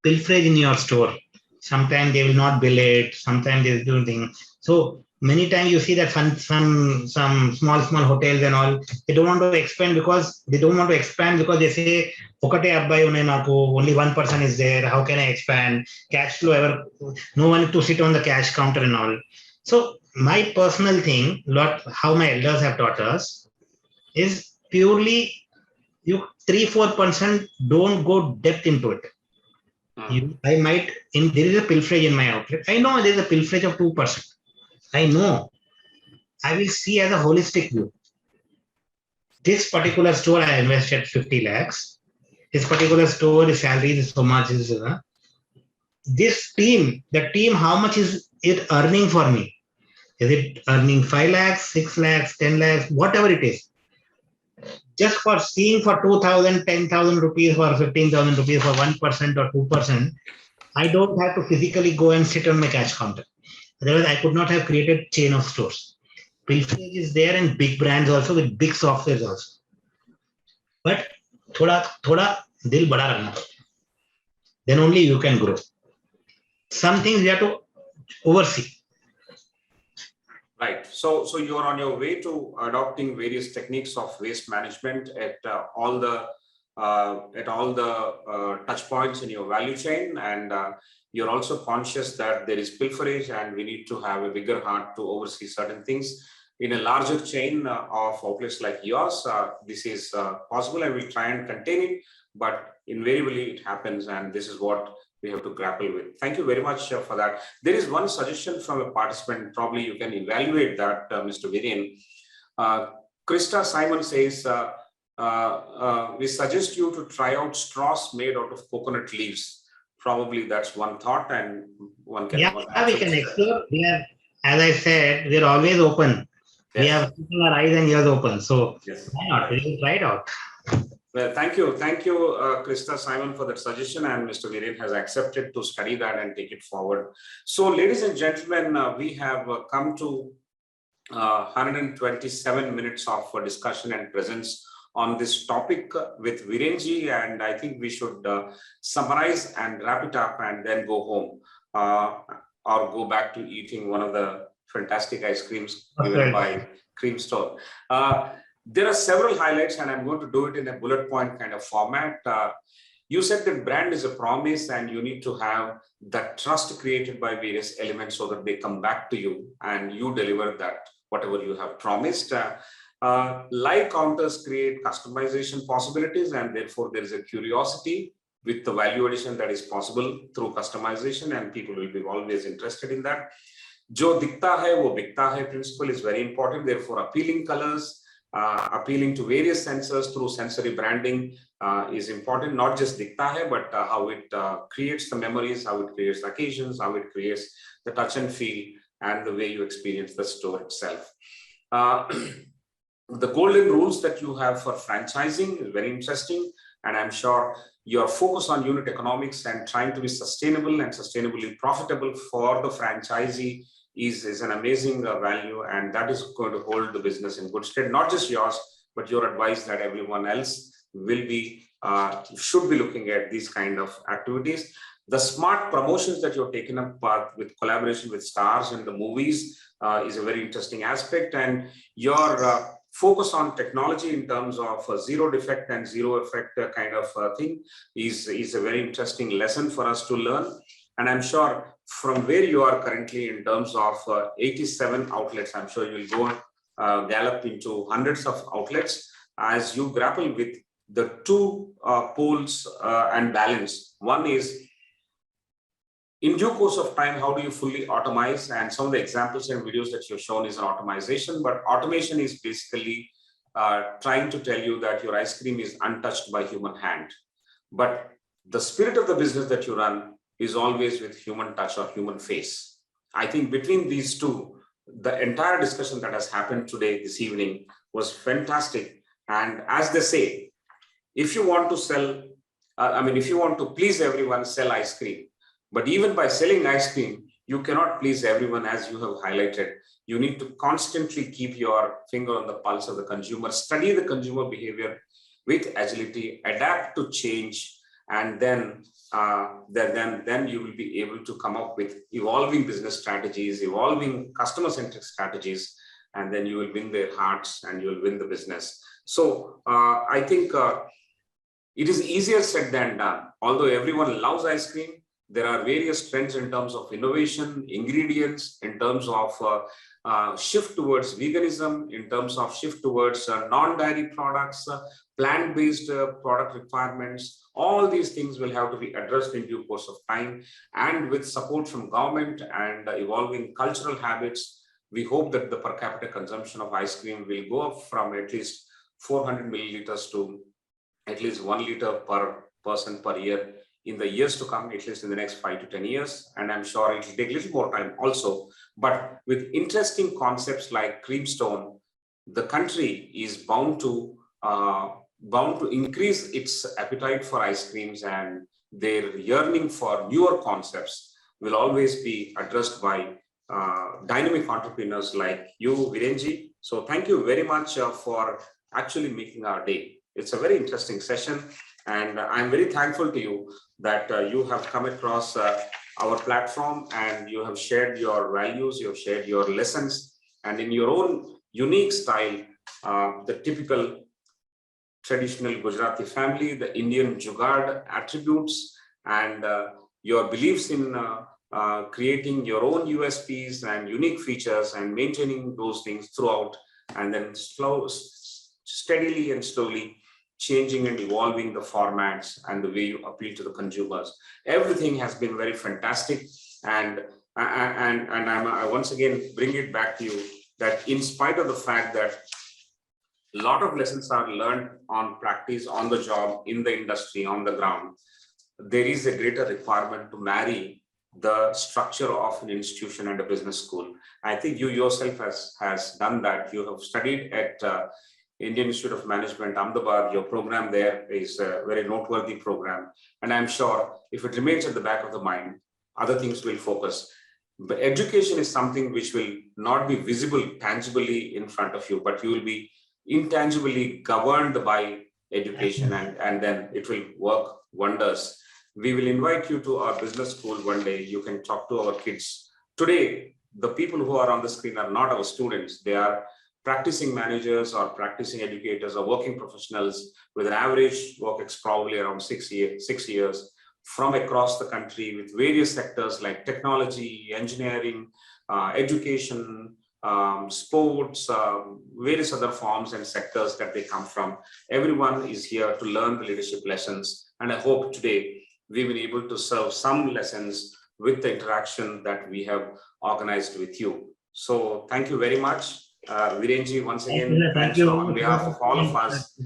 in your store. Sometimes they will not bill it. Sometimes they will do things. So many times you see that some small hotels and all, they don't want to expand because they say, only one person is there. How can I expand? Cash flow ever? No one to sit on the cash counter and all. So my personal thing, how my elders have taught us, is purely you 3-4% don't go depth into it. I might there is a pilferage in my outlet. I know there is a pilferage of 2%. I know. I will see as a holistic view. This particular store I invested 50 lakhs. This particular store, the salary is so much. This team, how much is it earning for me? Is it earning 5 lakhs, 6 lakhs, 10 lakhs, whatever it is? Just for seeing for 2,000, 10,000 rupees or 15,000 rupees for 1% or 2%, I don't have to physically go and sit on my cash counter. Otherwise, I could not have created chain of stores. Pilferage is there in big brands also with big softwares also. But thoda dil bada rana. Then only you can grow. Some things you have to oversee. Right. So you're on your way to adopting various techniques of waste management at all the touch points in your value chain, and you're also conscious that there is pilferage, and we need to have a bigger heart to oversee certain things in a larger chain of outlets like yours. This is possible, and we'll try and contain it, but invariably it happens, and this is what we have to grapple with. Thank you very much for that. There is one suggestion from a participant. Probably you can evaluate that, Mr. Viren. Krista Simon says, we suggest you to try out straws made out of coconut leaves. Probably that's one thought, and one can. We can explore. As I said, we are always open. Yes. We have our eyes and ears open. So yes. Why not? We will try it out. Well, thank you, Krista Simon, for that suggestion, and Mr. Viren has accepted to study that and take it forward. So, ladies and gentlemen, we have come to 127 minutes of discussion and presence on this topic with Virenji, and I think we should summarize and wrap it up and then go home or go back to eating one of the fantastic ice creams given by Cream Store. There are several highlights, and I'm going to do it in a bullet point kind of format. You said that brand is a promise, and you need to have that trust created by various elements so that they come back to you and you deliver that, whatever you have promised. Live counters create customization possibilities, and therefore there is a curiosity with the value addition that is possible through customization, and people will be always interested in that. Jo dikta hai wo bikta hai principle is very important. Therefore, appealing colors, appealing to various senses through sensory branding is important. Not just dikta hai, but how it creates the memories, how it creates the occasions, how it creates the touch and feel, and the way you experience the store itself. The golden rules that you have for franchising is very interesting, and I'm sure your focus on unit economics and trying to be sustainable and sustainably profitable for the franchisee is an amazing value, and that is going to hold the business in good stead. Not just yours, but your advice that everyone else will be should be looking at these kind of activities. The smart promotions that you're taking up with collaboration with stars in the movies is a very interesting aspect, and your focus on technology in terms of zero defect and zero effect kind of thing is a very interesting lesson for us to learn. And I'm sure from where you are currently in terms of 87 outlets, I'm sure you'll go gallop into hundreds of outlets as you grapple with the two poles and balance. One is, in due course of time, how do you fully automate? And some of the examples and videos that you've shown is an automation, but automation is basically trying to tell you that your ice cream is untouched by human hand. But the spirit of the business that you run is always with human touch or human face. I think between these two, the entire discussion that has happened today, this evening, was fantastic. And as they say, if you want to sell, if you want to please everyone, sell ice cream. But even by selling ice cream, you cannot please everyone, as you have highlighted. You need to constantly keep your finger on the pulse of the consumer, study the consumer behavior with agility, adapt to change, and then you will be able to come up with evolving business strategies, evolving customer-centric strategies, and then you will win their hearts and you will win the business. So I think it is easier said than done. Although everyone loves ice cream, there are various trends in terms of innovation, ingredients, in terms of shift towards veganism, in terms of shift towards non-dairy products, plant-based product requirements. All these things will have to be addressed in due course of time. And with support from government and evolving cultural habits, we hope that the per capita consumption of ice cream will go up from at least 400 milliliters to at least 1 liter per person per year in the years to come, at least in the next 5 to 10 years. And I'm sure it will take a little more time also. But with interesting concepts like Creamstone, the country is bound to increase its appetite for ice creams, and their yearning for newer concepts will always be addressed by dynamic entrepreneurs like you, Virenji. So thank you very much for actually making our day. It's a very interesting session, and I'm very thankful to you that you have come across our platform and you have shared your values, you have shared your lessons, and in your own unique style, the typical traditional Gujarati family, the Indian Jugaad attributes, and your beliefs in creating your own USPs and unique features and maintaining those things throughout, and then steadily and slowly changing and evolving the formats and the way you appeal to the consumers. Everything has been very fantastic. And I once again bring it back to you that in spite of the fact that a lot of lessons are learned on practice, on the job, in the industry, on the ground, there is a greater requirement to marry the structure of an institution and a business school. I think you yourself has done that. You have studied at Indian Institute of Management, Ahmedabad. Your program there is a very noteworthy program. And I'm sure if it remains at the back of the mind, other things will focus. But education is something which will not be visible tangibly in front of you, but you will be intangibly governed by education, and then it will work wonders. We will invite you to our business school one day. You can talk to our kids. Today, the people who are on the screen are not our students. They are practicing managers or practicing educators or working professionals with an average work ex probably around 6 years from across the country with various sectors like technology, engineering, education, sports, various other forms and sectors that they come from. Everyone is here to learn the leadership lessons. And I hope today we've been able to serve some lessons with the interaction that we have organized with you. So thank you very much. Viren Ji, once again, thanks on behalf of all of us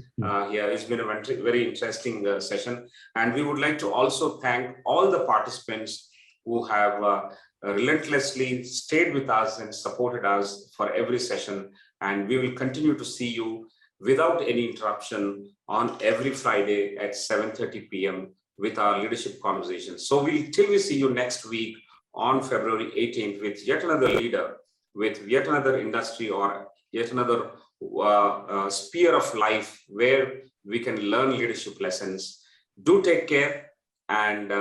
here. It's been a very interesting session. And we would like to also thank all the participants who have relentlessly stayed with us and supported us for every session. And we will continue to see you without any interruption on every Friday at 7:30 p.m. with our leadership conversations. So till we see you next week on February 18th with yet another leader, with yet another industry or yet another sphere of life where we can learn leadership lessons. Do take care and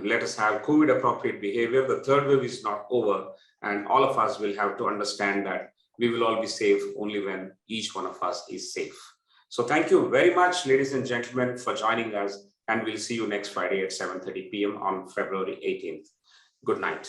let us have COVID appropriate behavior. The third wave is not over, and all of us will have to understand that we will all be safe only when each one of us is safe. So thank you very much, ladies and gentlemen, for joining us, and we'll see you next Friday at 7:30 p.m. on February 18th. Good night.